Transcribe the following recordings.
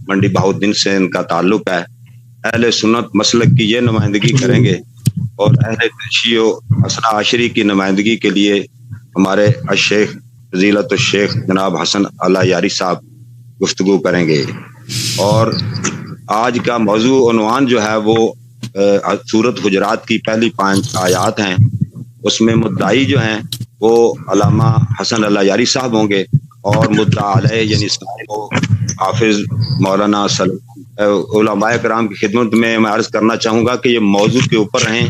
منڈی بہاؤالدین سے ان کا تعلق ہے. اہل سنت مسلک کی یہ نمائندگی کریں گے اور اہل شیعہ و اثنا عشری کی نمائندگی کے لیے ہمارے الشیخ فضیلت الشیخ جناب حسن اللہ یاری صاحب گفتگو کریں گے. اور آج کا موضوع عنوان جو ہے وہ سورۃ حجرات کی پہلی 5 آیات ہیں. اس میں مدعی جو ہیں وہ علامہ حسن اللہ یاری صاحب ہوں گے اور مدعا علیہ یعنی حافظ مولانا علماء کرام کی خدمت میں عرض کرنا چاہوں گا کہ یہ موضوع کے اوپر رہیں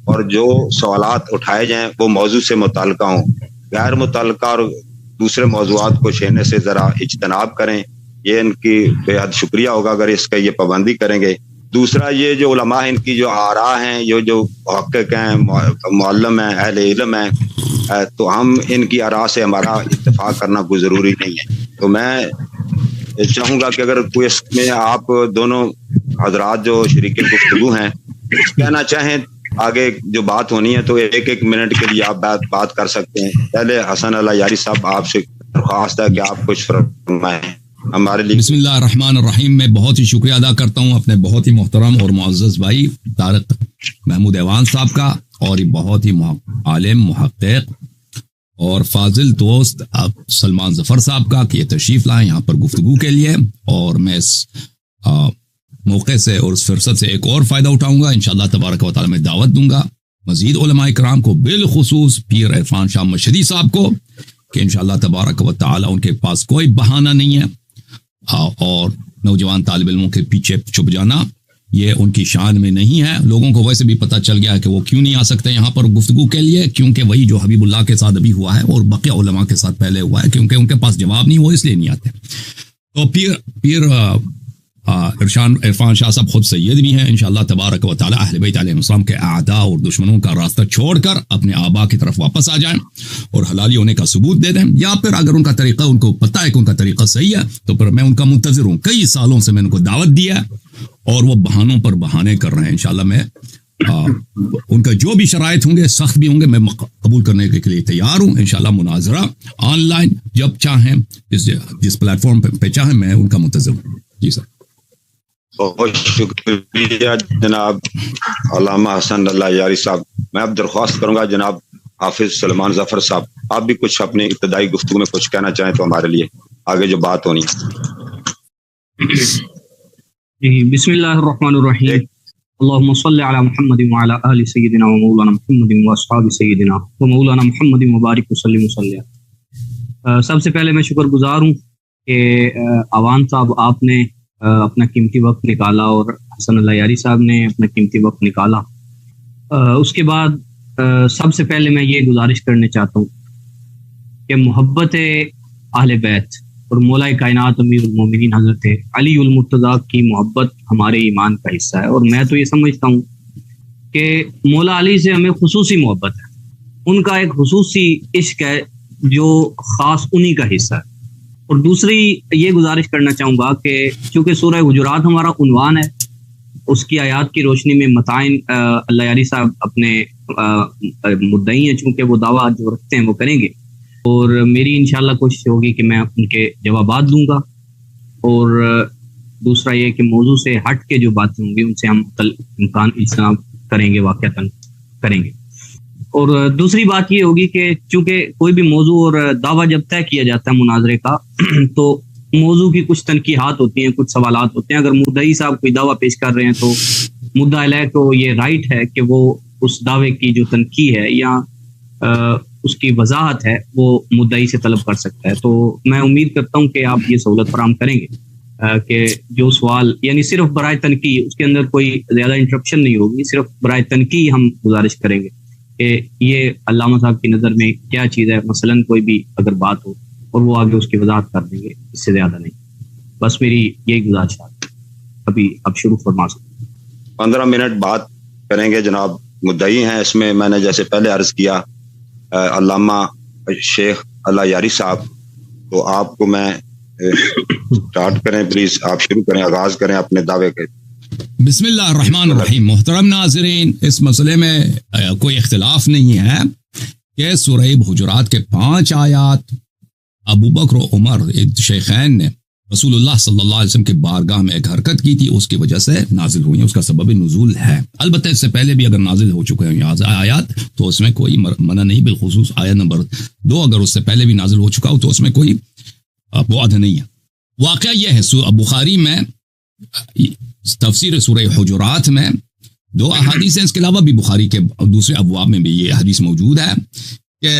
اور جو سوالات اٹھائے جائیں وہ موضوع سے متعلقہ ہوں. غیر متعلقہ اور دوسرے موضوعات کو چھیڑنے سے ذرا اجتناب کریں. یہ ان کی بے حد شکریہ ہوگا اگر اس کا یہ پابندی کریں گے. دوسرا یہ جو علماء ہیں ان کی جو آراء ہیں یہ جو محقق ہیں معلم ہیں اہل علم ہیں تو ہم ان کی آراء سے ہمارا اتفاق کرنا کوئی ضروری نہیں ہے. تو میں چاہوں گا کہ اگر کوئی اس میں آپ دونوں حضرات جو شریک گفتگو ہیں کہنا چاہیں آگے جو بات ہونی ہے تو 1 منٹ کے لیے آپ بات کر سکتے ہیں. پہلے حسن اللہ یاری صاحب آپ سے درخواست ہے کہ آپ کچھ فرمائیں ہمارے لیے. بسم اللہ الرحمن الرحیم. میں بہت ہی شکریہ ادا کرتا ہوں اپنے بہت ہی محترم اور معزز بھائی طارق محمود ایوان صاحب کا اور بہت ہی عالم محقق اور فاضل دوست سلمان ظفر صاحب کا کہ یہ تشریف لائیں یہاں پر گفتگو کے لیے. اور میں اس موقع سے اور اس فرصت سے ایک اور فائدہ اٹھاؤں گا. انشاءاللہ تبارک و تعالی میں دعوت دوں گا مزید علماء کرام کو بالخصوص پیر عرفان شاہ مشہدی صاحب کو کہ انشاءاللہ تبارک و تعالی ان کے پاس کوئی بہانہ نہیں ہے اور نوجوان طالب علموں کے پیچھے چھپ جانا یہ ان کی شان میں نہیں ہے. لوگوں کو ویسے بھی پتہ چل گیا ہے کہ وہ کیوں نہیں آ سکتے یہاں پر گفتگو کے لیے کیونکہ وہی جو حبیب اللہ کے ساتھ ابھی ہوا ہے اور بقیہ علماء کے ساتھ پہلے ہوا ہے کیونکہ ان کے پاس جواب نہیں وہ اس لیے نہیں آتے. تو پیر عرفان شاہ صاحب خود سید بھی ہیں. انشاءاللہ تبارک و تعالی اہل بیت علیہ السلام کے اعداء اور دشمنوں کا راستہ چھوڑ کر اپنے آبا کی طرف واپس آ جائیں اور حلالی ہونے کا ثبوت دے دیں. یا پھر اگر ان کا طریقہ ان کو پتہ ہے کہ ان کا طریقہ صحیح ہے تو پھر میں ان کا منتظر ہوں. کئی سالوں سے میں ان کو دعوت دیا ہے اور وہ بہانوں پر بہانے کر رہے ہیں. انشاءاللہ میں ان کا جو بھی شرائط ہوں گے سخت بھی ہوں گے میں قبول کرنے کے لیے تیار ہوں. انشاءاللہ مناظرہ آن لائن جب چاہیں جس پلیٹ فارم پہ چاہیں میں ان کا منتظر ہوں. جی سر. بہت شکریہ جناب علامہ حسن اللہ یاری صاحب. میں اب درخواست کروں گا جناب حافظ سلمان ظفر صاحب آپ بھی کچھ اپنی ابتدائی گفتگو میں کچھ کہنا چاہیں تو ہمارے لیے آگے جو بات ہونی ہے. بسم اللہ الرحمن الرحیم. اللهم صل على محمد وعلى آل سيدنا ومولانا محمد واصحاب سيدنا ومولانا محمد مبارک وسلم وسلم. سب سے پہلے میں شکر گزار ہوں کہ ایوان صاحب آپ نے اپنا قیمتی وقت نکالا اور حسن اللہ یاری صاحب نے اپنا قیمتی وقت نکالا. اس کے بعد سب سے پہلے میں یہ گزارش کرنا چاہتا ہوں کہ محبت اہل بیت اور مولا کائنات امیر المومنین حضرت علی المرتضیٰ کی محبت ہمارے ایمان کا حصہ ہے. اور میں تو یہ سمجھتا ہوں کہ مولا علی سے ہمیں خصوصی محبت ہے. ان کا ایک خصوصی عشق ہے جو خاص انہی کا حصہ ہے. اور دوسری یہ گزارش کرنا چاہوں گا کہ چونکہ سورہ حجرات ہمارا عنوان ہے اس کی آیات کی روشنی میں متعین اللہ یاری صاحب اپنے مدعی ہیں چونکہ وہ دعویٰ جو رکھتے ہیں وہ کریں گے اور میری انشاءاللہ کوشش ہوگی کہ میں ان کے جوابات دوں گا. اور دوسرا یہ کہ موضوع سے ہٹ کے جو باتیں ہوں گی ان سے ہم امکان اجتناب کریں گے واقعتاً کریں گے. اور دوسری بات یہ ہوگی کہ چونکہ کوئی بھی موضوع اور دعویٰ جب طے کیا جاتا ہے مناظرے کا تو موضوع کی کچھ تنقیحات ہوتی ہیں کچھ سوالات ہوتے ہیں. اگر مدعی صاحب کوئی دعویٰ پیش کر رہے ہیں تو مدعا علیہ کو یہ رائٹ ہے کہ وہ اس دعوے کی جو تنقیح ہے یا اس کی وضاحت ہے وہ مدعی سے طلب کر سکتا ہے. تو میں امید کرتا ہوں کہ آپ یہ سہولت فراہم کریں گے کہ جو سوال یعنی صرف برائے تنقیح اس کے اندر کوئی زیادہ انٹرپشن نہیں ہوگی. صرف برائے تنقیح ہم گزارش کریں گے کہ یہ علامہ صاحب کی نظر میں کیا چیز ہے. مثلاً کوئی بھی اگر بات ہو اور وہ آگے اس کی وضاحت کر دیں گے اس سے زیادہ نہیں. بس میری یہی گزارش ہے. ابھی اب شروع فرما سکتے 15 منٹ بات کریں گے. جناب مدعی ہیں اس میں نے جیسے پہلے عرض کیا علامہ شیخ اللہ یاری صاحب. تو آپ کو میں اسٹارٹ کریں پلیز آپ شروع کریں آغاز کریں اپنے دعوے کے. بسم اللہ الرحمن الرحیم. محترم ناظرین اس مسئلے میں کوئی اختلاف نہیں ہے کہ سورہ حجرات کے 5 آیات ابو بکر و عمر شیخین نے رسول اللہ صلی اللہ علیہ وسلم کے بارگاہ میں ایک حرکت کی تھی، اس کی وجہ سے نازل ہوئی ہیں، اس کا سبب نزول ہے۔ البتہ اس سے پہلے بھی اگر نازل ہو چکے ہیں آیات تو اس میں کوئی منع نہیں، بالخصوص آیت نمبر 2 اگر اس سے پہلے بھی نازل ہو چکا ہو تو اس میں کوئی بعد نہیں ہے۔ واقعہ یہ ہے بخاری میں تفسیر سورہ حجرات میں 2 احادیث ہیں، اس کے علاوہ بھی بخاری کے دوسرے ابواب میں بھی یہ حدیث موجود ہے کہ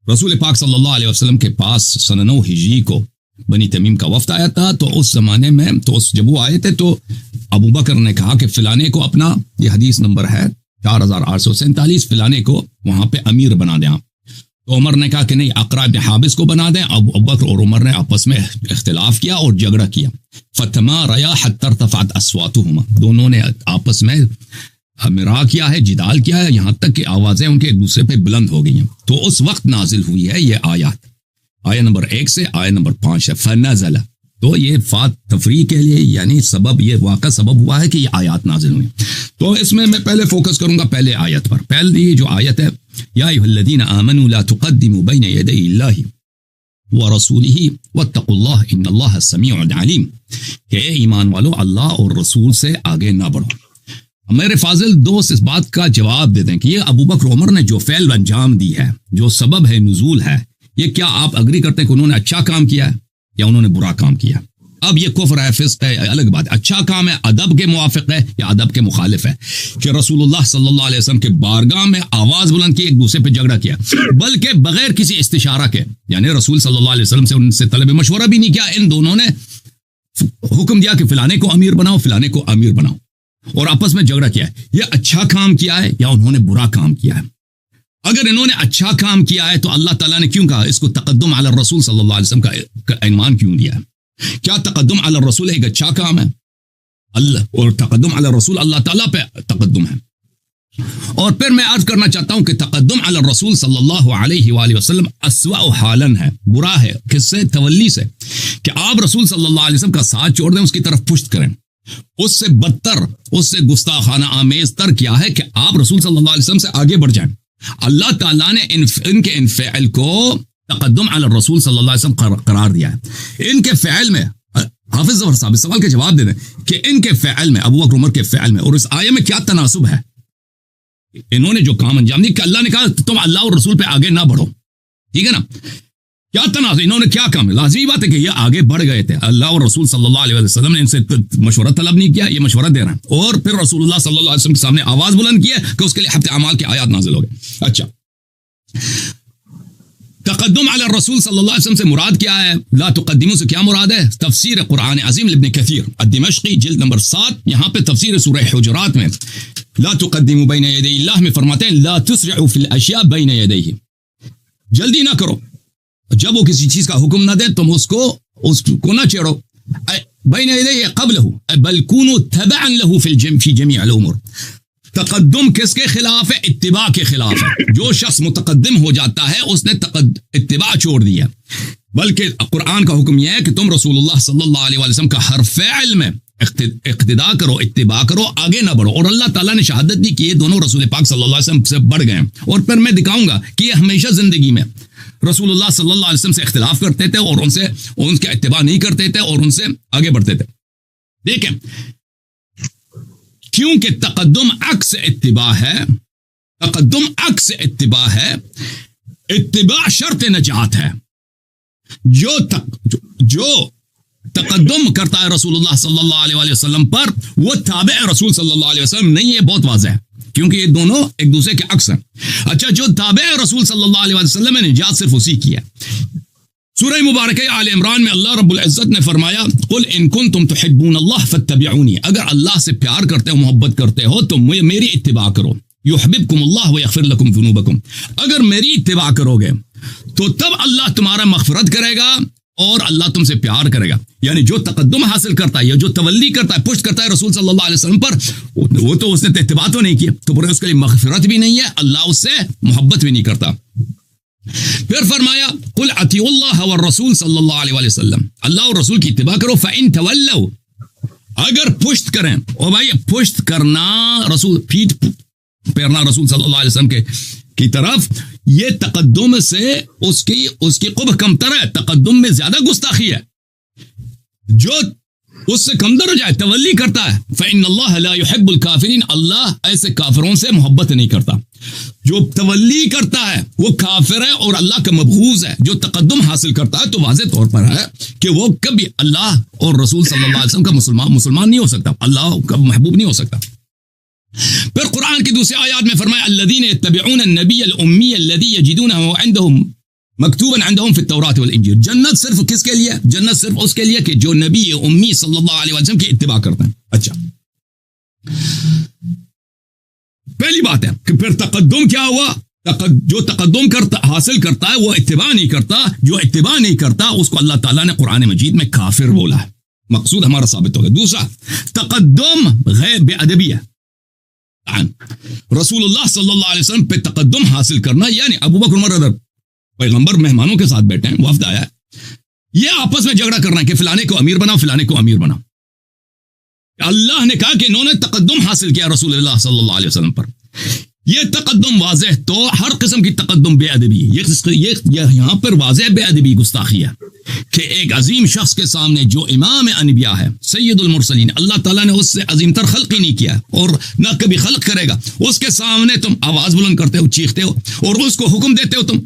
رسول پاک صلی اللہ علیہ وسلم کے پاس سن 9 ہجری کو بنی تمیم کا وفد آیا تھا، تو اس زمانے میں جب وہ آئے تھے تو ابو بکر نے کہا کہ فلانے کو اپنا، یہ حدیث نمبر ہے 4847، فلانے کو وہاں پہ امیر بنا دیں آپ۔ تو عمر نے کہا کہ نہیں، اقرا بن حابس کو بنا دیں۔ ابو بکر اور عمر نے آپس میں اختلاف کیا اور جھگڑا کیا، فتماریا حتی ارتفعت اصواتهما، دونوں نے آپس میں مرا کیا ہے، جدال کیا ہے، یہاں تک کہ آوازیں ان کے ایک دوسرے پہ بلند ہو گئی ہیں۔ تو اس وقت نازل ہوئی ہے یہ آیات، آیت نمبر 1 سے آیت نمبر 5 ہے، فنزل۔ تو یہ فات تفریح کے لیے، یعنی سبب، یہ واقعہ سبب ہوا ہے کہ یہ آیات نازل ہوئی۔ تو اس میں پہلے فوکس کروں گا پہلے آیت پر۔ پہلی جو آیت ہے، یا ایھا الذین آمنوا لا تقدموا بین یدی اللہ ورسولہ واتقوا اللہ ان اللہ سمیع علیم، کہ اے ایمان والو اللہ اور رسول سے آگے نہ بڑھو۔ میرے فاضل دوست اس بات کا جواب دے دیں کہ یہ ابو بکر عمر نے جو فعل انجام دی ہے، جو سبب ہے نزول ہے، یہ کیا آپ اگری کرتے ہیں کہ انہوں نے اچھا کام کیا ہے یا انہوں نے برا کام کیا؟ اب یہ کفر ہے، فسق ہے، الگ بات ہے۔ اچھا کام ہے، ادب کے موافق ہے یا ادب کے مخالف ہے؟ کہ رسول اللہ صلی اللہ علیہ وسلم کے بارگاہ میں آواز بلند کی، ایک دوسرے پہ جھگڑا کیا، بلکہ بغیر کسی استشارہ کے، یعنی رسول صلی اللہ علیہ وسلم سے ان سے طلب مشورہ بھی نہیں کیا، ان دونوں نے حکم دیا کہ فلانے کو امیر بناؤ، فلانے کو امیر بناؤ، اور آپس میں جھگڑا کیا ہے۔ یہ اچھا کام کیا ہے یا انہوں نے برا کام کیا ہے؟ اگر انہوں نے اچھا کام کیا ہے تو اللہ تعالیٰ نے کیوں کہا اس کو تقدم علی الرسول صلی اللہ علیہ وسلم کا عنوان کیوں دیا ہے؟ کیا تقدم علی الرسول ایک اچھا کام ہے؟ اللہ اور تقدم علی الرسول اللہ تعالیٰ پہ تقدم ہے۔ اور پھر میں عرض کرنا چاہتا ہوں کہ تقدم علی الرسول صلی اللہ علیہ وآلہ وسلم اسوأ حالاً ہے، برا ہے، کس سے؟ تولی سے، کہ آپ رسول صلی اللہ علیہ وسلم کا ساتھ چھوڑ دیں، اس کی طرف پشت کریں۔ اس سے بدتر، اس سے گستاخانہ آمیز تر کیا ہے کہ آپ رسول صلی اللہ علیہ وسلم سے آگے بڑھ جائیں۔ اللہ تعالیٰ نے ان کے ان فعل کو تقدم علی الرسول صلی اللہ علیہ وسلم قرار دیا ہے۔ ان کے فعل میں، حافظ ظفر صاحب اس سوال کے جواب دے دیں کہ ان کے فعل میں، ابو بکر عمر کے فعل میں اور اس آیے میں کیا تناسب ہے؟ انہوں نے جو کام انجام دی کہ اللہ نے کہا تم اللہ اور رسول پہ آگے نہ بڑھو، ٹھیک ہے نا؟ کیا تناسب؟ انہوں نے کیا کام؟ لازمی بات ہے کہ یہ آگے بڑھ گئے تھے، اللہ اور رسول صلی اللہ علیہ وسلم نے ان سے مشورہ طلب نہیں کیا، یہ مشورہ دے رہا ہے، اور پھر رسول اللہ صلی اللہ علیہ وسلم کے سامنے آواز بلند کی ہے کہ اس کے لیے ہفتے اعمال کی آیات نازل ہو گئے۔ اچھا، تقدم علی الرسول صلی اللہ علیہ وسلم سے مراد کیا ہے؟ لا تقدموا سے کیا مراد ہے؟ تفسیر قرآن عظیم ابن کثیر الدمشقی جلد نمبر 7، یہاں پہ تفسیر سورہ حجرات میں لا تقدموا بین یدی اللہ میں فرماتے ہیں لا تسرعوا فی الاشیاء بین یدیہ، جلدی نہ کرو، جب وہ کسی چیز کا حکم نہ دے تم اس کو نہ چھیڑو، بین یدیہ قبلہ بل کونوا تبعا له فی جمیع الامور۔ تقدم کس کے خلاف ہے؟ اتباع کے خلاف ہے۔ جو شخص متقدم ہو جاتا ہے اس نے اتباع چھوڑ دیا، بلکہ قرآن کا حکم یہ ہے کہ تم رسول اللہ صلی اللہ علیہ وسلم کا ہر فعل میں اقتداء کرو، اتباع کرو، آگے نہ بڑھو۔ اور اللہ تعالیٰ نے شہادت دی کہ یہ دونوں رسول پاک صلی اللہ علیہ وسلم سے بڑھ گئے، اور پھر میں دکھاؤں گا کہ یہ ہمیشہ زندگی میں رسول اللہ صلی اللہ علیہ وسلم سے اختلاف کرتے تھے اور ان کے اتباع نہیں کرتے تھے اور ان سے آگے بڑھتے تھے۔ دیکھیں، کیونکہ تقدم عکس اتباع ہے، تقدم عکس اتباع ہے، اتباع شرط نجات ہے۔ جو تقدم کرتا ہے رسول اللہ صلی اللہ علیہ وسلم پر وہ تابع رسول صلی اللہ علیہ وسلم نہیں ہے، بہت واضح ہے، کیونکہ یہ دونوں ایک دوسرے کے عکس ہیں۔ اچھا، جو تابع رسول صلی اللہ علیہ وسلم ہے، نجات صرف اسی کی ہے۔ سورہ مبارکہ آل عمران میں اللہ رب العزت نے فرمایا قل ان کنتم تحبون اللہ فاتبعونی، اگر اللہ سے پیار کرتے ہو، محبت کرتے ہو تو میری اتباع کرو، یحببکم اللہ ویغفر لکم ذنوبکم، اگر میری اتباع کرو گے تو تب اللہ تمہارا مغفرت کرے گا اور اللہ تم سے پیار کرے گا۔ یعنی جو تقدم حاصل کرتا ہے یا جو تولی کرتا ہے، پشت کرتا ہے رسول صلی اللہ علیہ وسلم پر، وہ تو اس نے اتباع تو نہیں کیا، تو پھر اس کے لیے مغفرت بھی نہیں ہے، اللہ اس سے محبت بھی نہیں کرتا۔ پھر فرمایا قل اطیعوا اللہ والرسول صلی اللہ علیہ وسلم، اللہ اور رسول کی اتباع کرو، فإن تولوا، اگر پشت کریں، اور بھائی پشت کرنا، رسول پیٹ پھیرنا رسول صلی اللہ علیہ وسلم کی طرف، یہ تقدم سے اس کی قبح کم تر ہے، تقدم میں زیادہ گستاخی ہے۔ جو اس سے کم درجہ ہے تولی کرتا ہے فإن اللہ لا يحب الكافرین، اللہ ایسے کافروں سے محبت نہیں کرتا. جو تولی کرتا ہے وہ کافر ہے اور اللہ کا مبغوض ہے. جو تقدم حاصل کرتا ہے تو واضح طور پر ہے کہ وہ کبھی اللہ اور رسول صلی اللہ علیہ وسلم کا مسلمان نہیں ہو سکتا، اللہ کا محبوب نہیں ہو سکتا. پھر قرآن کی دوسری آیات میں فرمایا الذین یتبعون النبی الامی الذی یجدونہ عندہم مکتوباً عندہم فی التوراۃ والانجیل. جنت صرف کس کے لیے؟ جنت صرف اس کے لیے کہ جو نبی امی صلی اللہ علیہ وسلم کی اتباع کرتے ہیں. اچھا، پہلی بات ہے کہ پھر تقدم کیا ہوا؟ جو تقدم حاصل کرتا ہے وہ اتباع نہیں کرتا، جو اتباع نہیں کرتا اس کو اللہ تعالیٰ نے قرآن مجید میں کافر بولا ہے. مقصود ہمارا ثابت ہوگا. دوسرا، تقدم غیر بے ادبی ہے. رسول اللہ صلی اللہ علیہ وسلم پہ تقدم حاصل کرنا، یعنی ابو بکر عمر رضی پیغمبر مہمانوں کے ساتھ بیٹھے ہیں، وفد آیا ہے، یہ آپس میں جھگڑا کرنا ہے کہ فلانے کو امیر بناؤ، فلانے کو امیر بناؤ. اللہ نے کہا کہ انہوں نے تقدم حاصل کیا رسول اللہ صلی اللہ علیہ وسلم پر. یہ تقدم واضح، تو ہر قسم کی تقدم بے ادبی، یہ یہاں پر واضح بے ادبی گستاخی ہے کہ ایک عظیم شخص کے سامنے جو امام انبیاء ہے، سید المرسلین، اللہ تعالیٰ نے اس سے عظیم تر خلق ہی نہیں کیا اور نہ کبھی خلق کرے گا، اس کے سامنے تم آواز بلند کرتے ہو، چیختے ہو اور اس کو حکم دیتے ہو تم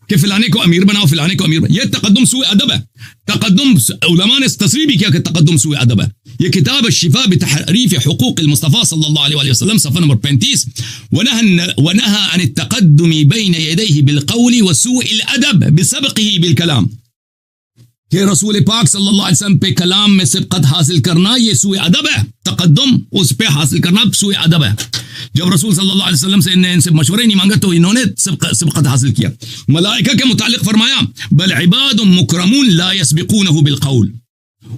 کہ فلانے کو امیر بناؤ، فلانے کو امیر بناؤ. یہ تقدم سوء ادب ہے. تقدم علماء نے تصریح بھی کیا کہ تقدم سوء ادب ہے. یہ کتاب الشفاء بتحریف حقوق المصطفیٰ صلی اللہ علیہ وسلم صفحہ نمبر 35. ونهى عن التقدم بين يديه بالقول وسوء الادب بسبقه بالكلام. کہ رسول پاک صلی اللہ علیہ وسلم پہ کلام میں سبقت حاصل کرنا یہ سوء ادب ہے. تقدم اس پہ حاصل کرنا سوء ادب ہے. جب رسول صلی اللہ علیہ وسلم سے ان سے مشورے نہیں مانگا تو انہوں نے سبقت حاصل کیا. ملائکہ کے متعلق فرمایا بل عباد مکرمون لا يسبقونه بالقول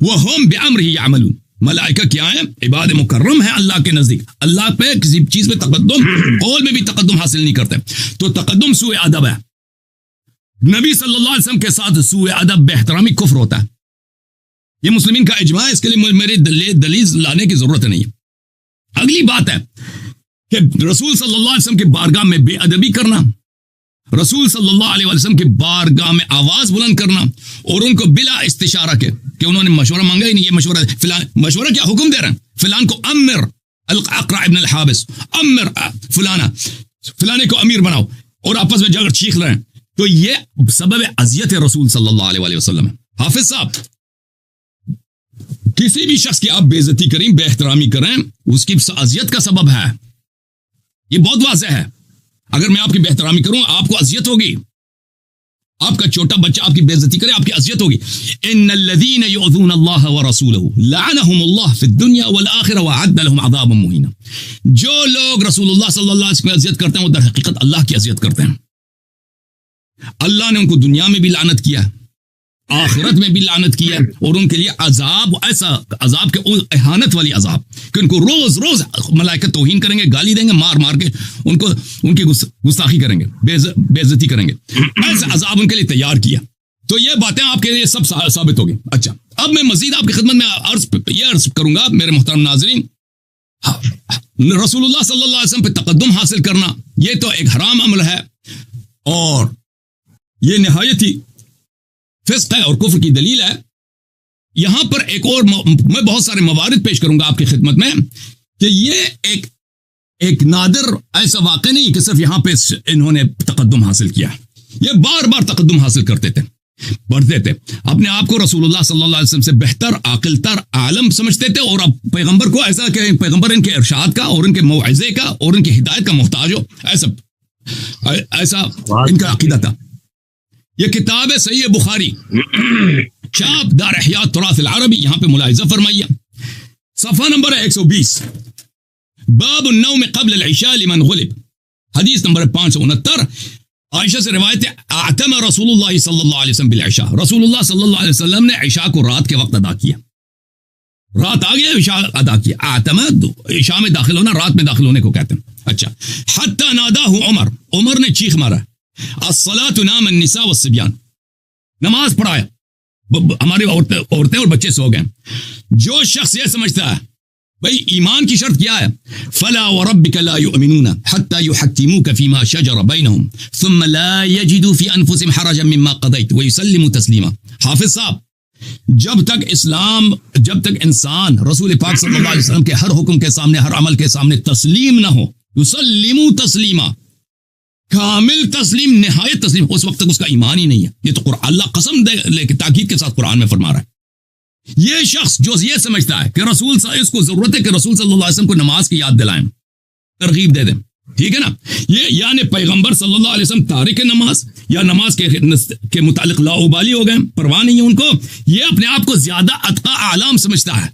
وهم بامره يعملون. ملائکہ کیا ہیں؟ عباد مکرم ہیں اللہ کے نزدیک، اللہ پہ کسی چیز میں تقدم، قول میں بھی تقدم حاصل نہیں کرتے. تو تقدم سوء ادب ہے. نبی صلی اللہ علیہ وسلم کے ساتھ سوء ادب بے احترامی کفر ہوتا ہے. یہ مسلمین کا اجماع ہے، اس کے لیے میری دلیل لانے کی ضرورت نہیں ہے. اگلی بات ہے کہ رسول صلی اللہ علیہ وسلم کی بارگاہ میں بے ادبی کرنا، رسول صلی اللہ علیہ وسلم کی بارگاہ میں آواز بلند کرنا اور ان کو بلا استشارہ کے کہ انہوں نے مشورہ مانگا ہی نہیں، یہ مشورہ فلان، مشورہ کیا حکم دے رہے ہیں فلان کو امر الاقرع ابن الحابس، امر فلانا، فلانے کو امیر بناؤ اور آپس میں جا کر چیخ رہے ہیں. تو یہ سبب اذیت رسول صلی اللہ علیہ وسلم ہے. حافظ صاحب، کسی بھی شخص کی آپ بے عزتی کریں، بے احترامی کریں، اس کی اذیت کا سبب ہے. یہ بہت واضح ہے. اگر میں آپ کی بے احترامی کروں آپ کو اذیت ہوگی، آپ کا چھوٹا بچہ آپ کی بے عزتی کرے آپ کی اذیت ہوگی. ان الذين يؤذون الله ورسوله لعنهم الله في الدنيا والاخره واعد لهم عذابا مهينا. جو لوگ رسول اللہ صلی اللہ علیہ وسلم کی اذیت کرتے ہیں وہ در حقیقت اللہ کی اذیت کرتے ہیں. اللہ نے ان کو دنیا میں بھی لعنت کیا، آخرت میں بھی لعنت کیا، اور ان کے لیے عذاب، ایسا عذاب کے اہانت والی عذاب کہ ان کو روز روز ملائکہ توہین کریں گے، گالی دیں گے، مار مار کے ان کو ان کی گستاخی کریں گے، بے عزتی کریں گے. ایسا عذاب ان کے لیے تیار کیا. تو یہ باتیں آپ کے لیے سب ثابت ہوگی. اچھا، اب میں مزید آپ کی خدمت میں عرض کروں گا میرے محترم ناظرین، رسول اللہ صلی اللہ علیہ وسلم پہ تقدم حاصل کرنا یہ تو ایک حرام عمل ہے اور یہ نہایت ہی فسق ہے اور کفر کی دلیل ہے. یہاں پر ایک اور میں بہت سارے موارد پیش کروں گا آپ کی خدمت میں کہ یہ ایک نادر ایسا واقع نہیں کہ صرف یہاں پہ انہوں نے تقدم حاصل کیا. یہ بار بار تقدم حاصل کرتے تھے، بڑھتے تھے، اپنے آپ کو رسول اللہ صلی اللہ علیہ وسلم سے بہتر، عاقل تر، عالم سمجھتے تھے، اور اب پیغمبر کو ایسا کہ پیغمبر ان کے ارشاد کا اور ان کے موعظے کا اور ان کی ہدایت کا محتاج ہو، ایسا ان کا عقیدہ تھا. یہ کتاب ہے صحیح بخاری، چاپ دار احیاء تراث العربی، یہاں پہ ملاحظہ فرمائیے، صفحہ نمبر 120، باب النوم قبل العشاء لمن غلب، حدیث نمبر 569. عائشہ سے روایت ہے، اعتم رسول اللہ صلی اللہ علیہ وسلم بالعشاء، رسول اللہ صلی اللہ علیہ وسلم نے عشاء کو رات کے وقت ادا کیا. رات آ گیا، عشاء ادا کیا. اعتم عشاء میں داخل ہونا، رات میں داخل ہونے کو کہتے ہیں. اچھا، حتی ناداہ عمر نے چیخ مارا، الصلاۃ نام النساء والصبیان، نماز پڑھایا، ہماری عورتیں اور بچے سو گئے. جو شخص یہ سمجھتا ہے بھئی ایمان کی شرط کیا ہے، فلا وربک لا یؤمنون حتی یحکموک فیما شجر بینہم ثم لا یجدوا فی انفسہم حرجا مما قضیت ویسلموا تسلیما. حافظ صاحب، جب تک انسان رسول پاک صلی اللہ علیہ وسلم کے ہر حکم کے سامنے، ہر عمل کے سامنے تسلیم نہ ہو، یسلمو تسلیما، کامل تسلیم، نہایت تسلیم، اس وقت تک اس کا ایمان ہی نہیں ہے. یہ تو قرآن اللہ قسم دے لے کے تاکید کے ساتھ قرآن میں فرما رہا ہے. یہ شخص جو یہ سمجھتا ہے کہ اس کو ضرورت ہے کہ رسول صلی اللہ علیہ وسلم کو نماز کی یاد دلائیں، ترغیب دے دیں، ٹھیک ہے نا، یہ یعنی پیغمبر صلی اللہ علیہ وسلم تارک نماز یا نماز کے متعلق لا ابالی ہو گئے، پرواہ نہیں ہے ان کو. یہ اپنے آپ کو زیادہ اتقا اعلام سمجھتا ہے،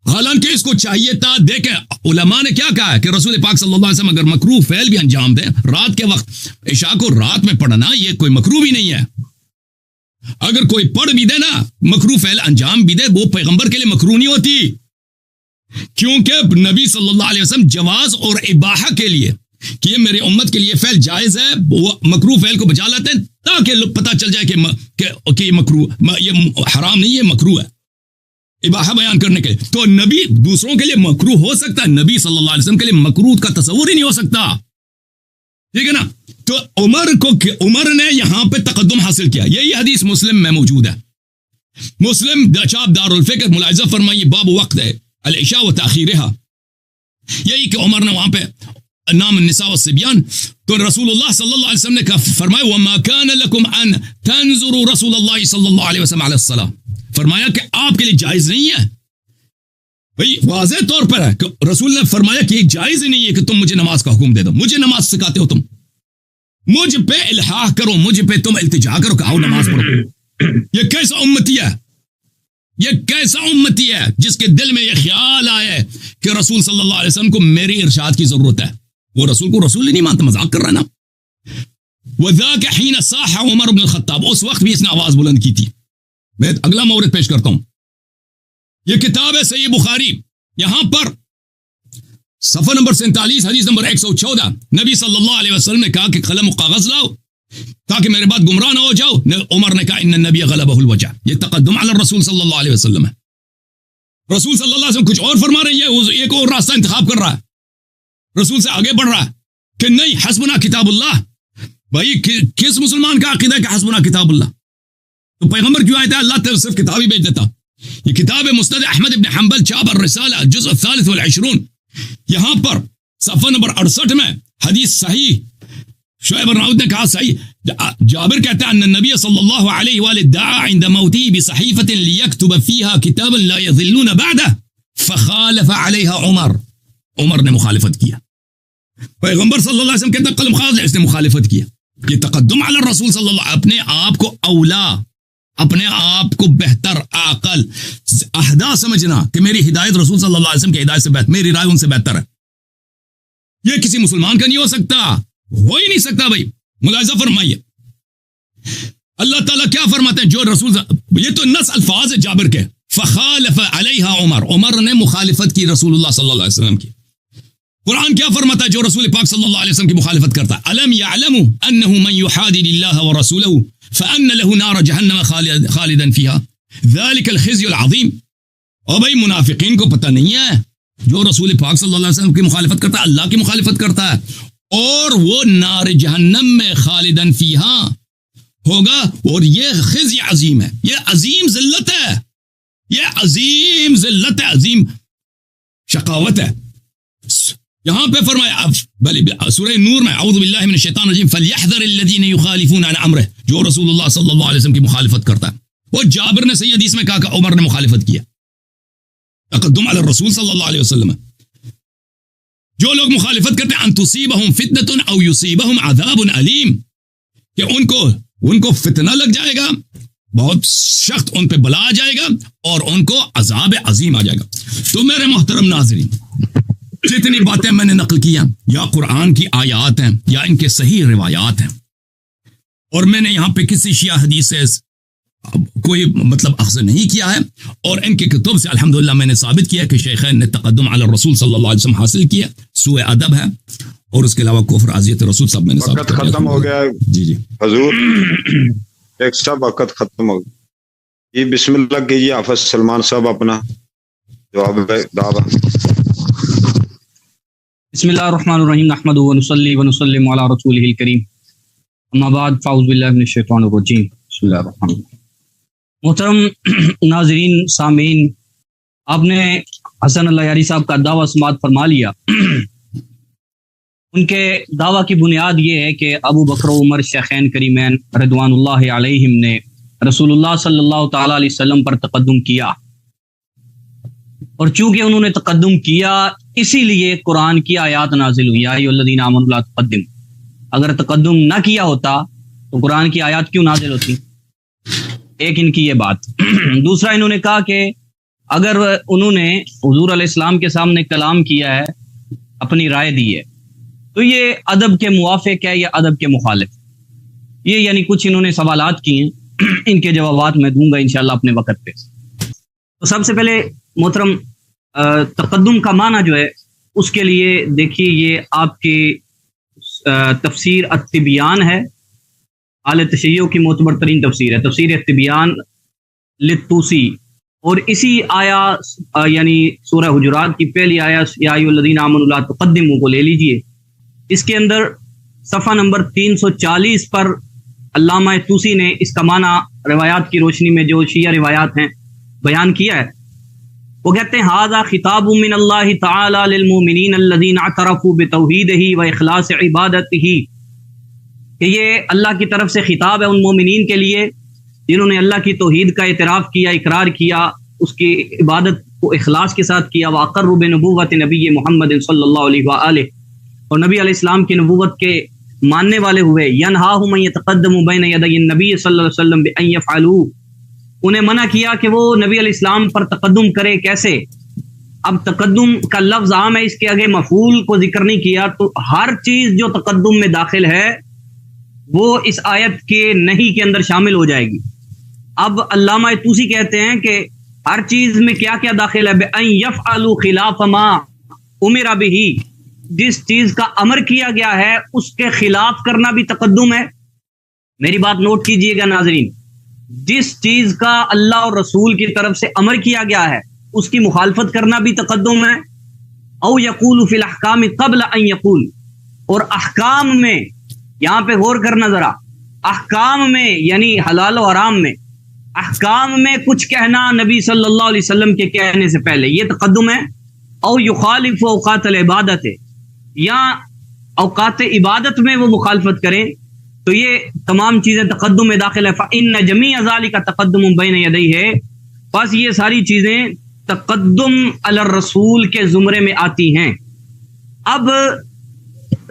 حالانکہ اس کو چاہیے تھا. دیکھیں علماء نے کیا کہا ہے کہ رسول پاک صلی اللہ علیہ وسلم اگر مکروہ فعل بھی انجام دیں رات کے وقت، عشاء کو رات میں پڑھنا یہ کوئی مکروہ بھی نہیں ہے. اگر کوئی پڑھ بھی دے نا، مکروہ فعل انجام بھی دے، وہ پیغمبر کے لیے مکروہ نہیں ہوتی، کیونکہ نبی صلی اللہ علیہ وسلم جواز اور اباحہ کے لیے کہ یہ میرے امت کے لیے فعل جائز ہے، وہ مکروہ فعل کو بچا لیتے ہیں تاکہ پتہ چل جائے کہ یہ مکروہ، یہ حرام نہیں، یہ مکروہ ہے، اباحہ بیان کرنے کے لیے. تو نبی دوسروں کے لیے مکروہ ہو سکتا ہے، نبی صلی اللہ علیہ وسلم کے لیے مکروہ کا تصور ہی نہیں ہو سکتا، ٹھیک ہے نا. تو عمر نے یہاں پہ تقدم حاصل کیا. یہی حدیث مسلم میں موجود ہے. مسلم چاپ دار الفکر ملاحظہ فرمائیے، باب وقت ہے العشاء و تاخیرها، یہی کہ عمر نے وہاں پہ نام النساء والصبیان، تو رسول اللہ صلی اللہ علیہ وسلم نے فرمایا وما كان لكم ان تنظروا رسول اللہ صلی اللہ علیہ وسلم علی الصلاۃ، فرمایا کہ آپ کے لیے جائز نہیں ہے. بھئی واضح طور پر ہے کہ رسول نے فرمایا کہ یہ جائز ہی نہیں ہے کہ تم مجھے نماز کا حکم دے دو، مجھے نماز سکھاتے ہو، تم مجھ پہ الحاح کرو، مجھ پہ تم التجا کرو کہ آؤ نماز پڑھو. یہ کیسا امتی ہے، یہ کیسا امتی ہے جس کے دل میں یہ خیال آئے کہ رسول صلی اللہ علیہ وسلم کو میری ارشاد کی ضرورت ہے. وہ رسول کو رسول ہی نہیں مانتا، مذاق کر رہا ہے نا. وَذَاكَ حِينَ صَاحَ عمر بن الخطاب، اس وقت بھی اس نے آواز بلند کی تھی. میں اگلا مورد پیش کرتا ہوں. یہ کتاب ہے صحیح بخاری، یہاں پر صفحہ نمبر 47 حدیث نمبر 114، نبی صلی اللہ علیہ وسلم نے کہا کہ قلم و کاغذ لاؤ تاکہ میرے بعد گمراہ نہ ہو جاؤ. عمر نے کہا ان النبی غلبہ الوجہ، یہ تقدم علی الرسول صلی اللہ علیہ وسلم ہے. رسول صلی اللہ علیہ وسلم کچھ اور فرما رہے ہیں، ایک اور راستہ انتخاب کر رہا ہے، رسول سے آگے بڑھ رہا ہے کہ نہیں حسبنا کتاب اللہ. بھائی کس مسلمان کا عقیدہ ہے کہ حسبنا کتاب اللہ؟ تو پیغمبر کیوں آئے تھے؟ اللہ تعالی صرف کتاب ہی بھیج دیتا. یہ کتاب ہے مسند احمد ابن حنبل چاپ الرسالہ جزء الثالث والعشرون، یہاں پر صفحہ نمبر 68 میں حدیث صحیح، شعیب الراؤد نے کہا صحیح، جابر کہتا ہے ان النبی صلی اللہ علیہ وآلہ دعا عند موتی بصحیفۃ لیکتب فیہا کتابا لا یضلون بعدہ فخالف علیہا عمر نے مخالفت کیا. پیغمبر صلی اللہ علیہ وسلم کہتا ہے قلم خاص ہے، اس نے مخالفت کیا. یہ تقدم علی الرسول صلی اللہ علیہ وسلم، اپنے آپ کو اولا، اپنے آپ کو بہتر، عاقل، اہدا سمجھنا کہ میری ہدایت رسول صلی اللہ علیہ وسلم کی ہدایت سے بہتر، میری رائے ان سے بہتر ہے. یہ کسی مسلمان کا نہیں ہو سکتا، ہو ہی نہیں سکتا. بھائی ملاحظہ فرمائیے اللہ تعالیٰ کیا فرماتے ہیں، جو رسول، یہ تو نص الفاظ ہے جابر کے، فخالف علیہا عمر نے مخالفت کی رسول اللہ صلی اللہ علیہ وسلم کی. قرآن کیا فرماتا ہے جو رسول پاک صلی اللہ علیہ وسلم کی مخالفت کرتا ہے؟ الم یعلموا انہ من یحادد اللہ ورسولہ فان له نار جہنم خالدا فیہا ذلک الخزی العظیم. اور بھائی منافقین کو پتہ نہیں ہے جو رسول پاک صلی اللہ علیہ وسلم کی مخالفت کرتا ہے اللہ کی مخالفت کرتا ہے اور وہ نار جہنم میں خالدن فیہا ہوگا. اور یہ خزی عظیم ہے، یہ عظیم ذلت ہے، یہ عظیم ذلت ہے، عظیم شقاوت ہے. یہاں پہ فرمایا سورہ نور میں اعوذ باللہ من الشیطان الرجیم فلیحذر الذین یخالفون عن امرہ، جو رسول اللہ صلی اللہ علیہ وسلم کی مخالفت کرتا ہے. اور جابر نے صحیح حدیث میں کہا کہ عمر نے مخالفت کیا. تقدم علی الرسول صلی اللہ علیہ وسلم. جو لوگ مخالفت کرتے ہیں ان تصیبہم فتنۃ او یصیبہم عذاب علیم، کہ ان کو فتنہ لگ جائے گا، بہت سخت ان پہ بلا آ جائے گا اور ان کو عذاب عظیم آ جائے گا. تو میرے محترم ناظرین، جتنی باتیں میں نے نقل کی ہیں یا قرآن کی آیات ہیں یا ان کے صحیح روایات ہیں، اور میں نے یہاں پہ کسی شیعہ حدیث سے کوئی مطلب اخذ نہیں کیا ہے، اور ان کے کتب سے الحمدللہ میں نے ثابت کیا کہ شیخین نے تقدم علی الرسول صلی اللہ علیہ وسلم حاصل کیا. سوء ادب ہے، اور اس کے علاوہ کفر اذیت رسول صاحب میں نے ثابت کیا. ختم ہو گیا جی حضور، ایک سب وقت ختم ہو گیا. یہ بسم اللہ کیجیے حافظ سلمان صاحب اپنا جواب دعویٰ. بسم اللہ الرحمن الرحیم، نحمد ونصلی ونسلم علی رسولہ الکریم، اما بعد فاعوذ باللہ من الشیطان الرجیم، بسم اللہ الرحمن الرحیم. محترم ناظرین سامعین، آپ نے حسن اللہ یاری صاحب کا دعویٰ سماعت فرما لیا۔ ان کے دعویٰ کی بنیاد یہ ہے کہ ابو بکر و عمر شیخین کریمین رضوان اللہ علیہم نے رسول اللہ صلی اللہ تعالی علیہ وسلم پر تقدم کیا، اور چونکہ انہوں نے تقدم کیا اسی لیے قرآن کی آیات نازل ہوئی، یا ایھا الذین آمنوا لا تقدموا۔ اگر تقدم نہ کیا ہوتا تو قرآن کی آیات کیوں نازل ہوتی؟ ایک ان کی یہ بات۔ دوسرا انہوں نے کہا کہ اگر انہوں نے حضور علیہ السلام کے سامنے کلام کیا ہے، اپنی رائے دی ہے، تو یہ ادب کے موافق ہے یا ادب کے مخالف؟ یہ یعنی کچھ انہوں نے سوالات کیے ہیں، ان کے جوابات میں دوں گا انشاءاللہ اپنے وقت پہ۔ تو سب سے پہلے محترم تقدم کا معنی جو ہے اس کے لیے دیکھیے، یہ آپ کی تفسیر التبیان ہے، اہل تشیع کی معتبر ترین تفسیر ہے، تفسیر التبیان للطوسی، اور اسی آیا یعنی سورہ حجرات کی پہلی آیا یا ایھا الذین آمنوا لا تقدموا کو لے لیجئے، اس کے اندر صفحہ نمبر 340 پر علامہ طوسی نے اس کا معنی روایات کی روشنی میں جو شیعہ روایات ہیں بیان کیا ہے۔ وہ کہتے ہیں ھذا خطاب من اللہ تعالی للمؤمنین الذین اعترفوا بتوحیدہ واخلاص عبادتہ، کہ یہ اللہ کی طرف سے خطاب ہے ان مومنین کے لیے جنہوں نے اللہ کی توحید کا اعتراف کیا، اقرار کیا، اس کی عبادت کو اخلاص کے ساتھ کیا، وَأَقَرُّوا بِنُبُوَّةِ نبی محمد صلی اللہ علیہ وآلہ، اور نبی علیہ السلام کی نبوت کے ماننے والے ہوئے۔ يَنْهَاهُمْ أَن يَتَقَدَّمُوا بَيْنَ يَدَيِ النَّبِيِّ صلی اللہ علیہ وسلم بِأَن يَفْعَلُوا، انہیں منع کیا کہ وہ نبی علیہ السلام پر تقدم کرے۔ کیسے؟ اب تقدم کا لفظ عام ہے، اس کے آگے مفعول کو ذکر نہیں کیا، تو ہر چیز جو تقدم میں داخل ہے وہ اس آیت کے نہیں کے اندر شامل ہو جائے گی۔ اب علامہ طوسی کہتے ہیں کہ ہر چیز میں کیا کیا داخل ہے؟ بِأَن يَفْعَلُوا خِلَافَ مَا أُمِرَ بِهِ، جس چیز کا امر کیا گیا ہے اس کے خلاف کرنا بھی تقدم ہے۔ میری بات نوٹ کیجئے گا ناظرین، جس چیز کا اللہ اور رسول کی طرف سے امر کیا گیا ہے اس کی مخالفت کرنا بھی تقدم ہے۔ او یقول فی الاحکام قبل ان یقول، اور احکام میں، یہاں پہ غور کرنا ذرا، احکام میں یعنی حلال و حرام میں، احکام میں کچھ کہنا نبی صلی اللہ علیہ وسلم کے کہنے سے پہلے، یہ تقدم ہے۔ او یخالف اوقات العبادت، یا اوقات عبادت میں وہ مخالفت کریں، تو یہ تمام چیزیں تقدم میں داخل ہے۔ فإن جميع ذلك تقدم بین یدیہ، بس یہ ساری چیزیں تقدم علی الرسول کے زمرے میں آتی ہیں۔ اب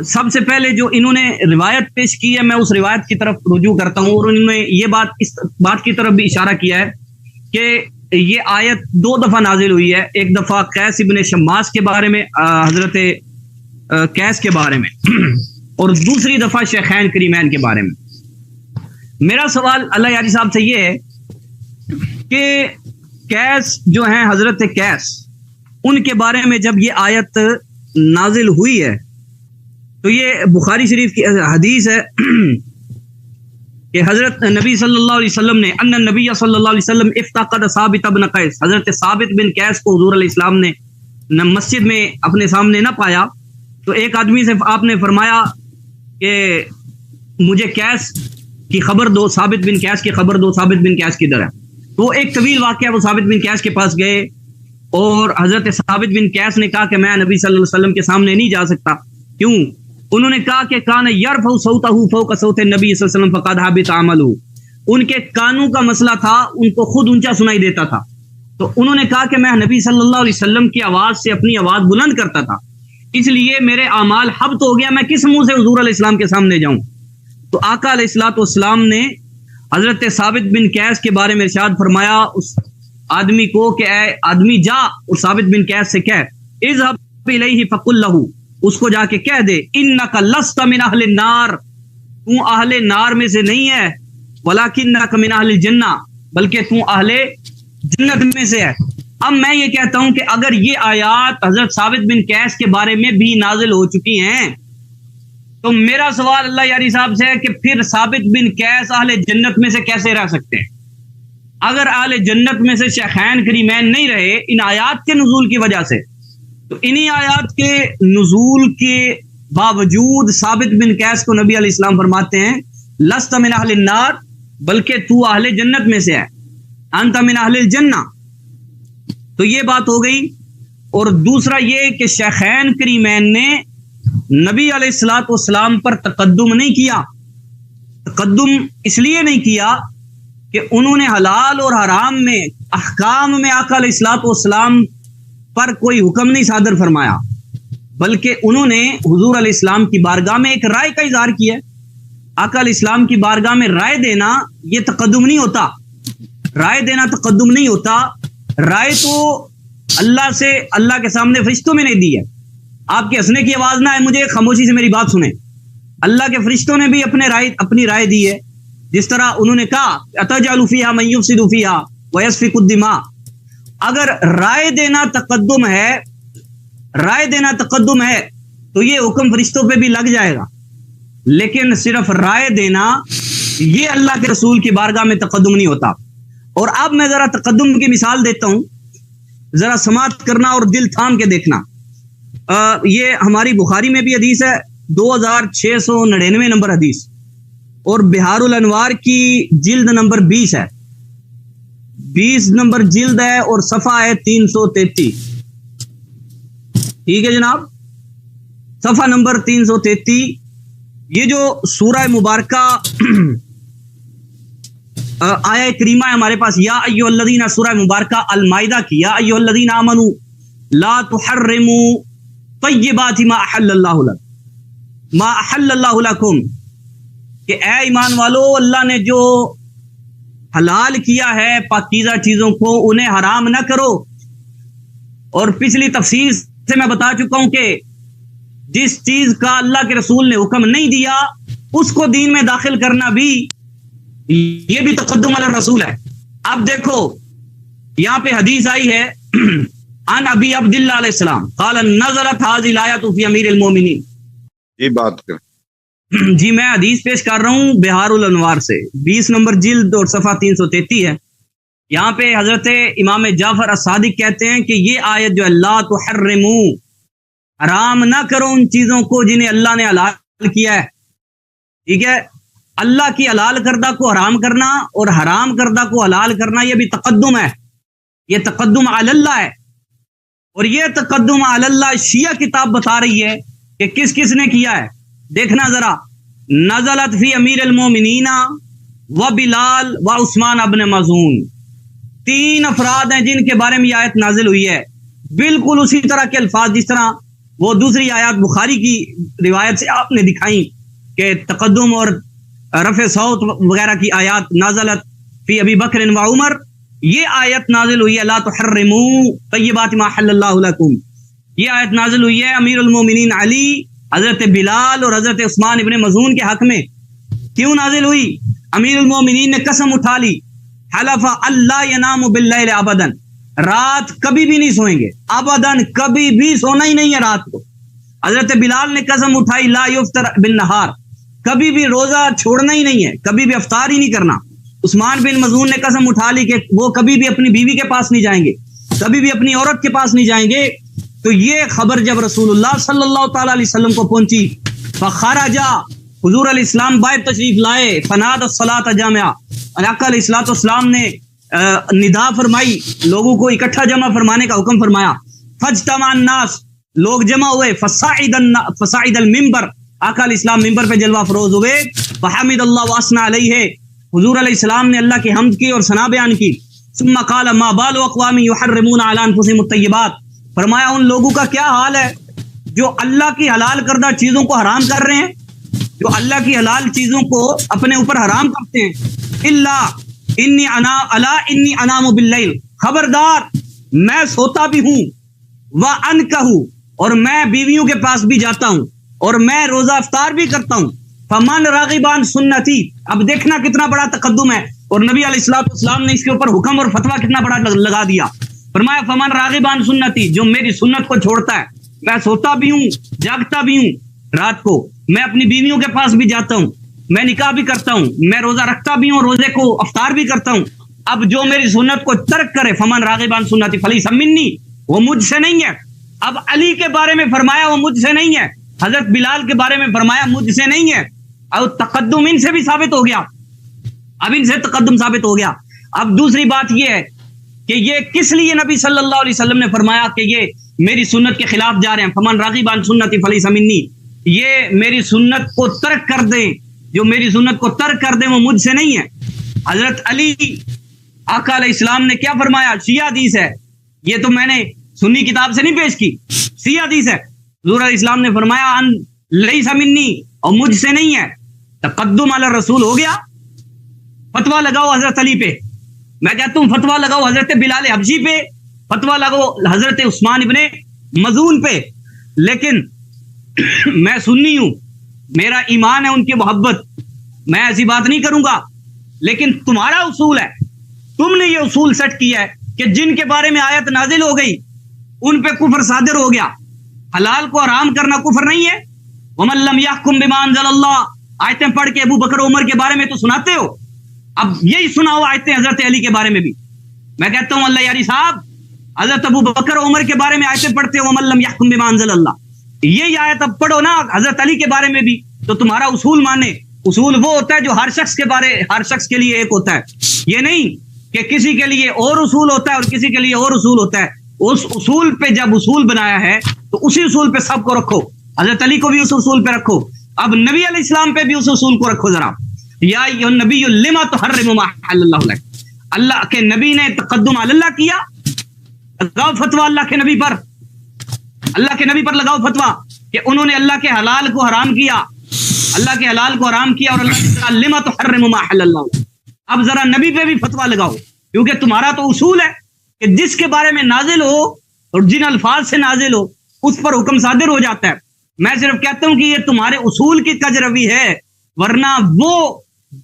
سب سے پہلے جو انہوں نے روایت پیش کی ہے، میں اس روایت کی طرف رجوع کرتا ہوں، اور انہوں نے یہ اس بات کی طرف بھی اشارہ کیا ہے کہ یہ آیت 2 دفعہ نازل ہوئی ہے، ایک دفعہ قیس ابن شماس کے بارے میں، حضرت قیس کے بارے میں، اور دوسری دفعہ شیخین کریمین کے بارے میں۔ میرا سوال اللہ یاری صاحب سے یہ ہے کہ قیس جو ہیں، حضرت قیس، ان کے بارے میں جب یہ آیت نازل ہوئی ہے تو یہ بخاری شریف کی حدیث ہے کہ حضرت نبی صلی اللہ علیہ وسلم نے ان النبی صلی اللہ علیہ وسلم افتقد ثابت بن قیس، حضرت ثابت بن قیس کو حضور علیہ السلام نے مسجد میں اپنے سامنے نہ پایا، تو ایک آدمی سے آپ نے فرمایا کہ مجھے قیس کی خبر دو، ثابت بن قیس کی خبر دو، ثابت بن قیس کدھر ہے؟ تو ایک طویل واقعہ، وہ ثابت بن قیس کے پاس گئے اور حضرت ثابت بن قیس نے کہا کہ میں نبی صلی اللہ علیہ وسلم کے سامنے نہیں جا سکتا۔ کیوں؟ انہوں نے کہا کہ کان یرفع صوتہ فوق صوت النبی صلی اللہ علیہ وسلم فقد حبط عملہ، ان کے کانوں کا مسئلہ تھا، ان کو خود اونچا سنائی دیتا تھا، تو انہوں نے کہا کہ میں نبی صلی اللہ علیہ وسلم کی آواز سے اپنی آواز بلند کرتا تھا، اس لیے میرے اعمال حبط ہو گیا، میں کس منہ سے حضور علیہ السلام کے سامنے جاؤں؟ تو آقا علیہ الصلوۃ والسلام نے حضرت ثابت بن قیس کے بارے میں ارشاد فرمایا اس آدمی کو کہ اے آدمی جا اور ثابت بن قیس سے کہہ، اذهب الیہ فقل لہ، اس کو جا کے کہہ دے، انک لست من اہل النار، تو اہل نار میں سے نہیں ہے، ولکنک من اہل الجنہ، بلکہ تو اہل جنت میں سے ہے۔ اب میں یہ کہتا ہوں کہ اگر یہ آیات حضرت ثابت بن قیس کے بارے میں بھی نازل ہو چکی ہیں تو میرا سوال اللہ یاری صاحب سے ہے کہ پھر ثابت بن قیس اہل جنت میں سے کیسے رہ سکتے ہیں؟ اگر اہل جنت میں سے شیخین کریمین نہیں رہے ان آیات کے نزول کی وجہ سے، تو انہی آیات کے نزول کے باوجود ثابت بن قیس کو نبی علیہ السلام فرماتے ہیں لست من اہل النار، بلکہ تو اہل جنت میں سے ہے۔ انت من اہل الجنہ. تو یہ بات ہو گئی. اور دوسرا یہ کہ شیخین کریمین نے نبی علیہ الصلوۃ والسلام پر تقدم نہیں کیا. تقدم اس لیے نہیں کیا کہ انہوں نے حلال اور حرام میں احکام میں آقا علیہ الصلوۃ والسلام پر کوئی حکم نہیں صادر فرمایا، بلکہ انہوں نے حضور علیہ السلام کی بارگاہ میں ایک رائے کا اظہار کیا. آقا علیہ السلام کی بارگاہ میں رائے دینا یہ تقدم نہیں ہوتا. رائے دینا تقدم نہیں ہوتا. رائے تو اللہ سے، اللہ کے سامنے فرشتوں میں نہیں دی ہے. آپ کے ہنسنے کی آواز نہ ہے، مجھے خاموشی سے میری بات سنیں. اللہ کے فرشتوں نے بھی اپنی رائے دی ہے. جس طرح انہوں نے کہا اتجعل فیہا من یفسد فیہا ویسفک الدماء. اگر رائے دینا تقدم ہے تو یہ حکم فرشتوں پہ بھی لگ جائے گا، لیکن صرف رائے دینا یہ اللہ کے رسول کی بارگاہ میں تقدم نہیں ہوتا. اور اب میں ذرا تقدم کی مثال دیتا ہوں، ذرا سماعت کرنا اور دل تھام کے دیکھنا. یہ ہماری بخاری میں بھی حدیث ہے، 2699 نمبر حدیث، اور بہار الانوار کی جلد نمبر 20 ہے، 20 نمبر جلد ہے اور صفحہ ہے 333. ٹھیک ہے جناب، صفحہ نمبر 333. یہ جو سورہ مبارکہ آیہ کریمہ ہے ہمارے پاس، یا ایھا الذین، سورہ مبارکہ المائدہ کی، یا ایھا الذین آمنوا لا تحرموا طیبات ما احل اللہ لکم، کہ اے ایمان والو، اللہ نے جو حلال کیا ہے پاکیزہ چیزوں کو انہیں حرام نہ کرو. اور پچھلی تفسیر سے میں بتا چکا ہوں کہ جس چیز کا اللہ کے رسول نے حکم نہیں دیا اس کو دین میں داخل کرنا بھی یہ بھی تقدم علی الرسول ہے. اب دیکھو یہاں پہ حدیث آئی ہے عن ابی عبداللہ علیہ السلام قال نزلت هذه الآیات فی امیر المومنین. یہ بات کر جی میں حدیث پیش کر رہا ہوں بہار الانوار سے، 20 نمبر جلد اور صفحہ 333 ہے. یہاں پہ حضرت امام جعفر الصادق کہتے ہیں کہ یہ آیت جو اللہ تحرموا، حرام نہ کرو ان چیزوں کو جنہیں اللہ نے حلال کیا ہے. ٹھیک ہے، اللہ کی حلال کردہ کو حرام کرنا اور حرام کردہ کو حلال کرنا یہ بھی تقدم ہے، یہ تقدم علی اللہ ہے. اور یہ تقدم علی اللہ شیعہ کتاب بتا رہی ہے کہ کس کس نے کیا ہے. دیکھنا ذرا، نزلت فی امیر المومنین و بلال و عثمان ابن مظعون، 3 افراد ہیں جن کے بارے میں یہ آیت نازل ہوئی ہے. بالکل اسی طرح کے الفاظ جس طرح وہ دوسری آیات بخاری کی روایت سے آپ نے دکھائیں کہ تقدم اور رفع صوت وغیرہ کی آیات نازلت فی ابی بکر و عمر. یہ آیت نازل ہوئی ہے لا تحرموا طیبات ما حل اللہ لکم. یہ آیت نازل ہوئی ہے امیر المومنین علی، حضرت بلال اور حضرت عثمان ابن مظعون کے حق میں. کیوں نازل ہوئی؟ امیر المومنین نے قسم اٹھا لی، حلف اللہ ینام باللیل ابدا، رات کبھی بھی نہیں سوئیں گے، ابداً کبھی بھی سونا ہی نہیں ہے رات کو. حضرت بلال نے قسم اٹھائی لا یفطر بالنہار، کبھی بھی روزہ چھوڑنا ہی نہیں ہے، کبھی بھی افطار ہی نہیں کرنا. عثمان بن مظعون نے قسم اٹھا لی کہ وہ کبھی بھی اپنی بیوی کے پاس نہیں جائیں گے، کبھی بھی اپنی عورت کے پاس نہیں جائیں گے. تو یہ خبر جب رسول اللہ صلی اللہ تعالی علیہ وسلم کو پہنچی، فخرجا، حضور علیہ السلام باہر تشریف لائے، فنادى الصلاة جامعہ، آقا علیہ الصلوۃ والسلام نے ندا فرمائی، لوگوں کو اکٹھا جمع فرمانے کا حکم فرمایا. فاجتمع الناس، لوگ جمع ہوئے. فصعد المنبر، آقا علیہ السلام منبر پہ جلوہ فروز ہوئے. فحمد اللہ واثنى علیہ، حضور علیہ السلام نے اللہ کی حمد کی اور ثنا بیان کی. ثم قال ما بال اقوام يحرمون على انفسهم الطيبات، فرمایا ان لوگوں کا کیا حال ہے جو اللہ کی حلال کردہ چیزوں کو حرام کر رہے ہیں، جو اللہ کی حلال چیزوں کو اپنے اوپر حرام کرتے ہیں. انی انام باللیل، خبردار میں سوتا بھی ہوں، وانکح، اور میں بیویوں کے پاس بھی جاتا ہوں، اور میں روزہ افطار بھی کرتا ہوں. فمن راغب عن سنتی، اب دیکھنا کتنا بڑا تقدم ہے، اور نبی علیہ الصلوۃ والسلام نے اس کے اوپر حکم اور فتویٰ کتنا بڑا لگا دیا. فرمایا فمن راغب عن سنتی، جو میری سنت کو چھوڑتا ہے، میں سوتا بھی ہوں، جاگتا بھی ہوں رات کو، میں اپنی بیویوں کے پاس بھی جاتا ہوں، میں نکاح بھی کرتا ہوں، میں روزہ رکھتا بھی ہوں، روزے کو افطار بھی کرتا ہوں. اب جو میری سنت کو ترک کرے، فمن راغب عن سنتی فلیس منی، وہ مجھ سے نہیں ہے. اب علی کے بارے میں فرمایا وہ مجھ سے نہیں ہے، حضرت بلال کے بارے میں فرمایا مجھ سے نہیں ہے. اور تقدم ان سے بھی ثابت ہو گیا، اب ان سے تقدم ثابت ہو گیا. اب دوسری بات یہ ہے کہ یہ کس لیے نبی صلی اللہ علیہ وسلم نے فرمایا کہ یہ میری سنت کے خلاف جا رہے ہیں، فمن راغب عن سنتی فلیس منی، یہ میری سنت کو ترک کر دیں، جو میری سنت کو ترک کر دیں وہ مجھ سے نہیں ہے۔ حضرت علی آقا علیہ السلام نے کیا فرمایا؟ شیعہ حدیث ہے، یہ تو میں نے سنی کتاب سے نہیں پیش کی، شیعہ حدیث ہے، حضور علیہ السلام نے فرمایا ان لیس منی، اور مجھ سے نہیں ہے۔ تقدم علی الرسول ہو گیا، فتویٰ لگاؤ حضرت علی پہ، میں کہتا ہوں فتویٰ لگاؤ حضرت بلال حبشی پہ، فتویٰ لگاؤ حضرت عثمان ابن مظعون پہ، لیکن میں سنی ہوں، میرا ایمان ہے ان کی محبت، میں ایسی بات نہیں کروں گا، لیکن تمہارا اصول ہے، تم نے یہ اصول سیٹ کیا ہے کہ جن کے بارے میں آیت نازل ہو گئی ان پہ کفر صادر ہو گیا، حلال کو حرام کرنا کفر نہیں ہے۔ وَمَن لَّمْ يَحْكُم بِمَا أَنزَلَ اللَّهُ، آیتیں پڑھ کے ابو بکر عمر کے بارے میں تو سناتے ہو، اب یہی سنا ہوا آیتیں حضرت علی کے بارے میں بھی، میں کہتا ہوں اللہ یاری صاحب حضرت ابو بکر عمر کے بارے میں آیتیں پڑھتے ہو وَمَن لَّمْ يَحْكُم بِمَا أَنزَلَ اللَّهُ، یہی آیت اب پڑھو نا حضرت علی کے بارے میں بھی، تو تمہارا اصول مانے۔ اصول وہ ہوتا ہے جو ہر شخص کے لیے ایک ہوتا ہے، یہ نہیں کہ کسی کے لیے اور اصول ہوتا ہے اور کسی کے لیے اور اصول ہوتا ہے۔ اس اصول پہ جب اصول بنایا ہے تو اسی اصول پہ سب کو رکھو، حضرت علی کو بھی اس اصول پہ رکھو، اب نبی علیہ السلام پہ بھی اس اصول کو رکھو ذرا۔ یا ایھا النبی لما تحرم ما احل اللہ لک، اللہ کے نبی نے تقدم علی اللہ کیا، لگاؤ فتویٰ اللہ کے نبی پر، اللہ کے نبی پر لگاؤ فتویٰ کہ انہوں نے اللہ کے حلال کو حرام کیا، اللہ کے حلال کو حرام کیا، اور اللہ نے کہا لما تحرم ما احل اللہ لک۔ اب ذرا نبی پہ بھی فتویٰ لگاؤ، کیونکہ تمہارا تو اصول ہے کہ جس کے بارے میں نازل ہو اور جن الفاظ سے نازل ہو اس پر حکم صادر ہو جاتا ہے۔ میں صرف کہتا ہوں کہ یہ تمہارے اصول کی کجروی ہے، ورنہ وہ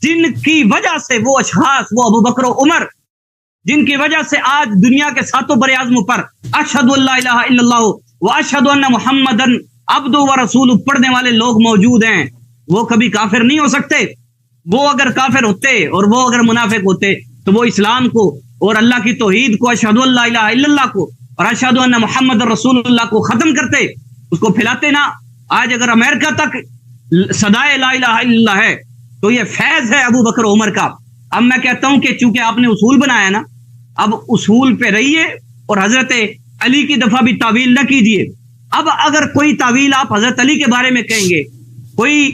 جن کی وجہ سے وہ اشخاص، وہ ابو بکر و عمر، جن کی وجہ سے آج دنیا کے ساتوں بر اعظموں پر اشہد ان لا الہ الا اللہ و اشہد ان محمدن عبدہ و رسولہ پڑھنے والے لوگ موجود ہیں، وہ کبھی کافر نہیں ہو سکتے۔ وہ اگر کافر ہوتے اور وہ اگر منافق ہوتے تو وہ اسلام کو اور اللہ کی توحید کو، اشہد ان لا الہ الا اللہ کو اور اشہد ان محمد رسول اللہ کو ختم کرتے، اس کو پھیلاتے نا۔ آج اگر امریکہ تک صدائے لا الہ الا اللہ ہے تو یہ فیض ہے ابو بکر عمر کا۔ اب میں کہتا ہوں کہ چونکہ آپ نے اصول بنایا نا، اب اصول پہ رہیے اور حضرت علی کی دفعہ بھی تعویل نہ کیجیے۔ اب اگر کوئی تعویل آپ حضرت علی کے بارے میں کہیں گے، کوئی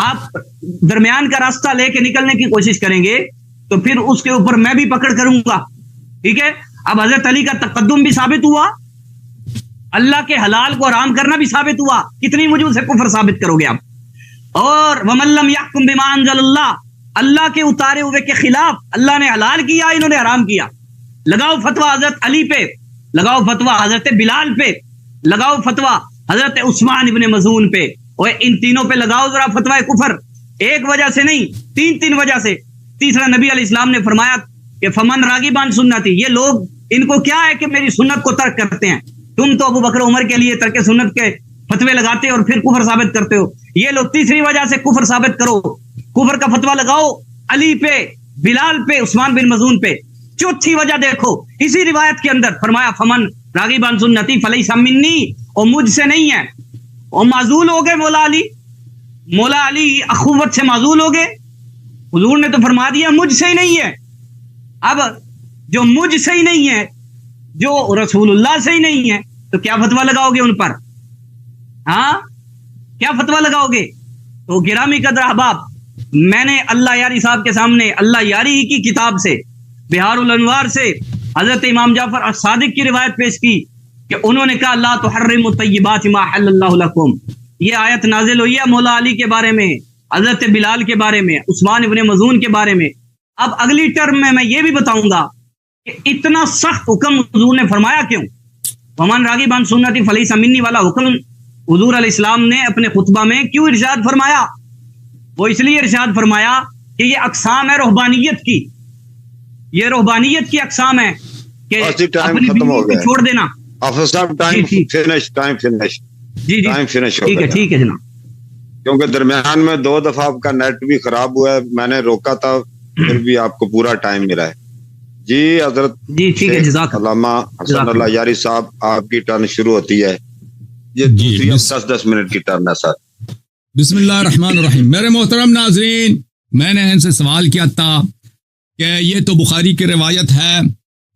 آپ درمیان کا راستہ لے کے نکلنے کی کوشش کریں گے تو پھر اس کے اوپر میں بھی پکڑ کروں گا، ٹھیک ہے؟ اب حضرت علی کا تقدم بھی ثابت ہوا، اللہ کے حلال کو حرام کرنا بھی ثابت ہوا، کتنی وجوہ سے کفر ثابت کرو گے آپ؟ اور وَمَن لَّمْ يَحْكُم بِمَا أَنزَلَ اللَّهُ، اللہ کے اتارے ہوئے کے خلاف، اللہ نے حلال کیا انہوں نے حرام کیا، لگاؤ فتویٰ حضرت علی پہ، لگاؤ فتویٰ حضرت بلال پہ، لگاؤ فتویٰ حضرت عثمان ابن مظعون پہ، اور ان تینوں پہ لگاؤ ذرا فتویٰ کفر، ایک وجہ سے نہیں، تین وجہ سے۔ تیسرا، نبی علیہ السلام نے فرمایا کہ فمن راغب عن سنتی، یہ لوگ ان کو کیا ہے کہ میری سنت کو ترک کرتے ہیں، تم تو ابو بکر عمر کے لیے ترک سنت کے فتوے لگاتے اور پھر کفر ثابت کرتے ہو، یہ لوگ تیسری وجہ سے کفر ثابت کرو، کفر کا فتویٰ لگاؤ علی پہ، بلال پہ، عثمان بن مظعون پہ۔ چوتھی وجہ دیکھو، اسی روایت کے اندر فرمایا فمن راغب عن سنتی فلیس منی، اور مجھ سے نہیں ہے، اور معزول ہو گئے مولا علی اخوت سے معزول ہو گئے، حضور نے تو فرما دیا مجھ سے ہی نہیں ہے۔ اب جو مجھ سے ہی نہیں ہے، جو رسول اللہ سے ہی نہیں ہے، تو کیا فتویٰ لگاؤ گے ان پر؟ ہاں کیا فتویٰ لگاؤ گے؟ تو گرامی قدر احباب، میں نے اللہ یاری صاحب کے سامنے اللہ یاری ہی کی کتاب سے، بہار الانوار سے حضرت امام جعفر الصادق کی روایت پیش کی کہ انہوں نے کہا لا تحرموا الطیبات ما حل اللہ لکم، یہ آیت نازل ہوئی ہے مولا علی کے بارے میں، حضرت بلال کے بارے میں، عثمان ابن مظعون کے بارے میں۔ اب اگلی ٹرم میں یہ بھی بتاؤں گا کہ اتنا سخت حکم حضور نے فرمایا کیوں، ومن راغب عن سنتی فلیس منی والا حکم حضور علیہ السلام نے اپنے خطبہ میں کیوں ارشاد فرمایا؟ وہ اس لیے ارشاد فرمایا کہ یہ اقسام ہے رہبانیت کی، یہ رہبانیت کی اقسام ہے کہ اپنی بیوی کو چھوڑ دینا۔ ٹھیک ہے جناب، کیونکہ درمیان میں 2 دفعہ آپ کا نیٹ بھی خراب ہوا ہے، میں نے روکا تھا، پھر بھی آپ کو پورا ٹائم ملا ہے۔ جی حضرت علامہ حسن اللہ یاری صاحب، آپ کی ٹرن شروع ہوتی ہے، یہ دوسری 10 منٹ کی ٹرن ہے سر۔ بسم اللہ الرحمن الرحیم۔ میرے محترم ناظرین، میں نے ان سے سوال کیا تھا کہ یہ تو بخاری کی روایت ہے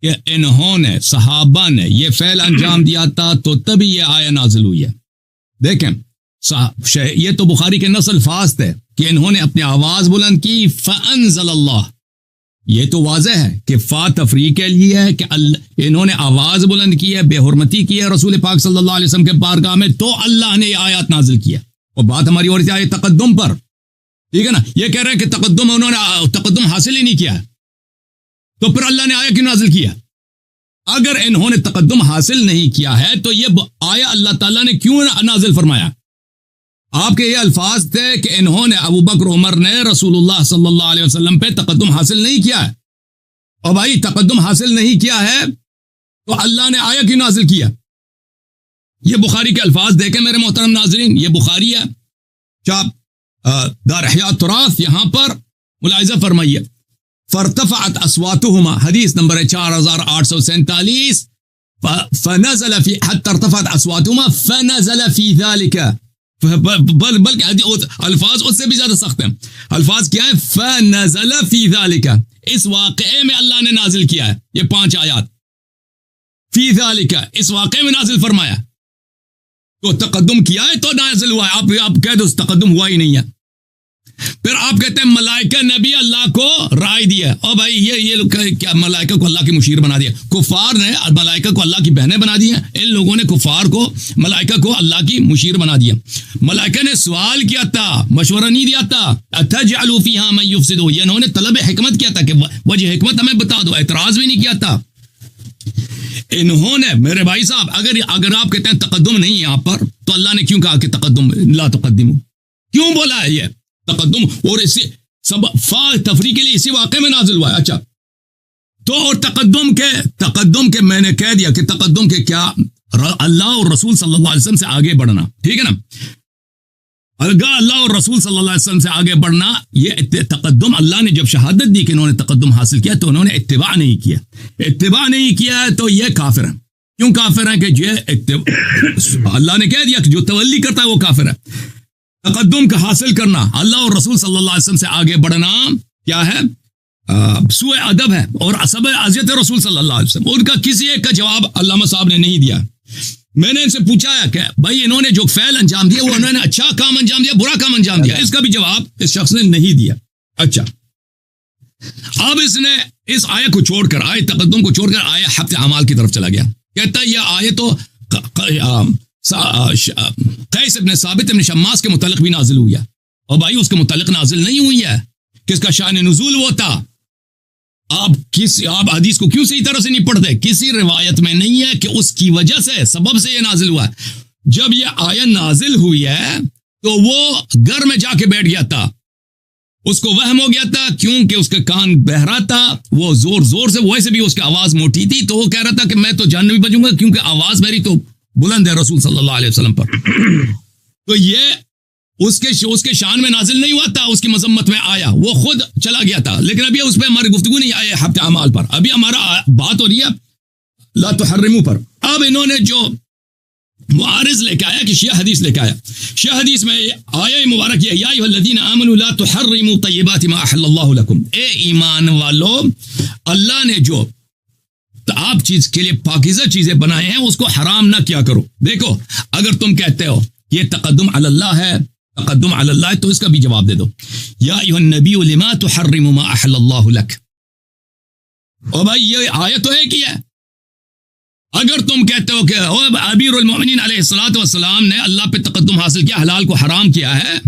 کہ انہوں نے صحابہ نے یہ فعل انجام دیا تھا تو تبھی یہ آیت نازل ہوئی ہے. دیکھیں یہ تو بخاری کے نص الفاظ تھے کہ انہوں نے اپنی آواز بلند کی فانزل اللہ. یہ تو واضح ہے کہ فا تفریق کے لیے ہے کہ انہوں نے آواز بلند کی ہے، بے حرمتی کی ہے رسول پاک صلی اللہ علیہ وسلم کے بارگاہ میں، تو اللہ نے یہ آیات نازل کیا. اور بات ہماری اور سے آئے تقدم پر، ٹھیک ہے نا. یہ کہہ رہے ہیں کہ تقدم انہوں نے تقدم حاصل ہی نہیں کیا ہے، تو پھر اللہ نے آیا کیوں نازل کیا؟ اگر انہوں نے تقدم حاصل نہیں کیا ہے تو یہ آیا اللہ تعالیٰ نے کیوں نازل فرمایا؟ آپ کے یہ الفاظ تھے کہ انہوں نے ابو بکر عمر نے رسول اللہ صلی اللہ علیہ وسلم پہ تقدم حاصل نہیں کیا ہے. اور بھائی تقدم حاصل نہیں کیا ہے تو اللہ نے آیا کیوں نازل کیا؟ یہ بخاری کے الفاظ دیکھیں میرے محترم ناظرین، یہ بخاری ہے، چاپ دار احیاء تراث، یہاں پر ملاحظہ فرمائیے. فارتفعت اصواتهما، حدیث نمبر 4847، فنزل في حتى ارتفعت اصواتهما فنزل في ذلك، بلکہ الفاظ اس سے بھی زیادہ سخت ہیں. الفاظ کیا ہے؟ فنزل في ذلك، اس واقعے میں اللہ نے نازل کیا ہے. یہ 5 آیات فی ذالک، اس واقعے میں نازل فرمایا. تو تقدم کیا ہے تو نازل ہوا ہے. آپ کہہ دو تقدم ہوا ہی نہیں ہے. پھر آپ کہتے ہیں ملائکہ نے بھی اللہ کو رائے دیا. اور بھائی یہ کیا ملائکہ کو اللہ کی مشیر بنا دیا؟ کفار نے ملائکہ کو اللہ کی بہنیں بنا دی ہیں. ان لوگوں نے کفار کو ملائکہ کو اللہ کی مشیر بنا دیا. ملائکہ نے سوال کیا تھا، مشورہ نہیں دیا تھا. اتجعل فیہا من یفسد، یہ انہوں نے طلب حکمت کیا تھا کہ وجہ حکمت ہمیں بتا دو. اعتراض بھی نہیں کیا تھا. انہوں نے میرے بھائی صاحب اگر آپ کہتے ہیں تقدم نہیں یہاں پر، تو اللہ نے کیوں کہا کہ تقدم لا تقدمو؟ کیوں بولا ہے یہ تقدم؟ اور اسی سب فا تفریق کے لیے اسی واقعے میں نازل ہوا ہے. اچھا تو اور تقدم کے میں نے کہہ دیا کہ تقدم کے کیا اللہ اور رسول صلی اللہ علیہ وسلم سے آگے بڑھنا، ٹھیک ہے نا. اللہ اور رسول صلی اللہ علیہ وسلم سے آگے بڑھنا، یہ تقدم. اللہ نے جب شہادت دی کہ انہوں نے تقدم حاصل کیا تو انہوں نے اتباع نہیں کیا. اتباع نہیں کیا تو یہ کافر ہیں. کیوں کافر ہیں؟ کہ اللہ نے کہہ دیا کہ جو تولی کرتا ہے وہ کافر ہے. تقدم کا حاصل کرنا، اللہ اور رسول صلی اللہ علیہ وسلم سے آگے بڑھنا کیا ہے؟ سوء ادب ہے اور سب اذیت رسول صلی اللہ علیہ وسلم. ان کا کسی ایک کا جواب علامہ صاحب نے نہیں دیا. میں نے ان سے پوچھا ہے کہ بھائی انہوں نے جو فعل انجام دیا وہ انہوں نے اچھا کام انجام دیا، برا کام انجام دیا؟ اس کا بھی جواب اس شخص نے نہیں دیا. اچھا اب اس نے اس آیت کو چھوڑ کر، آیت تقدم کو چھوڑ کر آیت حبط اعمال کی طرف چلا گیا. کہتا ہے یہ آیت تو قیس ابن ثابت ابن شماس کے متعلق بھی نازل ہوئی ہے. اور بھائی اس کے متعلق نازل نہیں ہوئی ہے. کس کا شان نزول وہ تھا؟ آپ حدیث کو کیوں صحیح طرح سے نہیں پڑھتے؟ کسی روایت میں نہیں ہے کہ اس کی وجہ سے سبب سے یہ نازل ہوا ہے. جب یہ آیت نازل ہوئی ہے تو وہ گھر میں جا کے بیٹھ گیا تھا. اس کو وہم ہو گیا تھا کیونکہ اس کا کان بہرا تھا. وہ زور زور سے، ویسے بھی اس کی آواز موٹی تھی، تو وہ کہہ رہا تھا کہ میں تو جہنمی بچوں گا کیونکہ آواز میری تو بلند ہے رسول صلی اللہ علیہ وسلم پر. تو یہ اس کے شان میں نازل نہیں ہوا تھا، اس کی مذمت میں آیا، وہ خود چلا گیا تھا. لیکن ابھی اس پہ ہماری گفتگو نہیں آئے حبط اعمال پر. ابھی ہمارا بات ہو رہی ہے لا تحرمو پر. اب انہوں نے جو معارض لے کے آیا کہ شیعہ حدیث لے کے آیا. شیعہ حدیث میں آیہ مبارک یہ، یا ایھا الذین آمنوا لا تحرموا طیبات ما احل اللہ لکم. اے ایمان والو، اللہ نے جو آپ چیز کے لیے پاکیزہ چیزیں بنائے ہیں اس کو حرام نہ کیا کرو. دیکھو اگر تم کہتے ہو یہ تقدم علی اللہ ہے، تقدم علی اللہ ہے، تو اس کا بھی جواب دے دو. یا ایھا النبی لما تحرم ما احل اللہ لک. اور بھائی یہ آیت تو ایک ہی ہے. اگر تم کہتے ہو کہ امیر المؤمنین علیہ الصلوۃ والسلام نے اللہ پہ تقدم حاصل کیا، حلال کو حرام کیا ہے،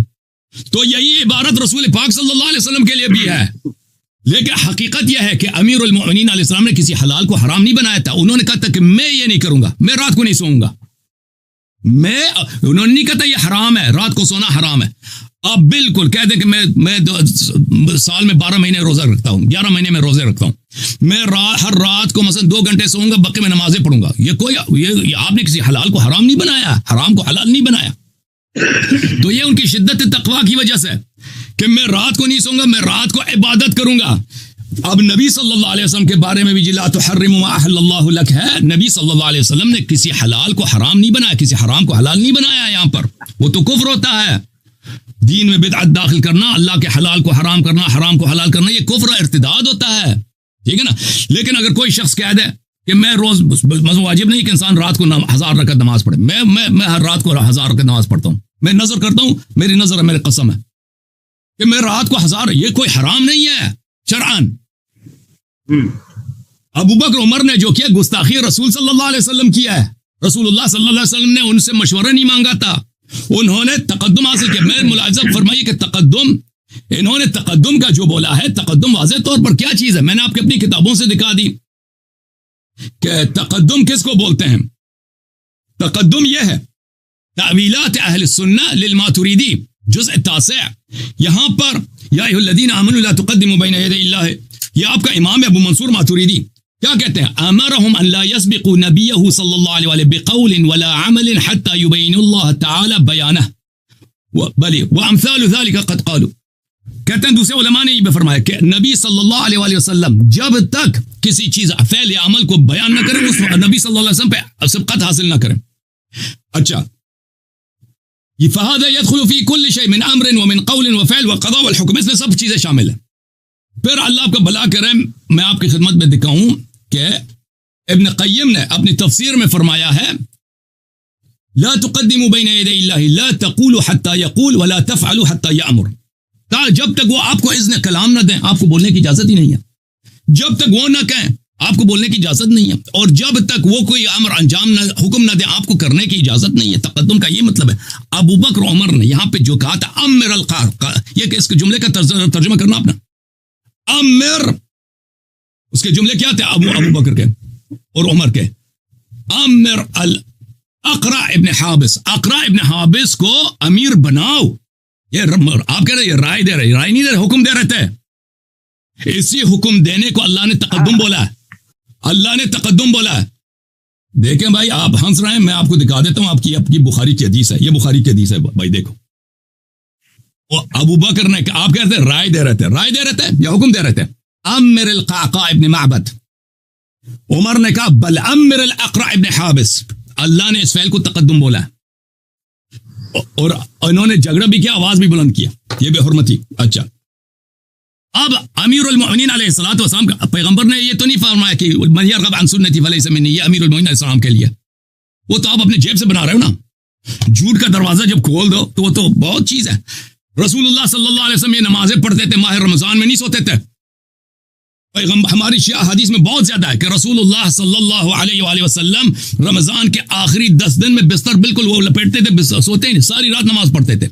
تو یہی عبارت رسول پاک صلی اللہ علیہ وسلم کے لیے بھی ہے. لیکن حقیقت یہ ہے کہ امیر المؤمنین علیہ السلام نے کسی حلال کو حرام نہیں بنایا تھا. انہوں نے کہا تھا کہ میں یہ نہیں کروں گا، میں رات کو نہیں سوؤں گا. انہوں نے نہیں کہا یہ حرام ہے، رات کو سونا حرام ہے. آپ بالکل کہہ دیں کہ میں سال میں 12 مہینے روزہ رکھتا ہوں، 11 مہینے میں روزے رکھتا ہوں، میں ہر رات کو مثلا 2 گھنٹے سوؤں گا، باقی میں نمازیں پڑھوں گا. یہ آپ نے کسی حلال کو حرام نہیں بنایا، حرام کو حلال نہیں بنایا. تو یہ ان کی شدت تقویٰ کی وجہ سے کہ میں رات کو نہیں سوؤں گا، میں رات کو عبادت کروں گا. اب نبی صلی اللہ علیہ وسلم کے بارے میں بھی لا تحرموا ما احل اللہ لک ہے. نبی صلی اللہ علیہ وسلم نے کسی حلال کو حرام نہیں بنایا، کسی حرام کو حلال نہیں بنایا. یہاں پر وہ تو کفر ہوتا ہے. دین میں بدعت داخل کرنا، اللہ کے حلال کو حرام کرنا، حرام کو حلال کرنا، یہ کفر و ارتداد ہوتا ہے، ٹھیک ہے نا. لیکن اگر کوئی شخص کہہ دے کہ میں روز واجب نہیں کہ انسان رات کو 1000 رکعت نماز پڑھے، میں ہر رات کو 1000 رکعت نماز پڑھتا ہوں، میں نظر کرتا ہوں، میری نظر ہے، میری قسم ہے کہ میں رات کو 1000، یہ کوئی حرام نہیں ہے شرعاً. ابو بکر عمر نے جو کیا گستاخی رسول صلی اللہ علیہ وسلم کیا ہے. رسول اللہ صلی اللہ علیہ وسلم نے ان سے مشورہ نہیں مانگا تھا، انہوں نے تقدم حاصل کیا. میں ملاحظہ فرمائیے کہ تقدم، انہوں نے تقدم کا جو بولا ہے، تقدم واضح طور پر کیا چیز ہے میں نے آپ کے اپنی کتابوں سے دکھا دی کہ تقدم کس کو بولتے ہیں. تقدم یہ ہے تعویلات اہل السنہ للماتریدی جزء 9، یہاں پر یا ایھا الذین آمنوا لا تقدموا بین یدی اللہ، یہ آپ کا امام ابو منصور ماتریدی کیا کہتے ہیں؟ امرهم ان لا يسبقوا نبيه صلی اللہ علیہ وآلہ بقول ولا عمل حتى يبين الله تعالی بیانہ بلی وامثال ذلك قد قالوا. کہتے ہیں دوسرے علماء نے یہ فرمایا کہ نبی صلی اللہ علیہ وآلہ وسلم جب تک کسی چیز فعل یا عمل کو بیان نہ کریں، اس نبی صلی اللہ علیہ وسلم پہ سبقت حاصل نہ کریں. اچھا، فهذا يدخل في كل شيء من امر ومن قول وفعل وقضاء والحكم، اس میں سب چیزیں شامل ہیں. پھر اللہ آپ کا بھلا کرے، میں آپ کی خدمت میں دکھاؤں کہ ابن قیم نے اپنی تفسیر میں فرمایا ہے لا تقدموا بین یدی اللہ لا تقولوا حتى يقول ولا تفعلوا حتى يأمر. جب تک وہ آپ کو اذن کلام نہ دیں آپ کو بولنے کی اجازت ہی نہیں ہے، جب تک وہ نہ کہیں آپ کو بولنے کی اجازت نہیں ہے، اور جب تک وہ کوئی امر انجام نہ حکم نہ دے آپ کو کرنے کی اجازت نہیں ہے. تقدم کا یہ مطلب ہے. ابو بکر عمر نے یہاں پہ جو کہا تھا امر القار، یہ کہ اس کے جملے کا ترجمہ کرنا اپنا امر، اس کے جملے کیا تھے ابو بکر کے اور عمر کے؟ امر الاقرع ابن حابس، اقرع ابن حابس کو امیر بناؤ. یہ آپ کہہ رہے یہ رائے دے رہے، رائے نہیں دے رہے، حکم دے رہے تھے. اسی حکم دینے کو اللہ نے تقدم بولا ہے، اللہ نے تقدم بولا ہے. دیکھیں بھائی آپ ہنس رہے ہیں، میں آپ کو دکھا دیتا ہوں آپ کی بخاری کی حدیث ہے، یہ بخاری کی حدیث ہے بھائی دیکھو. ابو بکر نے آپ کہتے ہیں رائے دے رہے تھے، رائے دے رہے تھے یا حکم دے رہے تھے؟ امر القعقاع ابن معبد. عمر نے کہا بل امر الاقرع ابن حابس. اللہ نے اس فعل کو تقدم بولا ہے، اور انہوں نے جھگڑا بھی کیا، آواز بھی بلند کیا، یہ بے حرمتی. اچھا، اب امیر المؤمنین علیہ الصلوۃ والسلام کا پیغمبر نے یہ تو نہیں فرمایا کہ من یرغب عن سنتی فلیس منی، یہ امیر المؤمنین علیہ السلام کے لیے، وہ تو آپ اپنے جیب سے بنا رہے ہو نا. جھوٹ کا دروازہ جب کھول دو تو وہ تو بہت چیز ہے. رسول اللہ صلی اللہ علیہ وسلم یہ نمازیں پڑھتے تھے، ماہ رمضان میں نہیں سوتے تھے. ہماری شیعہ حدیث میں بہت زیادہ ہے کہ رسول اللہ صلی اللہ علیہ وآلہ وسلم رمضان کے آخری 10 دن میں بستر بالکل وہ لپیٹتے تھے، سوتے ہی نہیں، ساری رات نماز پڑھتے تھے.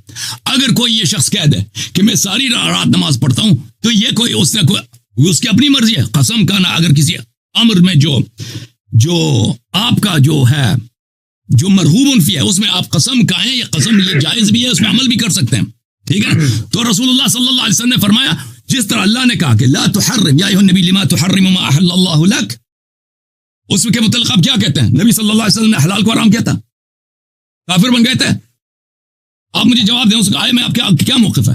اگر کوئی یہ شخص کہہ دے کہ میں ساری رات نماز پڑھتا ہوں تو یہ کوئی اس کی اپنی مرضی ہے. قسم کا نہ، اگر کسی امر میں جو آپ کا جو ہے جو مرغوب فی ہے اس میں آپ قسم کھائیں، یہ قسم یہ جائز بھی ہے، اس میں عمل بھی کر سکتے ہیں، ٹھیک ہے. تو رسول اللہ صلی اللہ علیہ وسلم نے فرمایا جس طرح اللہ نے کہا کہ لا تحرم یا ایھا النبی لما تحرم ما احل اللہ لک، اس کے متعلق آپ کیا کہتے ہیں؟ نبی صلی اللہ علیہ وسلم نے حلال کو حرام کیا تھا؟ کافر بن گئے تھے؟ آپ مجھے جواب دیں اس کا، آئے میں آپ کیا موقف ہے؟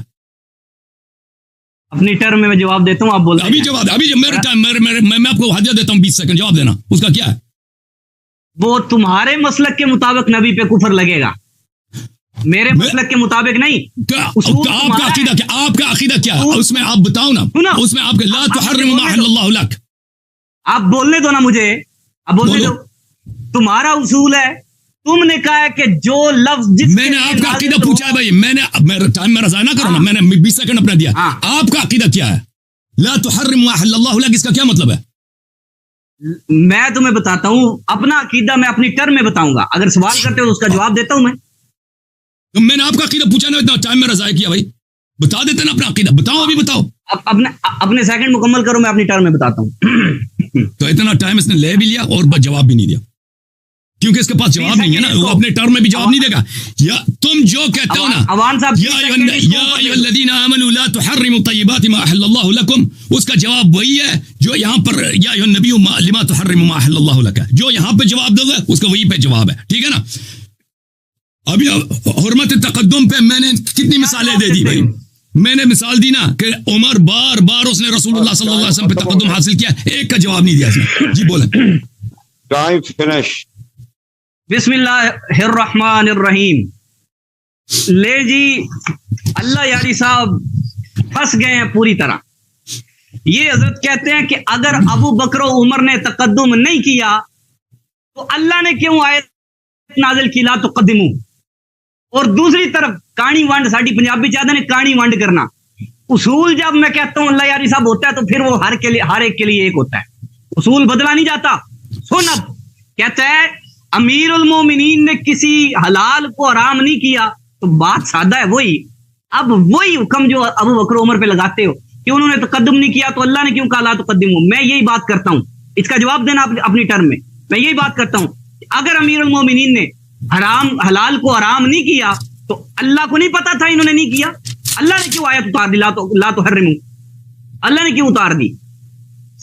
اپنی ٹرم میں جواب دیتا ہوں، آپ بولیں. ابھی جواب ابھی میرے ٹائم میں آپ کو حاجہ دیتا ہوں 20 سیکنڈ جواب دینا، اس کا کیا ہے؟ وہ تمہارے مسلک کے مطابق نبی پہ کفر لگے گا، میرے مسلک کے مطابق نہیں. آپ کا عقیدہ کیا؟ آپ کا عقیدہ کیا ہے اس میں آپ بتاؤ نا. اس میں آپ کے لا تحرم ما احل اللہ لک، آپ بولنے دو نا مجھے، آپ بولنے دو. تمہارا اصول ہے، تم نے کہا ہے کہ جو لفظ میں نے آپ کا عقیدہ پوچھا ہے بھائی، میں نے ٹائم میرا ضائع نہ کرو نا، میں نے 20 سیکنڈ اپنا دیا. آپ کا عقیدہ کیا ہے؟ لا تحرم ما احل اللہ لک، اس کا کیا مطلب ہے؟ میں تمہیں بتاتا ہوں اپنا عقیدہ، میں اپنی ٹرم میں بتاؤں گا. اگر سوال کرتے ہو تو اس کا جواب دیتا ہوں. میں نے آپ کا عقیدہ پوچھا نا، اتنا ٹائم میرا ضائع کیا بھائی، بتا دیتے نا اپنا عقیدہ، بتاؤ ابھی بتاؤ. اپنے سیکنڈ مکمل کرو، میں اپنی ٹرم میں بتاتا ہوں. تو اتنا ٹائم اس نے لے بھی لیا اور جواب بھی نہیں دیا، کیونکہ اس کے پاس جواب نہیں ہے نا، وہ اپنے ٹرم میں بھی جواب نہیں دے گا. یا تم جو کہتے ہو نا عوان صاحب یا ایھا الذین آمنوا لا تحرموا طیبات ما احل اللہ لکم، اس کا جواب وہی ہے جو یہاں پر یا ایھا النبی لما تحرموا ما احل اللہ لک، جو یہاں پہ جواب دو گے اس کا وہی پہ جواب ہے، ٹھیک ہے نا. ابھی حرمت تقدم پہ میں نے کتنی مثالیں دے دی بھائی، میں نے مثال دی نا کہ عمر بار بار اس نے رسول اللہ صلی اللہ علیہ وسلم پہ تقدم حاصل کیا، ایک کا جواب نہیں دیا اس نے. جی بولیں. Time finish. بسم اللہ الرحمن الرحیم. لے جی اللہ یاری صاحب پھنس گئے ہیں پوری طرح. یہ حضرت کہتے ہیں کہ اگر ابو بکر و عمر نے تقدم نہیں کیا تو اللہ نے کیوں آیت نازل کی لا تقدمو. اور دوسری طرف کہانی ونڈ ساڈی پنجابی چاہتے ہیں کہانی ونڈ کرنا. اصول جب میں کہتا ہوں اللہ یاری صاحب ہوتا ہے تو پھر وہ ہر ایک کے لیے ایک ہوتا ہے. اصول بدلا نہیں جاتا. سن اب کہتا ہے امیر المومنین نے کسی حلال کو حرام نہیں کیا تو بات سادہ ہے وہی. اب وہی حکم جو ابو بکر عمر پہ لگاتے ہو کہ انہوں نے تقدم نہیں کیا تو اللہ نے کیوں کہا لا تقدمو. میں یہی بات کرتا ہوں, اس کا جواب دینا اپنی ٹرم میں. میں یہی بات کرتا ہوں اگر امیر المومنین نے حلال کو حرام نہیں کیا تو اللہ کو نہیں پتا تھا انہوں نے نہیں کیا, اللہ نے کیوں آیت اتار دی لا تحرمو. اللہ نے کیوں اتار دی,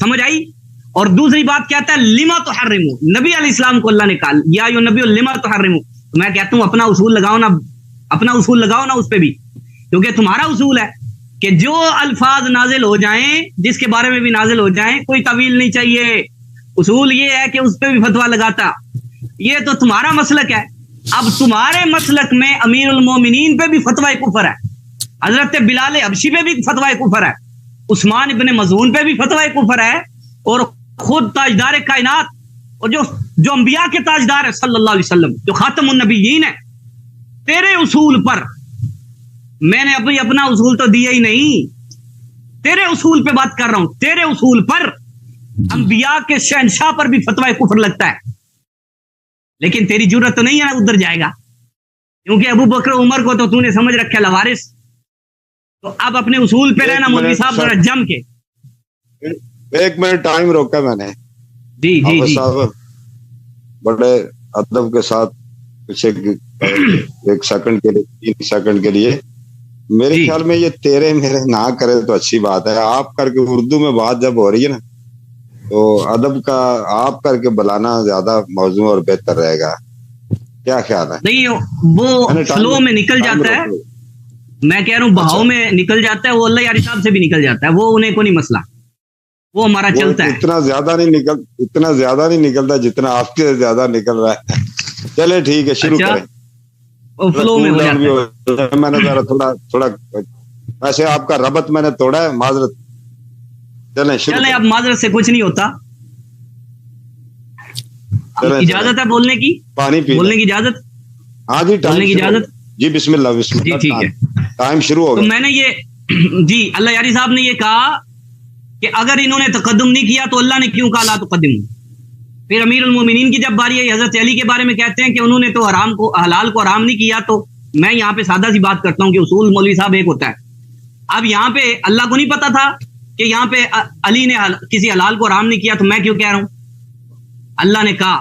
سمجھ آئی. اور دوسری بات کہتا ہے لما تحرمو. نبی علیہ السلام کو اللہ نے کہا یا ایھا النبی لما تحرمو. میں کہتا ہوں اپنا اصول لگاؤ نا اس پہ بھی, کیونکہ تمہارا اصول ہے کہ جو الفاظ نازل ہو جائیں جس کے بارے میں بھی نازل ہو جائیں کوئی تعویل نہیں چاہیے. اصول یہ ہے کہ اس پہ بھی فتویٰ لگاتا. یہ تو تمہارا مسلک ہے. اب تمہارے مسلک میں امیر المومنین پہ بھی فتویٰ کفر ہے, حضرت بلال حبشی پہ بھی فتویٰ کفر ہے, عثمان ابن مظعون پہ بھی فتویٰ کفر ہے, اور خود تاجدار کائنات اور جو انبیاء کے تاجدار ہے صلی اللہ علیہ وسلم جو خاتم النبیین ہے, تیرے اصول پر میں نے اپنا اصول تو دیا ہی نہیں, تیرے اصول پہ بات کر رہا ہوں. تیرے اصول پر انبیاء کے شہنشاہ پر بھی فتویٰ کفر لگتا ہے, لیکن تیری جرت تو نہیں ہے ادھر جائے گا, کیونکہ ابو بکر عمر کو تو نے سمجھ رکھا لوارث. تو اب اپنے اصول پہ رہنا مولوی صاحب ذرا جم کے. ایک منٹ ٹائم روکا میں نے. جی جی جی بڑے ادب کے ساتھ کچھ ایک سیکنڈ کے لیے 3 سیکنڈ کے لیے میرے خیال میں یہ تیرے میرے نہ کرے تو اچھی بات ہے. آپ کر کے اردو میں بات جب ہو رہی ہے نا تو ادب کا آپ کر کے بلانا زیادہ موزوں اور بہتر رہے گا. کیا خیال ہے؟ نہیں وہ فلو میں نکل جاتا ہے, میں کہہ رہا ہوں بہاؤ میں نکل جاتا ہے, وہ اللہ یاری صاحب سے بھی نکل جاتا ہے, وہ انہیں کو نہیں مسئلہ, وہ ہمارا چلتا ہے. اتنا زیادہ نہیں نکلتا جتنا آپ کے زیادہ نکل رہا ہے. چلے ٹھیک ہے شروع کریں. فلو میں ہو جاتا ہے. میں نے تھوڑا ویسے آپ کا ربط میں نے توڑا ہے, معذرت. چلیں اب معذرت سے کچھ نہیں ہوتا. اجازت ہے بولنے کی, پانی بولنے کی اجازت. ہاں جی بولنے کی اجازت. جی بسم اللہ جی ٹھیک ہے, ٹائم شروع ہو گیا. تو میں نے یہ جی اللہ یاری صاحب نے یہ کہا کہ اگر انہوں نے تقدم نہیں کیا تو اللہ نے کیوں کہا لا تقدمو. پھر امیر المومنین کی جب باری ہے حضرت علی کے بارے میں کہتے ہیں کہ انہوں نے تو حلال کو حرام نہیں کیا. تو میں یہاں پہ سادہ سی بات کرتا ہوں کہ اصول مولوی صاحب ایک ہوتا ہے. اب یہاں پہ اللہ کو نہیں پتا تھا کہ یہاں پہ علی نے کسی حلال کو حرام نہیں کیا, تو میں کیوں کہہ رہا ہوں اللہ نے کہا.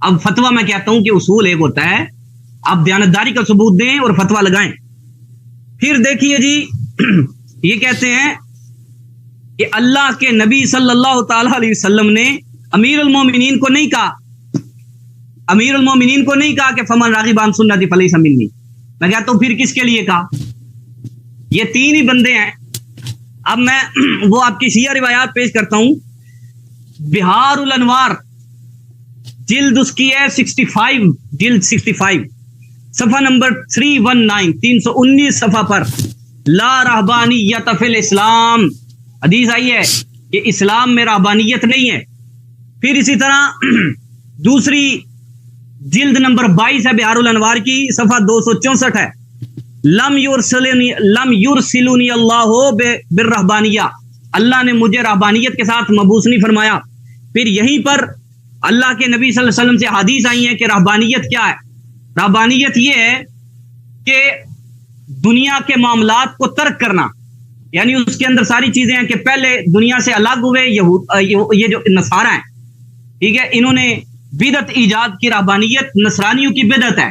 اب فتویٰ میں کہتا ہوں کہ اصول ایک ہوتا ہے, آپ دیانتداری کا ثبوت دیں اور فتویٰ لگائیں. پھر دیکھیے جی یہ کہتے ہیں کہ اللہ کے نبی صلی اللہ تعالی علیہ وسلم نے امیر المومنین کو نہیں کہا کہ فمن راغب عن سنتی فلیس منی. میں کہتا ہوں پھر کس کے لیے کہا؟ یہ 3 ہی بندے ہیں. اب میں وہ آپ کی شیعہ روایات پیش کرتا ہوں. بہار الانوار جلد اس کی ہے 65, جلد 65 صفحہ نمبر 319 319 صفحہ پر لا رہبانیت فی الاسلام حدیث آئی ہے کہ اسلام میں رہبانیت نہیں ہے. پھر اسی طرح دوسری جلد نمبر 22 ہے بہار الانوار کی, صفحہ 264 ہے لم یرسلنی اللہ بالرہبانیہ, اللہ نے مجھے رہبانیت کے ساتھ مبعوث نہیں فرمایا. پھر یہیں پر اللہ کے نبی صلی اللہ علیہ وسلم سے حدیث آئی ہیں کہ رہبانیت کیا ہے. رہبانیت یہ ہے کہ دنیا کے معاملات کو ترک کرنا, یعنی اس کے اندر ساری چیزیں ہیں کہ پہلے دنیا سے الگ ہوئے یہ جو نصارہ ہیں, ٹھیک ہے, انہوں نے بدعت ایجاد کی. رہبانیت نصرانیوں کی بدعت ہے,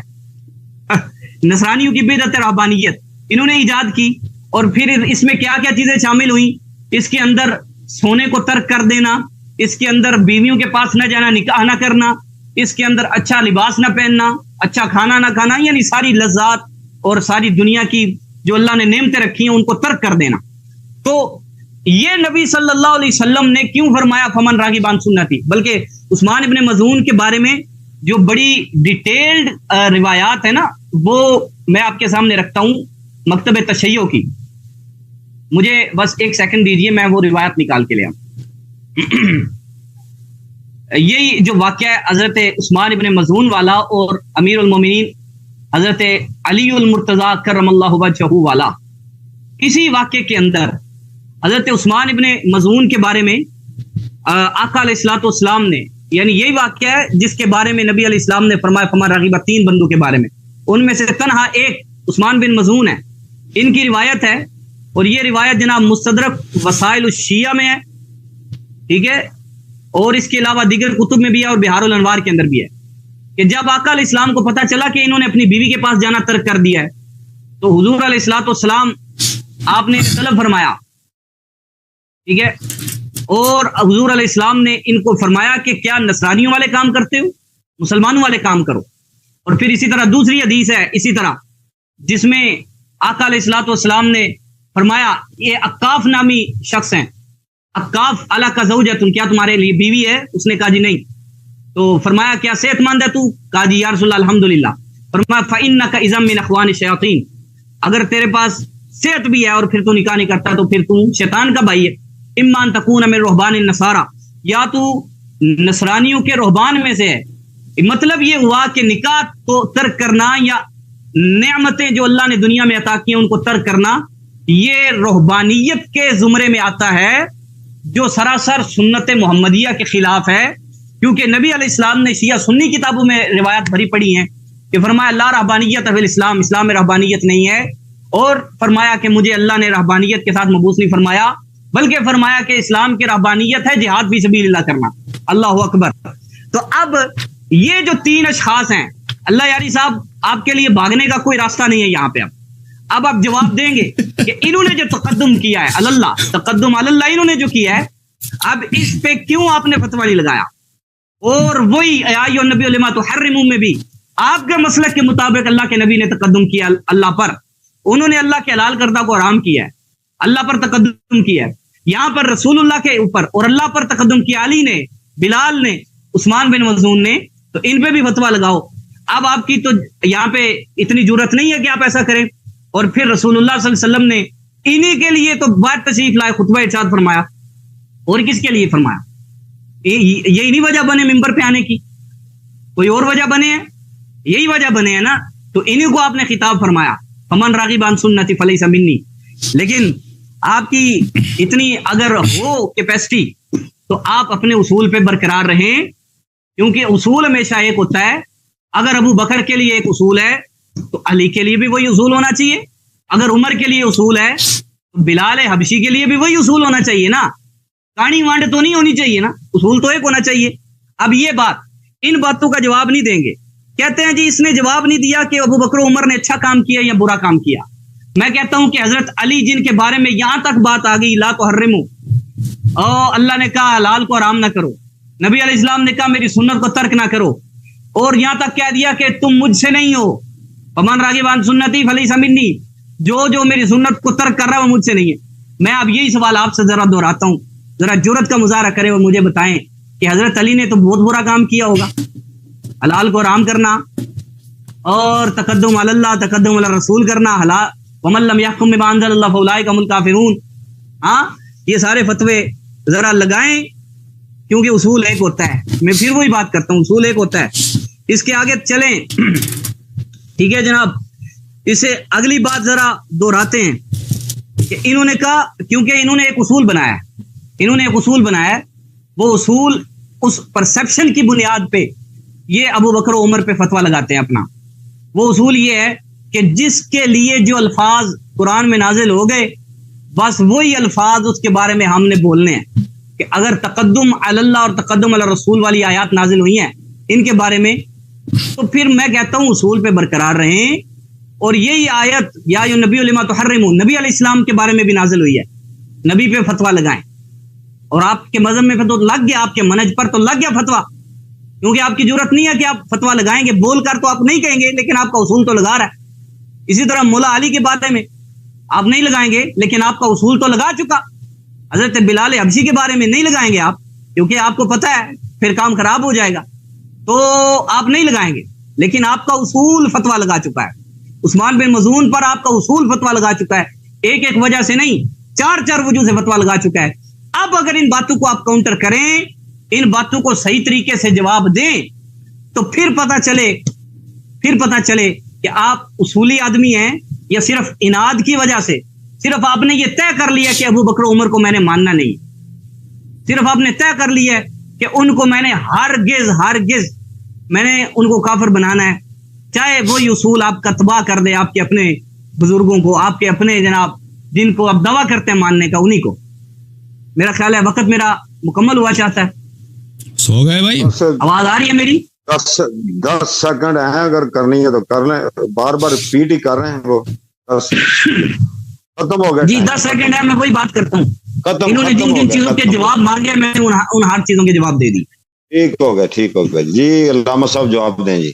نصرانیوں کی بدعت رہبانیت انہوں نے ایجاد کی. اور پھر اس میں کیا کیا چیزیں شامل ہوئیں؟ اس کے اندر سونے کو ترک کر دینا, اس کے اندر بیویوں کے پاس نہ جانا, نکاح نہ کرنا, اس کے اندر اچھا لباس نہ پہننا, اچھا کھانا نہ کھانا, یعنی ساری لذات اور ساری دنیا کی جو اللہ نے نعمتیں رکھی ہیں ان کو ترک کر دینا. تو یہ نبی صلی اللہ علیہ وسلم نے کیوں فرمایا فمن راغب عن سنتی؟ بلکہ عثمان ابن مظعون کے بارے میں جو بڑی ڈیٹیلڈ روایات ہے نا, وہ میں آپ کے سامنے رکھتا ہوں. مکتب تشیع کی. مجھے بس ایک سیکنڈ دیجئے، میں وہ روایت نکال کے لے آؤں. یہی جو واقعہ ہے حضرت عثمان ابن مظعون والا اور امیر المومنین حضرت علی المرتضیٰ کرم اللہ وجہہ والا، اسی واقعے کے اندر حضرت عثمان ابن مظعون کے بارے میں آقا علیہ الصلوۃ والسلام نے، یعنی یہی واقعہ ہے جس کے بارے میں نبی علیہ السلام نے فرمایا، فما رغب، تین بندوں کے بارے میں، ان میں سے تنہا ایک عثمان بن مظعون ہے. ان کی روایت ہے، اور یہ روایت جناب مستدرک وسائل الشیعہ میں ہے، ٹھیک ہے، اور اس کے علاوہ دیگر کتب میں بھی ہے، اور بہار الانوار کے اندر بھی ہے، کہ جب آقا علیہ السلام کو پتہ چلا کہ انہوں نے اپنی بیوی کے پاس جانا ترک کر دیا ہے، تو حضور علیہ الصلوۃ والسلام آپ نے طلب فرمایا، ٹھیک ہے، اور حضور علیہ السلام نے ان کو فرمایا کہ کیا نصرانیوں والے کام کرتے ہو؟ مسلمانوں والے کام کرو. اور پھر اسی طرح دوسری حدیث ہے اسی طرح، جس میں آقا علیہ الصلوۃ والسلام نے فرمایا، یہ عکاف نامی شخص ہیں، عکاف علیہ کا زوجۃ، کیا تمہارے لیے بیوی ہے؟ اس نے کہا جی نہیں. تو فرمایا کیا صحت مند ہے تو؟ کہا جی یا رسول اللہ الحمدللہ. فرمایا فإنک اذا من اخوان الشیاطین، اگر تیرے پاس صحت بھی ہے اور پھر تو نکاح نہیں کرتا تو پھر تو شیطان کا بھائی ہے. اما ان تکون من رہبان النصارى، یا تو نصرانیوں کے رہبان میں سے ہے. مطلب یہ ہوا کہ نکاح کو ترک کرنا یا نعمتیں جو اللہ نے دنیا میں عطا کی ہیں ان کو ترک کرنا، یہ رہبانیت کے زمرے میں آتا ہے، جو سراسر سنت محمدیہ کے خلاف ہے. کیونکہ نبی علیہ السلام نے شیعہ سنی کتابوں میں روایت بھری پڑی ہیں کہ فرمایا لا رہبانیت فی الاسلام، اسلام میں رہبانیت نہیں ہے. اور فرمایا کہ مجھے اللہ نے رہبانیت کے ساتھ مبعوث نہیں فرمایا، بلکہ فرمایا کہ اسلام کی رہبانیت ہے جہاد فی سبیل اللہ کرنا. اللہ اکبر. تو اب یہ جو تین اشخاص ہیں، اللہ یاری صاحب آپ کے لیے بھاگنے کا کوئی راستہ نہیں ہے یہاں پہ. اب آپ جواب دیں گے کہ انہوں نے جو تقدم کیا ہے اللہ، تقدم اللہ انہوں نے جو کیا ہے، اب اس پہ کیوں آپ نے فتویٰ نہیں لگایا؟ اور وہی یا ایھا النبی لما تحرمون میں بھی آپ کے مسلک کے مطابق اللہ کے نبی نے تقدم کیا اللہ پر. انہوں نے اللہ کے حلال کردہ کو حرام کیا ہے، اللہ پر تقدم کیا ہے. یہاں پر رسول اللہ کے اوپر اور اللہ پر تقدم کیا، علی نے، بلال نے، عثمان بن مظعون نے، تو ان پہ بھی فتویٰ لگاؤ. اب آپ کی تو یہاں پہ اتنی جرت نہیں ہے کہ آپ ایسا کریں. اور پھر رسول اللہ صلی اللہ علیہ وسلم نے انہی کے لیے تو بات تشریف لائے، خطبہ ارشاد فرمایا. اور کس کے لیے فرمایا؟ یہ انہی وجہ بنے ممبر پہ آنے کی، کوئی اور وجہ بنے ہیں؟ یہی وجہ بنے ہیں نا. تو انہی کو آپ نے خطاب فرمایا، فمن راغب عن سنتی فلیس منی. لیکن آپ کی اتنی اگر ہو کیپیسٹی تو آپ اپنے اصول پہ برقرار رہیں، کیونکہ اصول ہمیشہ ایک ہوتا ہے. اگر ابو بکر کے لیے ایک اصول ہے تو علی کے لیے بھی وہی اصول ہونا چاہیے. اگر عمر کے لیے اصول ہے تو بلال حبشی کے لیے بھی وہی اصول ہونا چاہیے نا. کہانی وانڈ تو نہیں ہونی چاہیے نا، اصول تو ایک ہونا چاہیے. اب یہ بات، ان باتوں کا جواب نہیں دیں گے. کہتے ہیں جی اس نے جواب نہیں دیا کہ ابو بکر عمر نے اچھا کام کیا یا برا کام کیا. میں کہتا ہوں کہ حضرت علی جن کے بارے میں یہاں تک بات آ گئی لا تحرموا، اور اللہ نے کہا حلال کو حرام نہ کرو، نبی علیہ السلام نے کہا میری سنت کو ترک نہ کرو، اور یہاں تک کہہ دیا کہ تم مجھ سے نہیں ہو، فمن راغب عن سنتی فلیس منی، جو میری سنت کو ترک کر رہا ہے وہ مجھ سے نہیں ہے. میں اب یہی سوال آپ سے ذرا دہراتا ہوں، ذرا جرت کا مظاہرہ کریں اور مجھے بتائیں کہ حضرت علی نے تو بہت برا کام کیا ہوگا، حلال کو حرام کرنا اور تقدم علی اللہ، تقدم علی رسول کرنا، حلال ومن لم يحكم بما انزل الله فاولئك هم الكافرون. ہاں یہ سارے فتوے ذرا لگائیں، کیونکہ اصول ایک ہوتا ہے. میں پھر وہی بات کرتا ہوں، اصول ایک ہوتا ہے. اس کے آگے چلیں، ٹھیک ہے جناب. اسے اگلی بات ذرا دہراتے ہیں کہ انہوں نے کہا، کیونکہ انہوں نے ایک اصول بنایا ہے، انہوں نے ایک اصول بنایا ہے، وہ اصول اس پرسیپشن کی بنیاد پہ یہ ابو بکر و عمر پہ فتویٰ لگاتے ہیں اپنا. وہ اصول یہ ہے کہ جس کے لیے جو الفاظ قرآن میں نازل ہو گئے بس وہی الفاظ اس کے بارے میں ہم نے بولنے ہیں. کہ اگر تقدم علی اللہ اور تقدم علی رسول والی آیات نازل ہوئی ہیں ان کے بارے میں، تو پھر میں کہتا ہوں اصول پہ برقرار رہیں. اور یہی آیت یا النبی لما تحرمون نبی علیہ السلام کے بارے میں بھی نازل ہوئی ہے، نبی پہ فتویٰ لگائیں. اور آپ کے مذہب میں تو لگ گیا، آپ کے منہج پر تو لگ گیا فتویٰ، کیونکہ آپ کی ضرورت نہیں ہے کہ آپ فتویٰ لگائیں گے، بول کر تو آپ نہیں کہیں گے لیکن آپ کا اصول تو لگا رہا ہے. اسی طرح مولا علی کے بارے میں آپ نہیں لگائیں گے لیکن آپ کا اصول تو لگا چکا. حضرت بلال حبشی کے بارے میں نہیں لگائیں گے آپ، کیونکہ آپ کو پتہ ہے پھر کام خراب ہو جائے گا، تو آپ نہیں لگائیں گے لیکن آپ کا اصول فتویٰ لگا چکا ہے. عثمان بن مظعون پر آپ کا اصول فتویٰ لگا چکا ہے, ایک ایک وجہ سے نہیں, 4 وجہ سے فتویٰ لگا چکا ہے. اب اگر ان باتوں کو آپ کاؤنٹر کریں, ان باتوں کو صحیح طریقے سے جواب دیں, تو پھر پتہ چلے کہ آپ اصولی آدمی ہیں یا صرف اناد کی وجہ سے, صرف آپ نے یہ طے کر لیا کہ ابو بکر عمر کو میں نے ماننا نہیں, صرف آپ نے طے کر لیا کہ ان کو میں نے ہرگز میں نے ان کو کافر بنانا ہے, چاہے وہی اصول آپ کا تباہ کر دے آپ کے اپنے بزرگوں کو, آپ کے اپنے جناب جن کو آپ دعویٰ کرتے ہیں ماننے کا, انہی کو. میرا خیال ہے وقت میرا مکمل ہوا چاہتا ہے. سو گئے بھائی, آواز آ رہی ہے میری؟ 10 سیکنڈ ہیں, اگر کرنی ہے تو کر لیں, بار ریپیٹ ہی کر رہے ہیں وہ. ختم ہو گیا جی, 10 سیکنڈ ہے, میں وہی بات کرتا ہوں. انہوں نے جن چیزوں کے جواب مانگے میں نے ان ہر چیزوں کے جواب دے دی. ٹھیک ہو گیا جی. علامہ صاحب جواب دیں جی.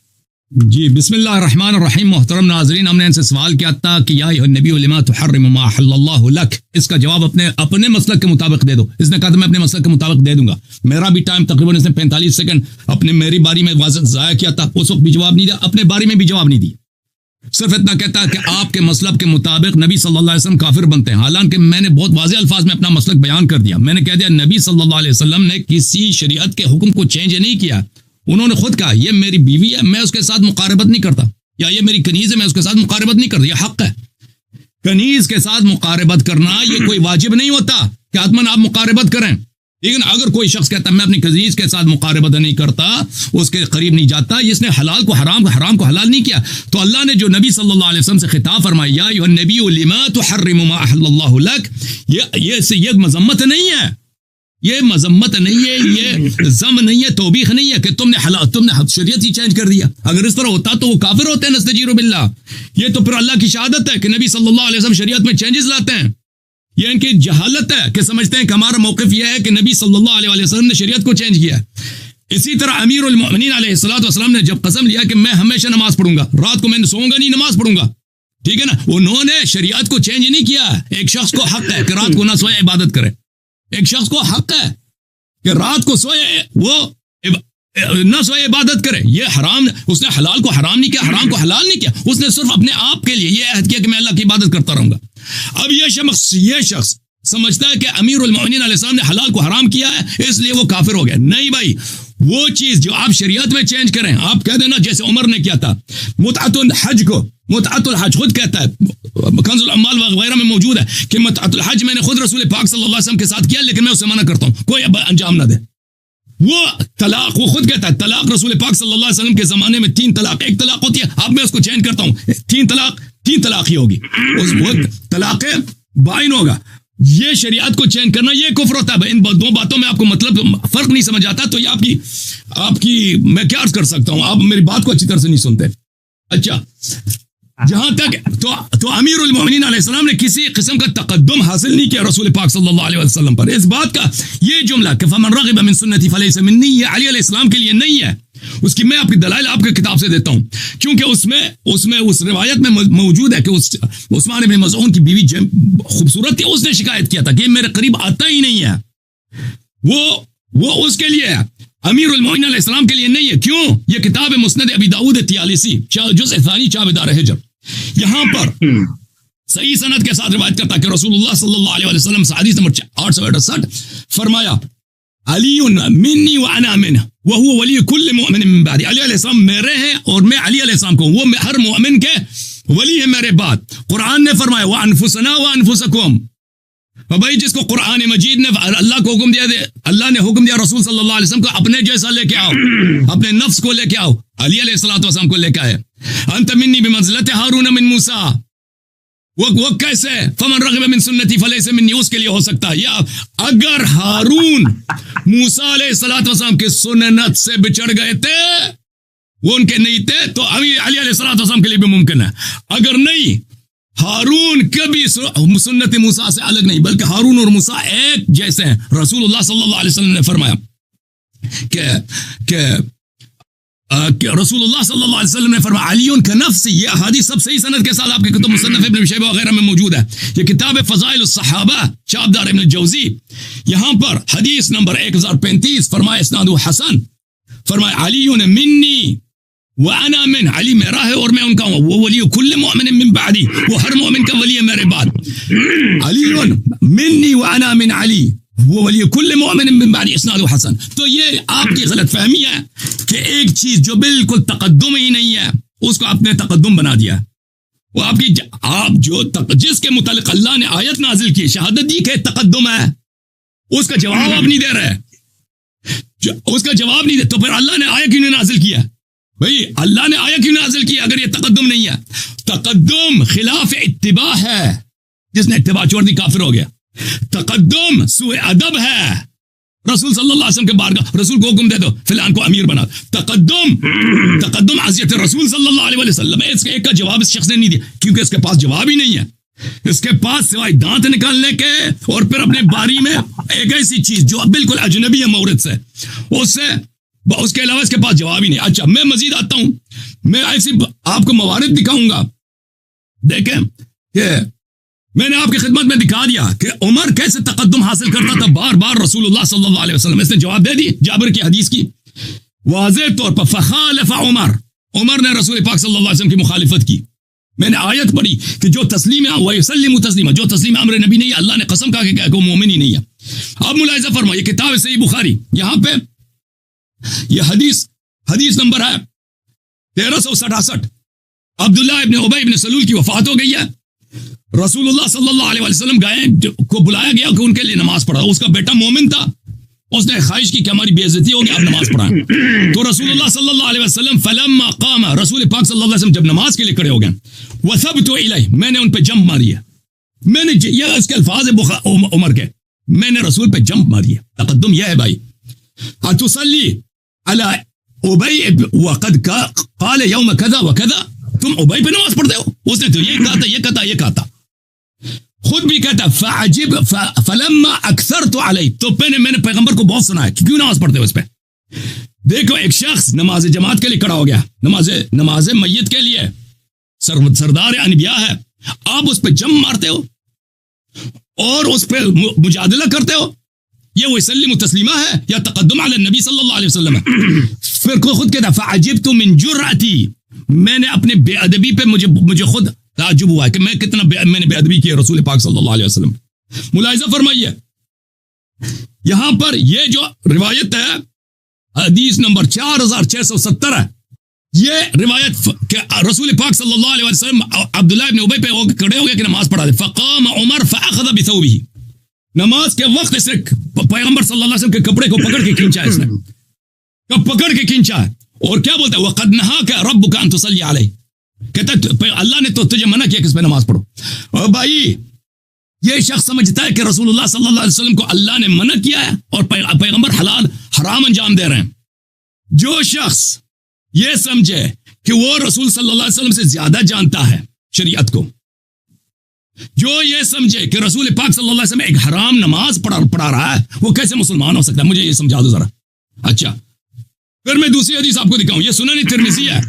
جی بسم اللہ الرحمن الرحیم. محترم ناظرین, ہم نے ان سے سوال کیا تھا کہ یا ایھا النبی لما تحرم ما احل اللہ لک, اس کا جواب اپنے مسلک کے مطابق دے دو. اس نے کہا تھا میں اپنے مسلک کے مطابق دے دوں گا. میرا بھی ٹائم تقریباً اس نے 45 سیکنڈ میری باری میں ضائع کیا تھا, اس وقت بھی جواب نہیں دیا, اپنے باری میں بھی جواب نہیں دیا. صرف اتنا کہتا ہے کہ آپ کے مسلک کے مطابق نبی صلی اللہ علیہ وسلم کافر بنتے ہیں. حالانکہ میں نے بہت واضح الفاظ میں اپنا مسلک بیان کر دیا. میں نے کہہ دیا نبی صلی اللہ علیہ وسلم نے کسی شریعت کے حکم کو چینج نہیں کیا. انہوں نے خود کہا یہ میری بیوی ہے, میں اس کے ساتھ مقاربت نہیں کرتا, یا یہ میری کنیز ہے, میں اس کے ساتھ مقاربت نہیں کرتا. یہ حق ہے. کنیز کے ساتھ مقاربت کرنا یہ کوئی واجب نہیں ہوتا کہ حتماً آپ مقاربت کریں. لیکن اگر کوئی شخص کہتا ہے میں اپنی کنیز کے ساتھ مقاربت نہیں کرتا, اس کے قریب نہیں جاتا, اس نے حلال کو حرام کو حلال نہیں کیا, تو اللہ نے جو نبی صلی اللہ علیہ وسلم سے خطاب فرمایا یا ایھا النبی لما تحرم ما احل اللہ لک, یہ مذمت نہیں ہے, یہ مذمت نہیں ہے, یہ ذم نہیں ہے, توبیخ نہیں ہے کہ تم نے شریعت ہی چینج کر دیا. اگر اس طرح ہوتا تو وہ کافر ہوتے ہیں, نستجیر باللہ. یہ تو پھر اللہ کی شہادت ہے کہ نبی صلی اللہ علیہ وسلم شریعت میں چینجز لاتے ہیں. یہ ان کی جہالت ہے کہ سمجھتے ہیں کہ ہمارا موقف یہ ہے کہ نبی صلی اللہ علیہ وسلم نے شریعت کو چینج کیا ہے. اسی طرح امیر المؤمنین علیہ الصلوۃ والسلام نے جب قسم لیا کہ میں ہمیشہ نماز پڑھوں گا, رات کو میں سوؤں گا نہیں, نماز پڑھوں گا, ٹھیک ہے نا, انہوں نے شریعت کو چینج نہیں کیا. ایک شخص کو حق ہے کہ رات کو نہ سوئے عبادت کرے, ایک شخص کو حق ہے کہ رات کو سوئے وہ نہ سوئے عبادت کرے. یہ حرام, اس نے حلال کو حرام نہیں کیا, حرام کو حلال نہیں کیا, اس نے صرف اپنے آپ کے لیے یہ عہد کیا کہ میں اللہ کی عبادت کرتا رہوں گا. اب یہ شخص سمجھتا ہے کہ امیر المؤمنین علیہ السلام نے حلال کو حرام کیا ہے اس لیے وہ کافر ہو گیا. نہیں بھائی, وہ چیز جو آپ شریعت میں چینج کریں, آپ کہہ دینا جیسے عمر نے کیا تھا متعۃ الحج خود کہتا ہے, کنز العمال وغیرہ میں موجود ہے کہ متعۃ الحج میں نے خود رسول پاک صلی اللہ علیہ وسلم کے ساتھ کیا, لیکن میں اسے منع کرتا ہوں کوئی انجام نہ دے. وہ طلاق, وہ خود کہتا ہے طلاق رسول پاک صلی اللہ علیہ وسلم کے زمانے میں 3 طلاق, ایک طلاق ہوتی ہے, اب میں اس کو چینج کرتا ہوں 3 طلاق ہی ہوگی, اس وقت طلاق بائن ہوگا. یہ شریعت کو چینج کرنا یہ کفر ہوتا ہے. ان 2 باتوں میں آپ کو مطلب فرق نہیں سمجھ آتا تو یہ آپ کی میں کیا عرض کر سکتا ہوں, آپ میری بات کو اچھی طرح سے نہیں سنتے. اچھا, جہاں تک تو امیر المؤمنین علیہ السلام نے کسی قسم کا تقدم حاصل نہیں کیا رسول پاک صلی اللہ علیہ وسلم پر. اس بات کا یہ جملہ کہ فمن رغب من سنتی فلیس منی, یہ علی علیہ السلام کے لیے نہیں ہے. اس کی میں آپ کی دلائل آپ کے کتاب سے دیتا ہوں, کیونکہ اس میں اس روایت میں موجود ہے کہ عثمان بن مظعون کی بیوی خوبصورت تھی, اس نے شکایت کیا تھا کہ میرے قریب آتا ہی نہیں ہے. وہ اس کے لیے ہے, امیر المؤمنین علیہ السلام کے لیے نہیں ہے. کیوں؟ یہ کتاب مسند ابی داؤد 43 جزء ثانی چاب دار ہجر, یہاں پر صحیح سند کے ساتھ روایت کرتا کہ رسول اللہ صلی اللہ علیہ وسلم حدیث نمبر 868 فرمایا علی منی وانا منہ وہو ولی کل مؤمن من بعدی. علی علیہ السلام میرے ہیں اور میں علی علیہ السلام کو, وہ ہر مومن کے ولی ہے میرے بعد. قرآن نے فرمایا وانفسنا وانفسکم, بھائی جس کو قرآن مجید نے اللہ کو حکم دیا, اللہ نے حکم دیا رسول صلی اللہ علیہ وسلم کو اپنے جیسا لے کے آؤ, اپنے نفس کو لے کے آؤ, علی علیہ الصلوۃ والسلام کو لے کے آئے. انت منی بمنزلت ہارون من موسیٰ, وہ کیسے فمن رغب من سنتی فلیس منی, اس کے لیے ہو سکتا ہے. یا اگر ہارون موسیٰ علیہ الصلوۃ والسلام کی سنت سے بچڑ گئے تھے, وہ ان کے نہیں تھے, تو علی علیہ الصلوۃ والسلام کے لیے بھی ممکن ہے. اگر نہیں, ہارون کبھی سنت موسیٰ سے الگ نہیں, بلکہ ہارون اور موسیٰ ایک جیسے ہیں. رسول اللہ صلی اللہ علیہ وسلم نے فرمایا کہ رسول اللہ صلی اللہ علیہ وسلم نے فرمایا علی کا نفسی. یہ احادیث سب صحیح سند کے ساتھ آپ کے کتب مصنف ابن شیبہ وغیرہ میں موجود ہے. یہ کتاب فضائل الصحابہ چاپ دار ابن الجوزی, یہاں پر حدیث نمبر 1035 فرمایا اسناد حسن, فرمایا علی منی وَأَنَا مِنْ علی میرا ہے اور میں ان کا ہوں. وہ ولی کل مؤمن من بعدی, وہ ہر مومن کا ولی ہے میرے بعد. علی منی وَأَنَا مِنْ علی, وہ ولی کل مؤمن من بعدی اسناد حسن. تو یہ آپ کی غلط فہمی ہے کہ ایک چیز جو بالکل تقدم ہی نہیں ہے اس کو آپ نے تقدم بنا دیا. وہ آپ جو جس کے متعلق اللہ نے آیت نازل کی, شہادت دی کہ تقدم ہے, اس کا جواب آپ نہیں دے رہے, اس کا جواب نہیں دے, تو پھر اللہ نے آیت کیوں نہیں نازل کیا؟ بھئی اللہ نے آیت کیوں نازل کیا اگر یہ تقدم نہیں ہے؟ تقدم خلاف اتباع ہے, جس نے اتباع چھوڑ دی کافر ہو گیا. تقدم سوء ادب ہے, رسول صلی اللہ علیہ وسلم کے بارگاہ رسول کو حکم دے دو فلان کو امیر بنا. تقدم عزیت رسول صلی اللہ علیہ وسلم. اس کے ایک کا جواب اس شخص نے نہیں دیا کیونکہ اس کے پاس جواب ہی نہیں ہے. اس کے پاس سوائے دانت نکالنے کے اور پھر اپنے باری میں ایک ایسی چیز جو بالکل اجنبی ہے مورد سے, اس کے علاوہ اس کے پاس جواب ہی نہیں. اچھا میں مزید آتا ہوں, میں ایسی آپ کو موارد دکھاؤں گا. دیکھیں کہ میں نے آپ کی خدمت میں دکھا دیا کہ عمر کیسے تقدم حاصل کرتا تھا بار بار رسول اللہ صلی اللہ علیہ وسلم. اس نے جواب دے دی جابر کی حدیث کی واضح طور پر. فخالف عمر نے رسول پاک صلی اللہ علیہ وسلم کی مخالفت کی. میں نے آیت پڑھی کہ جو تسلیم ہے وہ یسلم تسلیما, جو تسلیم امر نبی نہیں ہے اللہ نے قسم کہا کہ وہ مومن ہی نہیں ہے. اب ملاحظہ فرمائیے کتاب صحیح بخاری, یہاں پہ یہ حدیث نمبر ہے 1367. عبداللہ ابن ابی ابن سلول کی وفات ہو گئی ہے. رسول اللہ صلی اللہ علیہ وسلم گئے کو بلایا گیا کہ ان کے لیے نماز پڑھا. اس کا بیٹا مومن تھا, اس نے خواہش کی کہ ہماری بے عزتی ہوگی, آپ نماز پڑھائیں. تو رسول اللہ صلی اللہ علیہ وسلم فلما قام, رسول پاک صلی اللہ علیہ وسلم جب نماز کے لیے کھڑے ہو گئے, وثبت الیہ, میں نے ان پہ جمپ ماری ہے. میں نے یہ اس کے الفاظ عمر کے, میں نے رسول پہ جمپ ماری ہے. تقدم یہ ہے بھائی. اتصلی علی ابی وقد قال یوم کذا وکذا, تم ابی پہ نماز پڑھتے ہو, اس نے تو یہ کہا تھا یہ کہتا یہ کہا تھا. خود بھی کہتا فعجب فلما اکثرت علی, تو میں نے پیغمبر کو بہت سنا ہے کہ کیوں نماز پڑھتے ہو اس پہ. دیکھو ایک شخص نماز جماعت کے لیے کھڑا ہو گیا, نماز میت کے لیے سردار انبیاء ہے, آپ اس پہ جم مارتے ہو اور اس پہ مجادلہ کرتے ہو. یہ وہ سلم تسلیمہ ہے یا تقدم علی النبی صلی اللہ علیہ وسلم ہے؟ پھر خود کہتا فعجبت من جرأتی, میں نے اپنے بے ادبی پہ مجھے خود تعجب ہوا ہے کہ میں نے بے ادبی کی رسول پاک صلی اللہ علیہ وسلم. ملاحظہ فرمائیے یہاں پر یہ جو روایت ہے حدیث نمبر 4670 ہے. یہ روایت کہ رسول پاک صلی اللہ علیہ وسلم عبداللہ ابن ابی پہ کھڑے ہو گئے کہ نماز پڑھا دے. فقام عمر فاخذ بثوبه, نماز کے وقت اس نے پیغمبر صلی اللہ علیہ وسلم کے کپڑے کو پکڑ کے کھینچا, اس نے پکڑ کے کھینچا اور کیا بولتا ہے وقد نهاك ربك ان تصلي عليه, کہتا اللہ نے تو تجھے منع کیا کہ اس پہ نماز پڑھو. اور بھائی یہ شخص سمجھتا ہے کہ رسول اللہ صلی اللہ علیہ وسلم کو اللہ نے منع کیا ہے اور پیغمبر حلال حرام انجام دے رہے ہیں. جو شخص یہ سمجھے کہ وہ رسول صلی اللہ علیہ وسلم سے زیادہ جانتا ہے شریعت کو, جو یہ سمجھے کہ رسول پاک صلی اللہ علیہ وسلم ایک حرام نماز پڑھا رہا ہے, وہ کیسے مسلمان ہو سکتا ہے؟ مجھے یہ سمجھا دو ذرا. اچھا پھر میں دوسری حدیث آپ کو دکھاؤں, یہ سنن ترمذی ہے.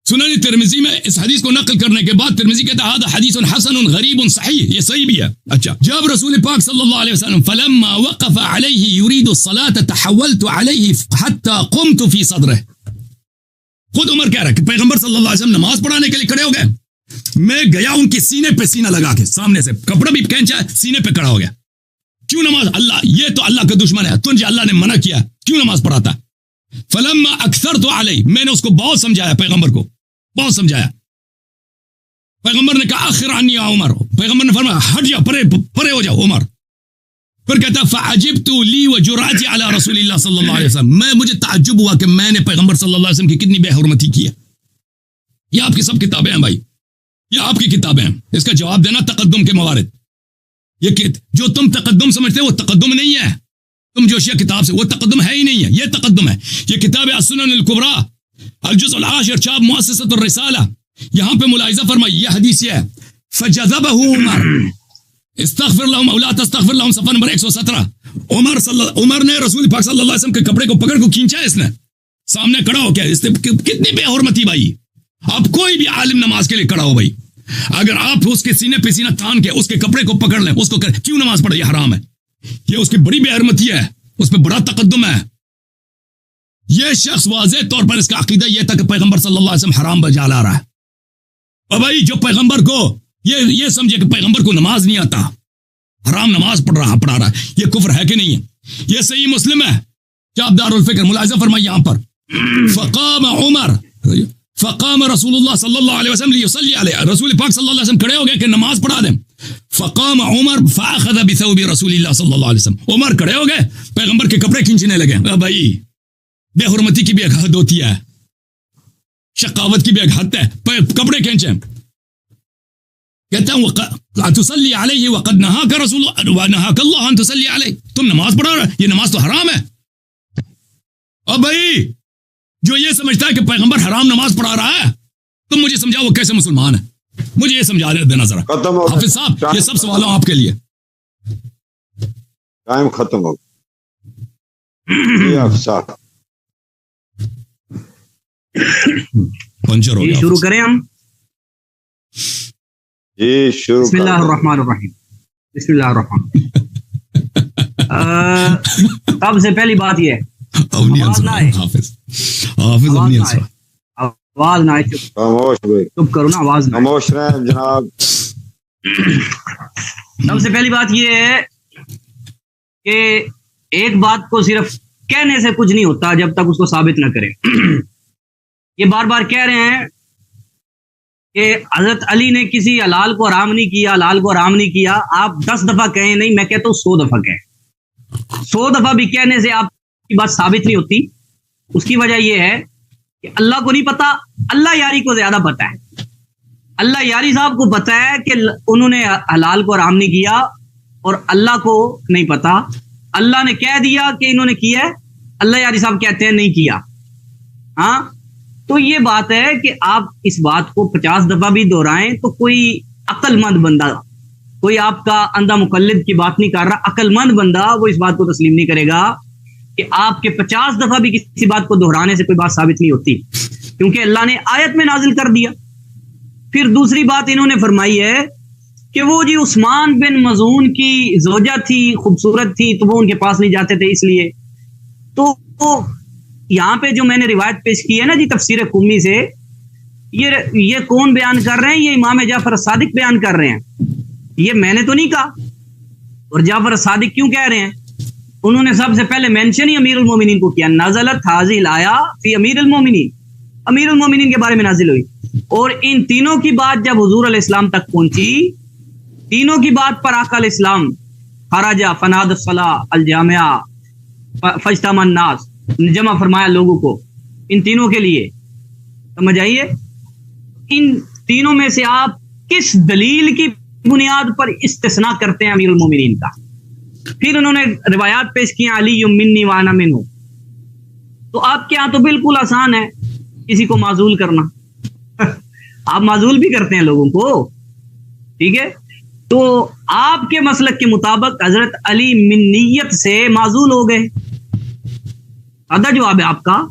سنن ترمذی میں اس حدیث کو نقل کرنے کے بعد ترمذی کہتا ہے هذا حدیث حسن غریب صحیح, یہ صحیح بھی ہے. اچھا جب رسول پاک صلی اللہ علیہ وسلم فلما وقف علیہ یرید الصلاة تحولت علیہ حتی قمت فی صدرہ, خود عمر کہہ رہا ہے کہ پیغمبر صلی اللہ علیہ وسلم نماز پڑھانے کے لیے کھڑے ہو گئے, میں گیا ان کے سینے پہ سینہ لگا کے, سامنے سے کپڑا بھی کھینچا ہے, سینے پہ کھڑا ہو گیا. کیوں نماز؟ اللہ یہ تو اللہ کا دشمن ہے, تجھے اللہ نے منع کیا, کیوں نماز پڑھاتا؟ فلما اکثرت علیہ, میں نے اس کو بہت سمجھایا, پیغمبر کو بہت سمجھایا. پیغمبر نے کہا اخر عنی یا عمر, پیغمبر نے فرمایا ہٹ جاؤ, پرے ہو جاؤ عمر. پھر کہتا فعجبت لی وجرأتی علی رسول اللہ صلی اللہ علیہ وسلم, مجھے تعجب ہوا کہ میں نے پیغمبر صلی اللہ علیہ وسلم کی کتنی بے حرمتی کی ہے. یہ آپ کی سب کتابیں ہیں بھائی, یہ آپ کی کتابیں ہیں. اس کا جواب دینا تقدم کے موارد. یہ جو تم تقدم سمجھتے وہ تقدم نہیں ہے, تم جو شیعہ کتاب سے, وہ تقدم ہے ہی نہیں ہے, یہ تقدم ہے. یہ کتاب السنن الکبریٰ الجزء العاشر چاپ مؤسسۃ الرسالہ, یہاں پہ ملاحظہ فرمائی یہ حدیث ہے فجذبہ عمر استغفر لهم او لا تستغفر لهم, صفحہ نمبر 117. عمر نے رسول پاک صلی اللہ علیہ وسلم کے کپڑے کو پکڑ کو کھینچا, اس نے سامنے کھڑا ہو کے, اس نے کتنی بے حرمتی بھائی. آپ کوئی بھی عالم نماز کے لیے کھڑا ہو بھائی, اگر آپ اس کے سینے پہ سینہ تان کے اس کے کپڑے کو پکڑ لیں, اس کو کیوں نماز پڑھے, یہ حرام ہے, یہ اس کی بڑی بے حرمتی ہے, اس پہ بڑا تقدم ہے. یہ شخص واضح طور پر اس کا عقیدہ یہ تھا کہ پیغمبر صلی اللہ علیہ وسلم حرام بجا لا رہا ہے. اور بھائی جو پیغمبر کو یہ سمجھے کہ پیغمبر کو نماز نہیں آتا، حرام نماز پڑھا رہا ہے، یہ کفر ہے کہ نہیں ہے؟ یہ صحیح مسلم ہے. کیا آپ دار الفکر ملاحظہ فرمائیے یہاں پر. فقام رسول اللہ صلی اللہ علیہ وسلم لیصلی علیہ، رسول پاک صلی اللہ علیہ وسلم کھڑے ہو گئے کہ نماز پڑھا دیں. فقام عمر فاخذ بثوب رسول اللہ صلی اللہ علیہ وسلم، عمر کھڑے ہو گئے، پیغمبر کے کپڑے کھینچنے لگے. بھائی بے حرمتی کی بھی ایک حد ہوتی ہے، شقاوت کی بھی ایک حد ہے، کپڑے کھینچیں. کہتے ہیں تصلی علیہ وقد نہاک رسول ونہاک اللہ ان تصلی علیہ، تم نماز پڑھا رہا ہے، یہ نماز تو حرام ہے. اور بھائی جو یہ سمجھتا ہے کہ پیغمبر حرام نماز پڑھا رہا ہے، تم مجھے سمجھاؤ وہ کیسے مسلمان ہے؟ مجھے یہ سمجھا دینا ذرا. حافظ صاحب یہ سب سوالوں آپ کے لیے. ٹائم ختم ہو گیا. پنچر ہو گیا. شروع کریں ہم. جی شروع. بسم اللہ الرحمن الرحیم. بسم اللہ الرحمن. سب سے پہلی بات یہ ہے آواز نہ آئے. حافظ آواز نہ آئے. خاموش بھائی، چپ کرو نا، آواز نہ آئے. خاموش رہیں جناب. سب سے پہلی بات یہ ہے کہ ایک بات کو صرف کہنے سے کچھ نہیں ہوتا جب تک اس کو ثابت نہ کرے. یہ بار بار کہہ رہے ہیں کہ حضرت علی نے کسی حلال کو حرام نہیں کیا، حلال کو حرام نہیں کیا. آپ 10 دفعہ کہیں، نہیں میں کہتا ہوں 100 دفعہ کہیں. 100 دفعہ بھی کہنے سے آپ کی بات ثابت نہیں ہوتی. اس کی وجہ یہ ہے کہ اللہ کو نہیں پتا، اللہ یاری کو زیادہ پتا ہے. اللہ یاری صاحب کو پتا ہے کہ انہوں نے حلال کو حرام نہیں کیا، اور اللہ کو نہیں پتا. اللہ نے کہہ دیا کہ انہوں نے کیا ہے، اللہ یاری صاحب کہتے ہیں نہیں کیا. ہاں تو یہ بات ہے کہ آپ اس بات کو 50 دفعہ بھی دہرائیں تو کوئی عقل مند بندہ، کوئی آپ کا اندھا مقلد کی بات نہیں کر رہا، عقل مند بندہ وہ اس بات کو تسلیم نہیں کرے گا کہ آپ کے 50 دفعہ بھی کسی بات کو دہرانے سے کوئی بات ثابت نہیں ہوتی، کیونکہ اللہ نے آیت میں نازل کر دیا. پھر دوسری بات انہوں نے فرمائی ہے کہ وہ جی عثمان بن مظعون کی زوجہ تھی، خوبصورت تھی، تو وہ ان کے پاس نہیں جاتے تھے اس لیے. تو یہاں پہ جو میں نے روایت پیش کی ہے نا جی تفسیر قمی سے، یہ کون بیان کر رہے ہیں؟ یہ امام جعفر الصادق بیان کر رہے ہیں. یہ میں نے تو نہیں کہا. اور جعفر الصادق کیوں کہہ رہے ہیں؟ انہوں نے سب سے پہلے مینشن ہی امیر المومنین کو کیا. نزلت حاضی آیا فی امیر المومنین، امیر المومنین کے بارے میں نازل ہوئی. اور ان تینوں کی بات جب حضور علیہ السلام تک پہنچی، تینوں کی بات پر آقا علیہ السلام خراجہ فناد الصلاۃ الجامعہ فاجتمع الناس، جمع فرمایا لوگوں کو ان تینوں کے لیے. سمجھ آئیے؟ ان تینوں میں سے آپ کس دلیل کی بنیاد پر استثناء کرتے ہیں امیر المومنین کا؟ پھر انہوں نے روایات پیش کی علی منی وانا منہ. تو آپ کے ہاں تو بالکل آسان ہے کسی کو معزول کرنا. آپ معزول بھی کرتے ہیں لوگوں کو، ٹھیک ہے. تو آپ کے مسلک کے مطابق حضرت علی منیت سے معزول ہو گئے. آدھا جواب ہے آپ کا.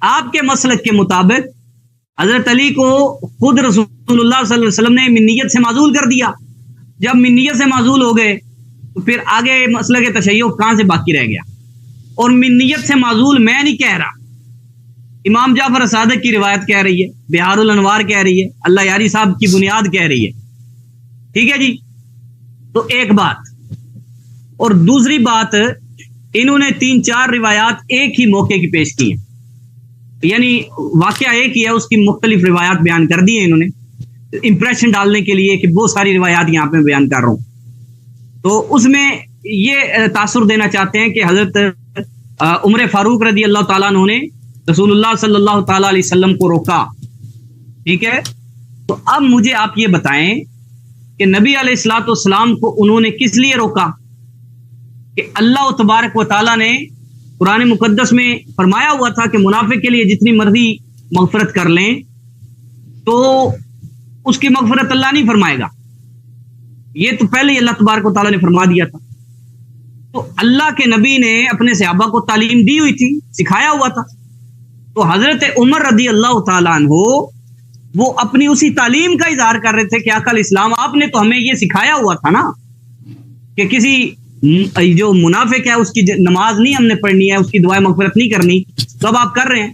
آپ کے مسلک کے مطابق حضرت علی کو خود رسول اللہ صلی اللہ علیہ وسلم نے منیت سے معزول کر دیا. جب منیت سے معزول ہو گئے تو پھر آگے مسلک تشیع کہاں سے باقی رہ گیا؟ اور منیت سے معزول میں نہیں کہہ رہا، امام جعفر صادق کی روایت کہہ رہی ہے، بہار الانوار کہہ رہی ہے، اللہ یاری صاحب کی بنیاد کہہ رہی ہے. ٹھیک ہے جی. تو ایک بات. اور دوسری بات، انہوں نے 3-4 روایات ایک ہی موقع کی پیش کی ہیں، یعنی واقعہ ایک ہی ہے، اس کی مختلف روایات بیان کر دی ہیں انہوں نے امپریشن ڈالنے کے لیے کہ بہت ساری روایات یہاں پہ بیان کر رہا ہوں. تو اس میں یہ تاثر دینا چاہتے ہیں کہ حضرت عمر فاروق رضی اللہ تعالیٰ عنہ نے رسول اللہ صلی اللہ تعالیٰ علیہ وسلم کو روکا. ٹھیک ہے. تو اب مجھے آپ یہ بتائیں کہ نبی علیہ الصلوۃ والسلام کو انہوں نے کس لیے روکا؟ کہ اللہ تبارک و تعالیٰ نے قرآن مقدس میں فرمایا ہوا تھا کہ منافق کے لیے جتنی مرضی مغفرت کر لیں تو اس کی مغفرت اللہ نہیں فرمائے گا. یہ تو پہلے ہی اللہ تبارک و تعالیٰ نے فرما دیا تھا. تو اللہ کے نبی نے اپنے صحابہ کو تعلیم دی ہوئی تھی، سکھایا ہوا تھا. تو حضرت عمر رضی اللہ تعالیٰ عنہ وہ اپنی اسی تعلیم کا اظہار کر رہے تھے کہ آقا علیہ السلام آپ نے تو ہمیں یہ سکھایا ہوا تھا نا کہ کسی جو منافق ہے اس کی نماز نہیں ہم نے پڑھنی ہے، اس کی دعائیں مغفرت نہیں کرنی، تو اب آپ کر رہے ہیں،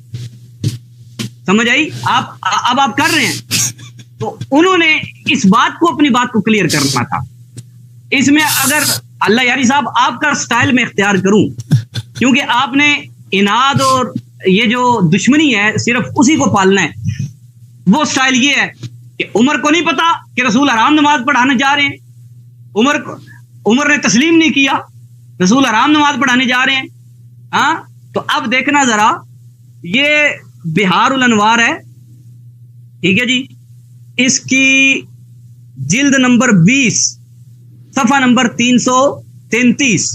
سمجھ آئی؟ اب آپ کر رہے ہیں. تو انہوں نے اس بات کو، اپنی بات کو کلیئر کرنا تھا. اس میں اگر اللہ یاری صاحب آپ کا سٹائل میں اختیار کروں، کیونکہ آپ نے اناد اور یہ جو دشمنی ہے صرف اسی کو پالنا ہے. وہ سٹائل یہ ہے کہ عمر کو نہیں پتا کہ رسول حرام نماز پڑھانے جا رہے ہیں، عمر نے تسلیم نہیں کیا، رسول حرام نماز پڑھانے جا رہے ہیں. ہاں تو اب دیکھنا ذرا، یہ بہار الانوار ہے، ٹھیک ہے جی، اس کی جلد نمبر 20 صفحہ نمبر 333،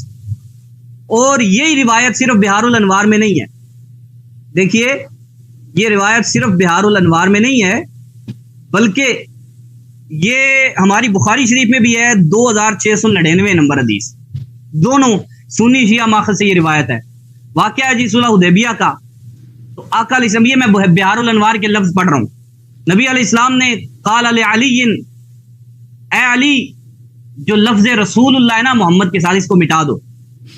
اور یہی روایت صرف بہار الانوار میں نہیں ہے. دیکھیے یہ روایت صرف بہار الانوار میں نہیں ہے، بلکہ یہ ہماری بخاری شریف میں بھی ہے، 2699 نمبر حدیث. دونوں سنی شیعہ ماخذ سے یہ روایت ہے. واقعہ ہے جی صلح حدیبیہ کا. تو آقا علیہ السلام، یہ میں بہار الانوار کے لفظ پڑھ رہا ہوں. نبی علیہ السلام نے قال علی، اے علی، جو لفظ رسول اللہ ہے نا محمد کے ساتھ، اس کو مٹا دو.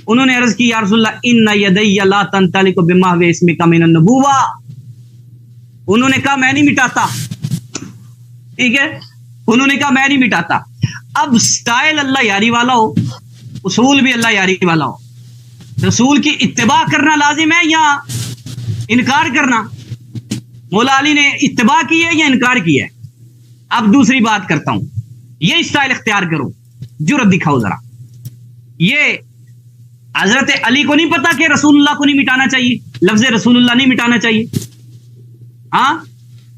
انہوں نے عرض کی یا رسول اللہ ان یدی لا تنطلق بمحو اسمک من النبوہ. انہوں نے کہا میں نہیں مٹاتا، ٹھیک ہے، انہوں نے کہا میں نہیں مٹاتا. اب سٹائل اللہ یاری والا ہو، اصول بھی اللہ یاری والا ہو. رسول کی اتباع کرنا لازم ہے یا انکار کرنا؟ مولا علی نے اتباع کی ہے یا انکار کی ہے؟ اب دوسری بات کرتا ہوں، یہ سٹائل اختیار کرو، جرأت دکھاؤ ذرا. یہ حضرت علی کو نہیں پتا کہ رسول اللہ کو نہیں مٹانا چاہیے، لفظ رسول اللہ نہیں مٹانا چاہیے. ہاں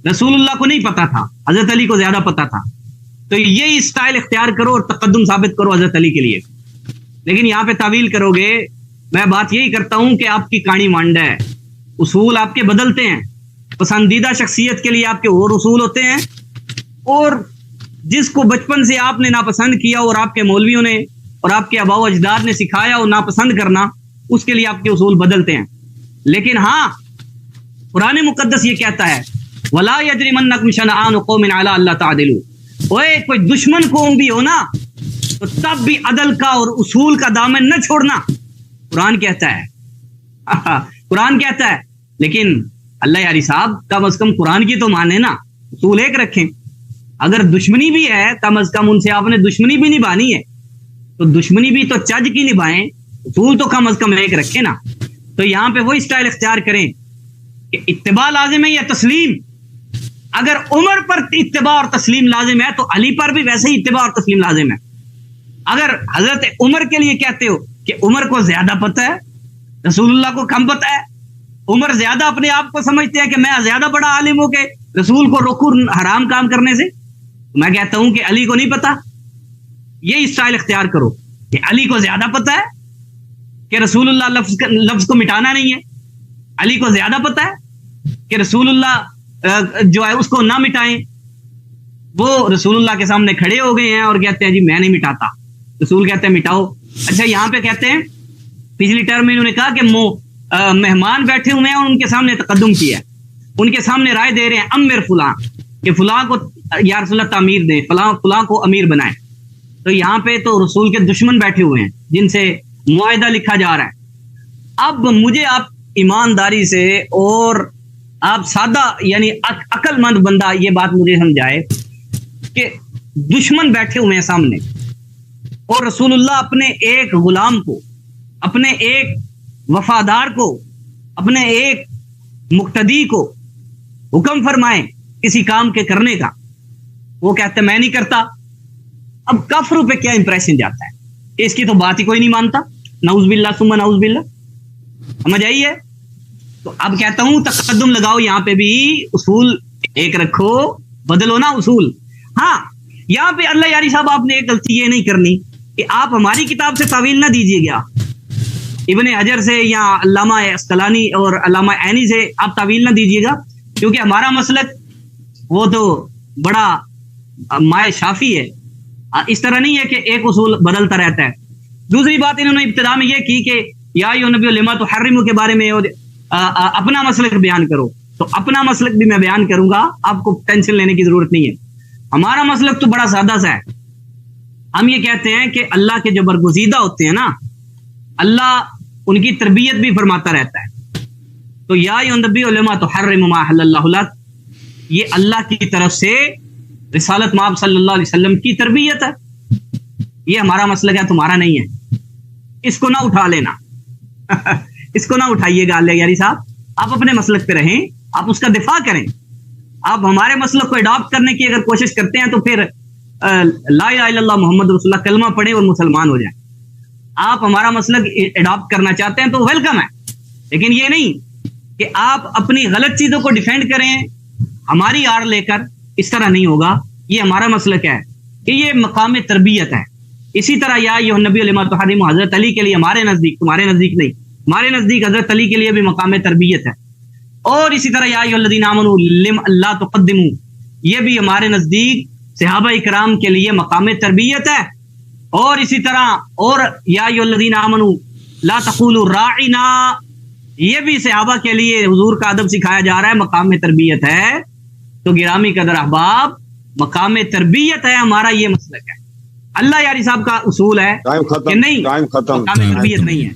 رسول اللہ کو نہیں پتا تھا، حضرت علی کو زیادہ پتا تھا. تو یہی سٹائل اختیار کرو اور تقدم ثابت کرو حضرت علی کے لیے. لیکن یہاں پہ تعویل کرو گے. میں بات یہی کرتا ہوں کہ آپ کی کہانی مانڈا ہے، اصول آپ کے بدلتے ہیں. پسندیدہ شخصیت کے لیے آپ کے اور اصول ہوتے ہیں، اور جس کو بچپن سے آپ نے ناپسند کیا اور آپ کے مولویوں نے اور آپ کے آباء و اجداد نے سکھایا اور ناپسند کرنا، اس کے لیے آپ کے اصول بدلتے ہیں. لیکن ہاں قرآن مقدس یہ کہتا ہے وَلَا يَجْرِمَنَّكُمْ شَنَآنُ قَوْمٍ عَلَىٰ أَلَّا تَعْدِلُوا. اوے کوئی دشمن قوم بھی ہو نا تو تب بھی عدل کا اور اصول کا دامن نہ چھوڑنا، قرآن کہتا ہے. قرآن کہتا ہے. لیکن اللہ یاری صاحب کم از کم قرآن کی تو مانے نا، اصول ایک رکھیں. اگر دشمنی بھی ہے کم از کم ان سے آپ نے دشمنی بھی نبھانی ہے، تو دشمنی بھی تو چج کی نبھائیں، اصول تو کم از کم ایک رکھیں نا. تو یہاں پہ وہی سٹائل اختیار کریں کہ اتباع لازم ہے یا تسلیم. اگر عمر پر اتباع اور تسلیم لازم ہے تو علی پر بھی ویسے ہی اتباع اور تسلیم لازم ہے. اگر حضرت عمر کے لیے کہتے ہو کہ عمر کو زیادہ پتہ ہے، رسول اللہ کو کم پتہ ہے، عمر زیادہ اپنے آپ کو سمجھتے ہیں کہ میں زیادہ بڑا عالم ہوں کہ رسول کو روکوں حرام کام کرنے سے، میں کہتا ہوں کہ علی کو نہیں پتا. یہی اسٹائل اختیار کرو کہ علی کو زیادہ پتا ہے کہ رسول اللہ لفظ کو مٹانا نہیں ہے، علی کو زیادہ پتا ہے کہ رسول اللہ جو ہے اس کو نہ مٹائیں. وہ رسول اللہ کے سامنے کھڑے ہو گئے ہیں اور کہتے ہیں جی میں نہیں مٹاتا، رسول کہتے ہیں مٹاؤ. اچھا یہاں پہ کہتے ہیں پچھلی ٹرم میں انہوں نے کہا کہ مہمان بیٹھے ہوئے ہیں اور ان کے سامنے تقدم کیا ہے، ان کے سامنے رائے دے رہے ہیں امیر فلاں، کہ فلاں کو یا رسول اللہ تعمیر دیں، فلاں کو امیر بنائیں. تو یہاں پہ تو رسول کے دشمن بیٹھے ہوئے ہیں جن سے معاہدہ لکھا جا رہا ہے. اب مجھے آپ ایمانداری سے اور آپ سادہ یعنی عقل مند بندہ یہ بات مجھے سمجھائے کہ دشمن بیٹھے ہوئے ہیں سامنے اور رسول اللہ اپنے ایک غلام کو، اپنے ایک وفادار کو، اپنے ایک مقتدی کو حکم فرمائیں کسی کام کے کرنے کا، وہ کہتے میں نہیں کرتا. اب کافروں پہ کیا امپریشن جاتا ہے کہ اس کی تو بات ہی کوئی نہیں مانتا، نعوذ باللہ ثم نعوذ باللہ. سمجھ آئی ہے؟ تو اب کہتا ہوں تقدم لگاؤ، یہاں پہ بھی اصول ایک رکھو، بدلو نا اصول. ہاں یہاں پہ اللہ یاری صاحب آپ نے ایک غلطی یہ نہیں کرنی کہ آپ ہماری کتاب سے تعویل نہ دیجیے گا، ابن حجر سے یا علامہ عسقلانی اور علامہ عینی سے آپ تعویل نہ دیجیے گا، کیونکہ ہمارا مسلک وہ تو بڑا مائے شافی ہے. اس طرح نہیں ہے کہ ایک اصول بدلتا رہتا ہے. دوسری بات انہوں نے ابتدا میں یہ کی کہ یا ایھا النبی لما تحرم کے بارے میں اپنا مسلک بیان کرو. تو اپنا مسلک بھی میں بیان کروں گا، آپ کو ٹینشن لینے کی ضرورت نہیں ہے. ہمارا مسلک تو بڑا سادہ سا ہے. ہم یہ کہتے ہیں کہ اللہ کے جو برگزیدہ ہوتے ہیں نا، اللہ ان کی تربیت بھی فرماتا رہتا ہے. تو یا ایھا النبی لما تحرم ما احل اللہ لک، یہ اللہ کی طرف سے رسالت مآب صلی اللہ علیہ وسلم کی تربیت ہے. یہ ہمارا مسلک ہے، تمہارا نہیں ہے. اس کو نہ اٹھا لینا اس کو نہ اٹھائیے گا اللہ یاری صاحب. آپ اپنے مسلک پہ رہیں، آپ اس کا دفاع کریں. آپ ہمارے مسلک کو اڈاپٹ کرنے کی اگر کوشش کرتے ہیں تو پھر لا الہ الا اللہ محمد رسول اللہ کلمہ پڑھیں اور مسلمان ہو جائیں. آپ ہمارا مسلک اڈاپٹ کرنا چاہتے ہیں تو ویلکم ہے، لیکن یہ نہیں کہ آپ اپنی غلط چیزوں کو ڈیفینڈ کریں ہماری آڑ لے کر. اس طرح نہیں ہوگا. یہ ہمارا مسلک ہے کہ یہ مقام تربیت ہے. اسی طرح یا ایھا النبی لما تحرم، حضرت علی کے لیے ہمارے نزدیک، تمہارے نزدیک نہیں، ہمارے نزدیک حضرت علی کے لیے بھی مقام تربیت ہے. اور اسی طرح یا ایھا الذین آمنوا لم لا تقدموا، یہ بھی ہمارے نزدیک صحابہ اکرام کے لیے مقام تربیت ہے. اور اسی طرح اور یا ایھا الذین آمنوا لا تقولوا راعنا، یہ بھی صحابہ کے لیے حضور کا ادب سکھایا جا رہا ہے، مقام تربیت ہے. تو گرامی قدر احباب، مقام تربیت ہے ہمارا، یہ مسلک ہے. اللہ یاری صاحب کا اصول ہے کہ نہیں، مقام تربیت نہیں ہے.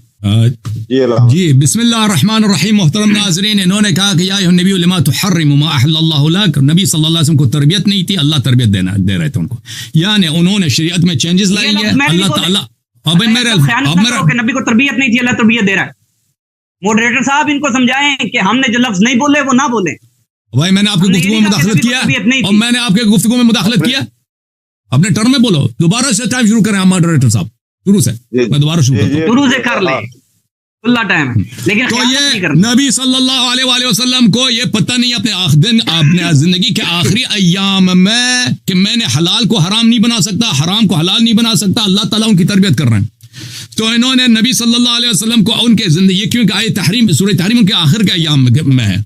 جی بسم اللہ الرحمن الرحیم. محترم ناظرین، انہوں نے کہا کہ یا ایھا النبی لما تحرم ما احل اللہ لک، نبی صلی اللہ علیہ وسلم کو تربیت نہیں تھی، اللہ تربیت دے رہے تھے ان کو. یعنی انہوں نے شریعت میں چینجز لائی ہے. اللہ تعالیٰ نبی کو تربیت نہیں تھی، اللہ تربیت دے رہا ہے. ماڈریٹر صاحب ان کو سمجھائیں کہ ہم نے جو لفظ نہیں بولے وہ نہ بولیں. بھائی میں نے آپ کی گفتگو میں مداخلت کیا، اور میں نے آپ کے گفتگو میں مداخلت کیا. اپنے ٹرم میں بولو. دوبارہ سے ٹائم شروع کریں ماڈریٹر صاحب، شروع سے. میں دوبارہ شروع سے کر لیں، اللہ ٹائم ہے. لیکن تو یہ نبی صلی اللہ علیہ وآلہ وسلم کو یہ پتہ نہیں اپنے زندگی کے آخری ایام میں کہ میں نے حلال کو حرام نہیں بنا سکتا، حرام کو حلال نہیں بنا سکتا. اللہ تعالیٰ ان کی تربیت کر رہے ہیں. تو انہوں نے نبی صلی اللہ علیہ وسلم کو ان کے زندگی، کیونکہ آیت تحریم سورہ تحریم ان کے آخر کے ایام میں ہے،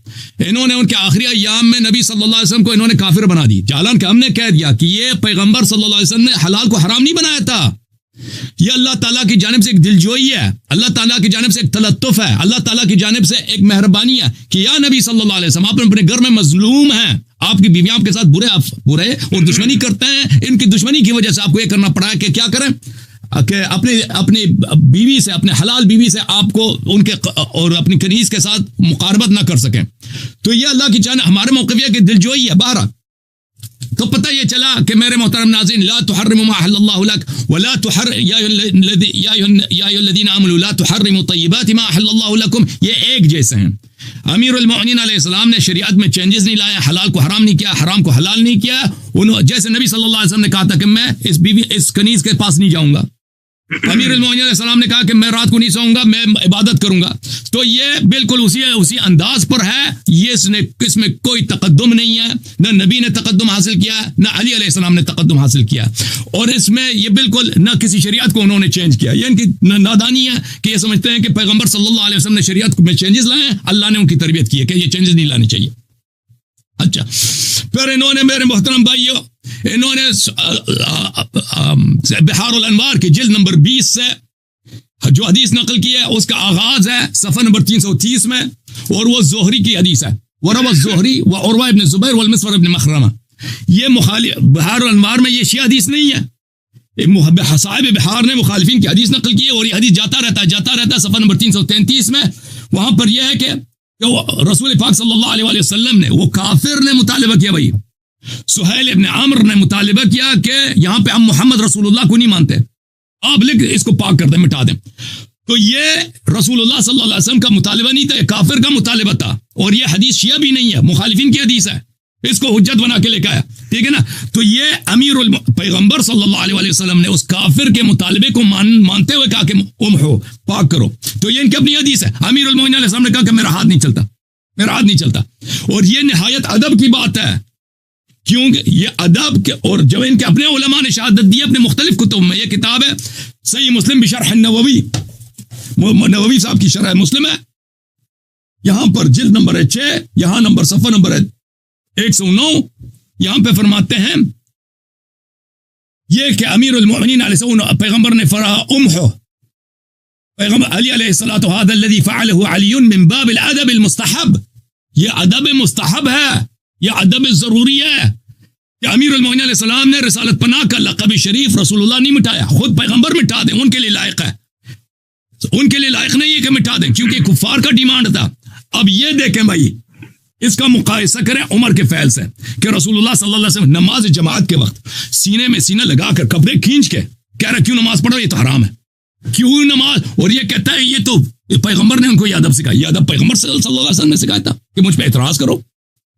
انہوں نے ان کے آخری ایام میں نبی صلی اللہ علیہ وسلم کو انہوں نے کافر بنا دی. چالان کہ ہم نے کہہ دیا کہ یہ پیغمبر صلی اللہ علیہ وسلم نے حلال کو حرام نہیں بنایا تھا. یہ اللہ تعالیٰ کی جانب سے ایک دلجوئی ہے، اللہ تعالیٰ کی جانب سے ایک تلطف ہے، اللہ تعالیٰ کی جانب سے ایک مہربانی ہے کہ یا نبی صلی اللہ علیہ وسلم، آپ اپنے گھر میں مظلوم ہیں، آپ کی بیویاں آپ کے ساتھ برے اور دشمنی کرتے ہیں. ان کی دشمنی کی وجہ سے آپ کو یہ کرنا پڑا ہے کہ کیا کریں کہ اپنی بیوی سے، اپنے حلال بیوی سے آپ کو ان کے اور اپنی کنیز کے ساتھ مقاربت نہ کر سکیں. تو یہ اللہ کی جانب ہمارے موقفیہ کی دلجوئی ہے. بہرحال تو پتہ یہ چلا کہ میرے محترم ناظرین، لا تحرموا ما احل اللہ لک ولا یا ایھا الذین آمنوا لا تحرموا طیبات ما احل اللہ لکم، یہ ایک جیسے ہیں. امیر المؤمنین علیہ السلام نے شریعت میں چینجز نہیں لائے، حلال کو حرام نہیں کیا، حرام کو حلال نہیں کیا. جیسے نبی صلی اللہ علیہ وسلم نے کہا تھا کہ میں اس کنیز کے پاس نہیں جاؤں گا، امیر المؤمنین علیہ السلام نے کہا کہ میں رات کو نہیں سوؤں گا، میں عبادت کروں گا. تو یہ بالکل اسی انداز پر ہے. یہ اس میں کوئی تقدم نہیں ہے، نہ نبی نے تقدم حاصل کیا، نہ علی علیہ السلام نے تقدم حاصل کیا. اور اس میں یہ بالکل نہ کسی شریعت کو انہوں نے چینج کیا. یہ ان کی نادانی ہے کہ یہ سمجھتے ہیں کہ پیغمبر صلی اللہ علیہ وسلم نے شریعت میں چینجز لائے ہیں، اللہ نے ان کی تربیت کی ہے کہ یہ چینجز نہیں لانے چاہیے. اچھا، پھر انہوں نے میرے محترم بھائیو، انہوں نے بحار الانوار کی جلد نمبر 20 سے جو حدیث نقل کی ہے، اس کا آغاز ہے صفحہ نمبر 330 میں، اور وہ زہری کی حدیث ہے. وروى الزہری وعروہ ابن زبیر والمسور ابن مخرمہ. یہ بحار الانوار میں یہ شیعہ حدیث نہیں ہے، صاحب بحار نے مخالفین کی حدیث نقل کی ہے، اور یہ حدیث جاتا رہتا ہے صفحہ نمبر 333 میں. وہاں پر یہ ہے کہ رسول پاک صلی اللہ علیہ وآلہ وسلم نے، وہ کافر نے مطالبہ کیا، بھائی سہیل ابن عامر نے مطالبہ کیا کہ یہاں پہ ہم محمد رسول اللہ کو نہیں مانتے، آپ لکھ اس کو پاک کر دیں، مٹا دیں. تو یہ رسول اللہ صلی اللہ علیہ وسلم کا مطالبہ نہیں تھا، یہ کافر کا مطالبہ تھا. اور یہ حدیث شیعہ بھی نہیں ہے، مخالفین کی حدیث ہے، اس کو حجت بنا کے لے کے آیا. ٹھیک ہے نا. تو یہ پیغمبر صلی اللہ علیہ وآلہ وسلم نے اس کافر کے مطالبے کو مانتے ہوئے کہا کہ امحو، پاک کرو. تو یہ ان کی اپنی حدیث ہے. امیر المومنین علیہ السلام نے کہا کہ میرا ہاتھ نہیں چلتا. اور یہ نہایت ادب کی بات ہے، کیونکہ یہ ادب کے، اور جو ان کے اپنے علماء نے شہادت دی اپنے مختلف کتب میں. یہ کتاب ہے صحیح مسلم بشرح النووی، نووی صاحب کی شرح مسلم ہے. یہاں پر جلد نمبر 6، یہاں نمبر صفحہ نمبر 109، یہاں پہ فرماتے ہیں یہ کہ امیر المؤمنین علیہ السلام، پیغمبر نے فرمایا امحو، پیغمبر علی علیہ الصلوۃ هذا الذي فعله علی من باب الادب المستحب. یہ ادب مستحب ہے، یہ ادب ضروری ہے کہ امیر المومنین علیہ السلام نے رسالت پناہ کا لقب شریف رسول اللہ نہیں مٹایا، خود پیغمبر مٹا دیں، ان کے لیے لائق ہے، ان کے لیے لائق نہیں ہے کہ مٹا دیں، کیونکہ کفار کا ڈیمانڈ تھا۔ اب یہ دیکھیں بھائی، اس کا مقایسہ کریں عمر کے فعل سے کہ رسول اللہ صلی اللہ علیہ وسلم نماز جماعت کے وقت سینے میں سینہ لگا کر کپڑے کھینچ کے کہہ رہا کیوں نماز پڑھو، یہ تو حرام ہے، کیوں نماز، اور یہ کہتا ہے یہ تو پیغمبر نے ان کو یہ ادب سکھایا، یہ ادب پیغمبر صلی اللہ علیہ وسلم نے سکھایا تھا کہ مجھ پہ اعتراض کرو۔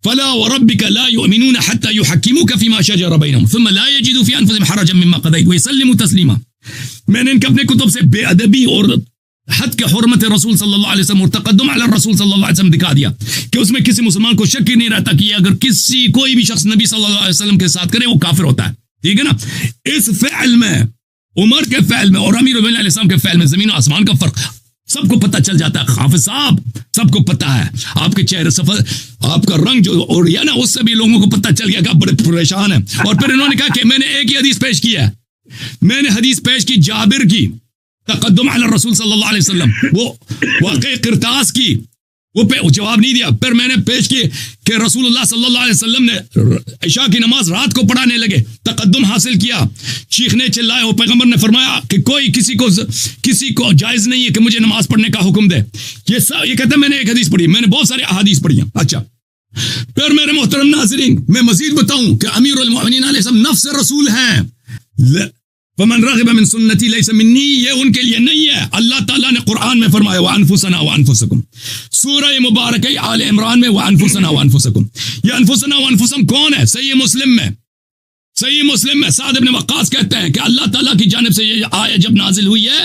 فلا وربك لا يؤمنون حتى يحكموك فيما شجر بينهم ثم لا يجدوا في انفسهم حرجا مما قضيت ويسلموا تسليما۔ میں نے ان کے اپنے کتب سے بے ادبی اور حد کے حرمت رسول صلی اللہ علیہ وسلم اور تقدم علی الرسول صلی اللہ علیہ وسلم دکھا دیا کہ اس میں کسی مسلمان کو شک ہی نہیں رہتا کہ اگر کوئی بھی شخص نبی صلی اللہ علیہ وسلم کے ساتھ کرے وہ کافر ہوتا ہے، ٹھیک ہے نا۔ اس فعل میں، عمر کے فعل میں اور امیر المومنین علیہ السلام کے فعل میں زمین و آسمان کا فرق سب کو پتہ چل جاتا ہے۔ حافظ صاحب سب کو پتہ ہے، آپ کے چہرے سفر، آپ کا رنگ جو اور یہ نا، اس سے بھی لوگوں کو پتہ چل گیا کہ آپ بڑے پریشان ہیں۔ اور پھر انہوں نے کہا کہ میں نے ایک ہی حدیث پیش کی ہے، میں نے حدیث پیش کی جابر کی تقدم علی الرسول صلی اللہ علیہ وسلم، وہ واقعی قرطاس کی، وہ پہ جواب نہیں دیا۔ پھر میں نے پیش کی کہ رسول اللہ صلی اللہ علیہ وسلم نے عشاء کی نماز رات کو پڑھانے لگے، تقدم حاصل کیا، چیخنے چلائے، اور پیغمبر نے فرمایا کہ کوئی کسی کو جائز نہیں ہے کہ مجھے نماز پڑھنے کا حکم دے۔ یہ کہتا ہے میں نے ایک حدیث پڑھی، میں نے بہت سارے احادیث پڑھی ہیں۔ اچھا، پھر میرے محترم ناظرین میں مزید بتاؤں کہ امیر المومنین علیہ السلام نفس رسول ہیں۔ فمن رغب من سنتی لیس منی، یہ ان کے لیے نہیں ہے۔ اللہ تعالیٰ نے قرآن میں فرمایا وانفسنا وانفسکم، سورہ مبارکہ آل عمران میں وانفسنا وانفسکم۔ یہ انفسنا وانفسکم کون ہے؟ صحیح مسلم میں سعد بن وقاص کہتے ہیں کہ اللہ تعالیٰ کی جانب سے یہ آیت جب نازل ہوئی ہے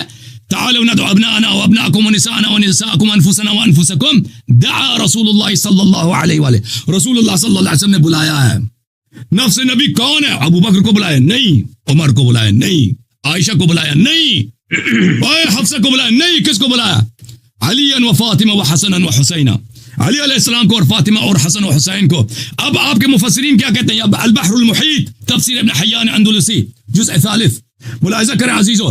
تعالوا ندعو ابناءنا وابناءکم ونساءنا ونساءکم انفسنا وانفسکم، دعا رسول اللہ صلی اللہ علیہ وآلہ، رسول اللہ صلی اللہ علیہ وسلم نے بلایا ہے۔ نفس نبی کون ہے؟ ابو بکر کو بلایا نہیں، عمر کو بلایا نہیں، عائشہ کو بلایا نہیں، حفصہ کو بلایا نہیں، کس کو بلایا؟ علی و فاطمہ و حسن و حسین، علی علیہ السلام کو اور فاطمہ اور حسن و حسین کو۔ اب آپ کے مفسرین کیا کہتے ہیں؟ اب البحر المحیط تفسیر ابن حیان اندلسی جزء 3 ملاحظہ کریں عزیزو،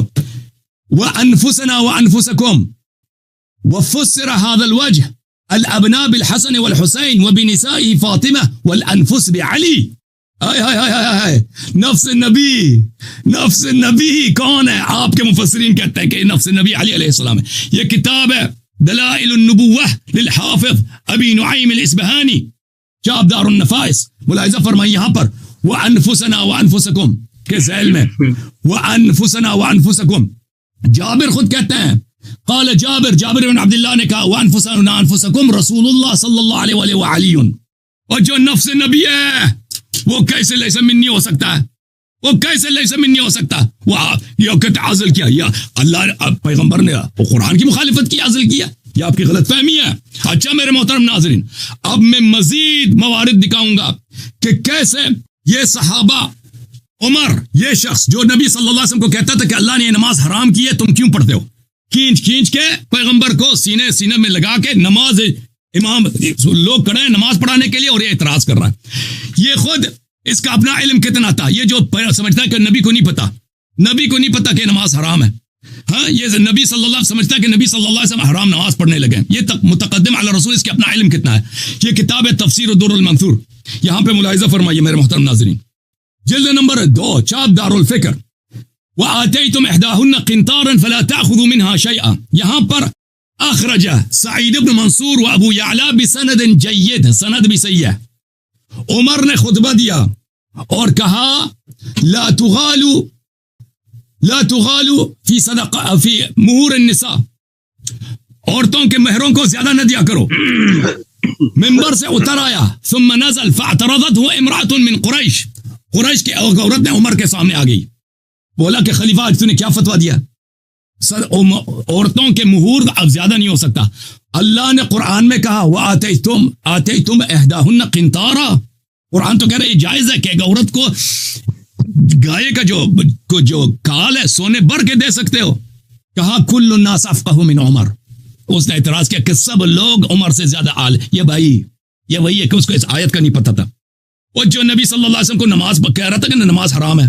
وانفسنا وانفسکم، وفسر هذا الوجه الابناء بالحسن والحسین وبنسائه فاطمہ والانفس بعلی۔ نفس نبی کون ہے؟ آپ کے مفسرین کہتے ہیں کہ نفس نبی علی علیہ السلام ہے۔ یہ کتاب ہے دلائل النبوہ للحافظ ابی نعیم الاصبہانی، چاپ دار النفائس۔ ملاحظہ فرمائیے یہاں پر وانفسنا وانفسکم کے ذیل میں وانفسنا وانفسکم، جابر خود کہتے ہیں قال جابر بن عبداللہ نے کہا وانفسنا وانفسکم رسول اللہ صلی اللہ علیہ وآلہ وعلی۔ اور جو نفس نبی ہے وہ کیسے لیس منی ہو سکتا ہے؟ وہ کیسے لیس منی ہو سکتا؟ وہ یہ کہتے عزل کیا، یا اللہ نے پیغمبر نے قرآن کی مخالفت کی، عزل کیا، یہ آپ کی غلط فہمی ہے۔ اچھا میرے محترم ناظرین، اب میں مزید موارد دکھاؤں گا کہ کیسے یہ صحابہ، عمر یہ شخص جو نبی صلی اللہ علیہ وسلم کو کہتا تھا کہ اللہ نے یہ نماز حرام کی ہے، تم کیوں پڑھتے ہو، کھینچ کے پیغمبر کو سینے میں لگا کے نماز، امام لوگ کھڑے ہیں نماز پڑھانے کے لیے اور یہ اعتراض کر رہا ہے۔ یہ خود اس کا اپنا علم کتنا تھا، یہ جو سمجھتا ہے کہ نبی کو نہیں پتا کہ نماز حرام ہے، ہاں یہ نبی صلی اللہ علیہ وسلم سمجھتا ہے کہ نبی صلی اللہ علیہ وسلم حرام نماز پڑھنے لگے، یہ متقدم علی رسول، اس کے اپنا علم کتنا ہے۔ یہ کتاب ہے تفسیر الدر المنثور، یہاں پہ ملاحظہ فرمائیے میرے محترم ناظرین، جلد نمبر 2 چاپ دار الفکر، وآتیتم احداہن قنطارا فلا تأخذوا منها شیئا، یہاں پر اخرج سعید بن منصور و ابو یعلا بسند جید، سند بھی صحیح ہے۔ عمر نے خطبہ دیا اور کہا لا تغالوا فی صدقہ فی مہور النساء، عورتوں کے مہروں کو زیادہ نہ دیا کرو۔ منبر سے اتر آیا، ثم نزل فاعترضته امرأة من قریش کی عورت نے عمر کے سامنے آ گئی، بولا کہ خلیفہ آج تو نے کیا فتویٰ دیا، عورتوں کے مہور اب زیادہ نہیں ہو سکتا۔ اللہ نے قرآن میں کہا وآتیتم احداہن قنطارا، قرآن تو کہہ رہا ہے یہ جائز ہے کہ ایک عورت کو گائے کا جو کال ہے سونے بھر کے دے سکتے ہو۔ کہا کل الناس افقہ من عمر، اس نے اعتراض کیا کہ سب لوگ عمر سے زیادہ عالم، یہ وہی ہے کہ اس کو اس آیت کا نہیں پتہ تھا، اور جو نبی صلی اللہ علیہ وسلم کو نماز کہہ رہا تھا کہ نماز حرام ہے،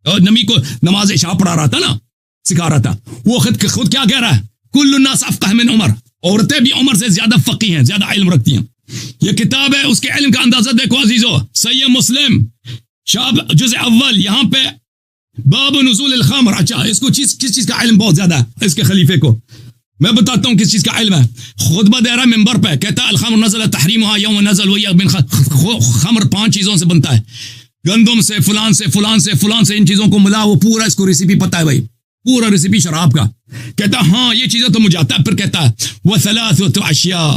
اور نبی کو نماز عشاء پڑھا رہا تھا نا، سکھا رہا تھا، وہ خود کیا کہہ رہا ہے کل الناس افقہ من عمر، عورتیں بھی عمر سے زیادہ فقیہ ہیں، زیادہ علم رکھتی ہیں۔ یہ کتاب ہے، اس کے علم کا اندازہ دیکھو عزیزو، صحیح مسلم شاب جز اول یہاں پہ باب نزول الخمر. اچھا اس کو کس چیز کا علم بہت زیادہ ہے اس کے خلیفے کو؟ میں بتاتا ہوں کس چیز کا علم ہے. خطبہ دے رہا ہے ممبر پہ, کہتا ہے الخمر نزل تحریمها یوم نزل وهي خمر 5 چیزوں سے بنتا ہے, گندم سے, فلان سے, فلان سے, فلان سے, ان چیزوں کو ملا. وہ پورا اس کو ریسیپی پتہ ہے بھائی, پورا ریسیپی شراب کا. کہتا ہے ہاں یہ چیزیں تو مجھے آتا ہے. پھر کہتا ہے وثلاثه اشیاء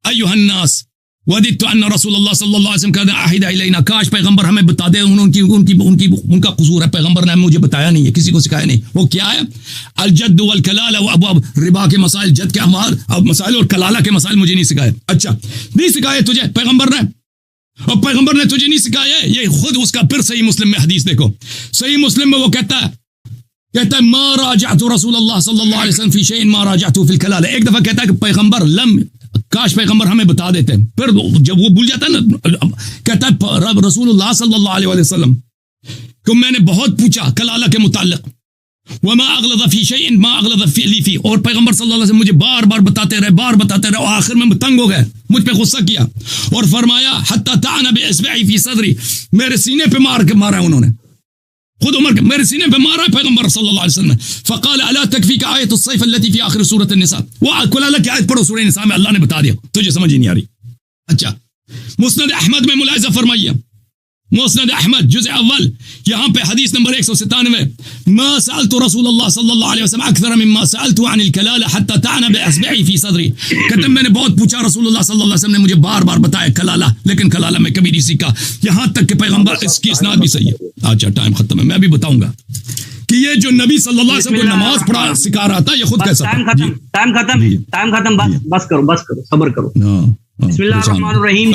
ایھا الناس وددت ان رسول اللہ صلی اللہ علیہ وسلم كان عهد الینا. کاش پیغمبر ہمیں بتا دے, ان کا قصور ہے, پیغمبر نے مجھے بتایا نہیں ہے, کسی کو سکھایا نہیں. وہ کیا ہے؟ الجد والکلالہ وابواب ربا کے مسائل, جد کے مسائل اور کلالہ کے مسائل مجھے نہیں سکھائے. اچھا نہیں سکھائے تجھے پیغمبر نے, اور پیغمبر نے تجھے نہیں سکھایا. یہ خود اس کا پھر صحیح مسلم میں حدیث دیکھو, صحیح مسلم میں وہ کہتا ہے ما راجعت رسول اللہ صلی اللہ علیہ وسلم فی شیء ما راجعت فی الکلالہ. ایک دفعہ کہتا ہے کہ پیغمبر کاش پیغمبر ہمیں بتا دیتے. پھر جب وہ بھول جاتا ہے نا, کہتا ہے رسول اللہ صلی اللہ علیہ وسلم کو میں نے بہت پوچھا کلالہ کے متعلق, وما اغلظ فی شیء ما اغلظ فی فی, اور پیغمبر صلی اللہ علیہ وسلم مجھے بار بار بتاتے رہے, اور آخر میں تنگ ہو گئے, مجھ پہ غصہ کیا اور فرمایا حتی طعن باصبعی فی صدری, میرے سینے پہ مارا انہوں نے, خود عمر میرے سینے پہ مارا پیغمبر صلی اللہ علیہ وسلم نے. فقال الا تکفیک آیت السیف التي فی آخر سورۃ النساء, وہ کلالہ کی آیت پڑھو سورہ نساء میں, اللہ نے بتا دیا, تجھے سمجھ ہی نہیں آ رہی. اچھا مسند احمد میں ملاحظہ فرمائیے, مسند احمد جزء اول یہاں پہ حدیث نمبر 197, ما سألت رسول اللہ صلی اللہ علیہ وسلم اکثر مما سألت عن الکلالہ حتی طعن باصبعی فی صدری. کہتے میں نے بہت پوچھا رسول اللہ صلی اللہ علیہ وسلم نے مجھے بار بار بتایا کلالہ, لیکن کلالہ میں کبھی نہیں سیکھا, یہاں تک کہ پیغمبر, اس کی اسناد بھی صحیح ہے. اچھا ٹائم ختم ہے, میں بھی بتاؤں گا کہ یہ جو نبی صلی اللہ علیہ وسلم کو نماز پڑھا سکھا رہا تھا, یہ خود کیسا تھا. ٹائم ختم, بس کرو, صبر کرو. بسم اللہ الرحمن الرحیم.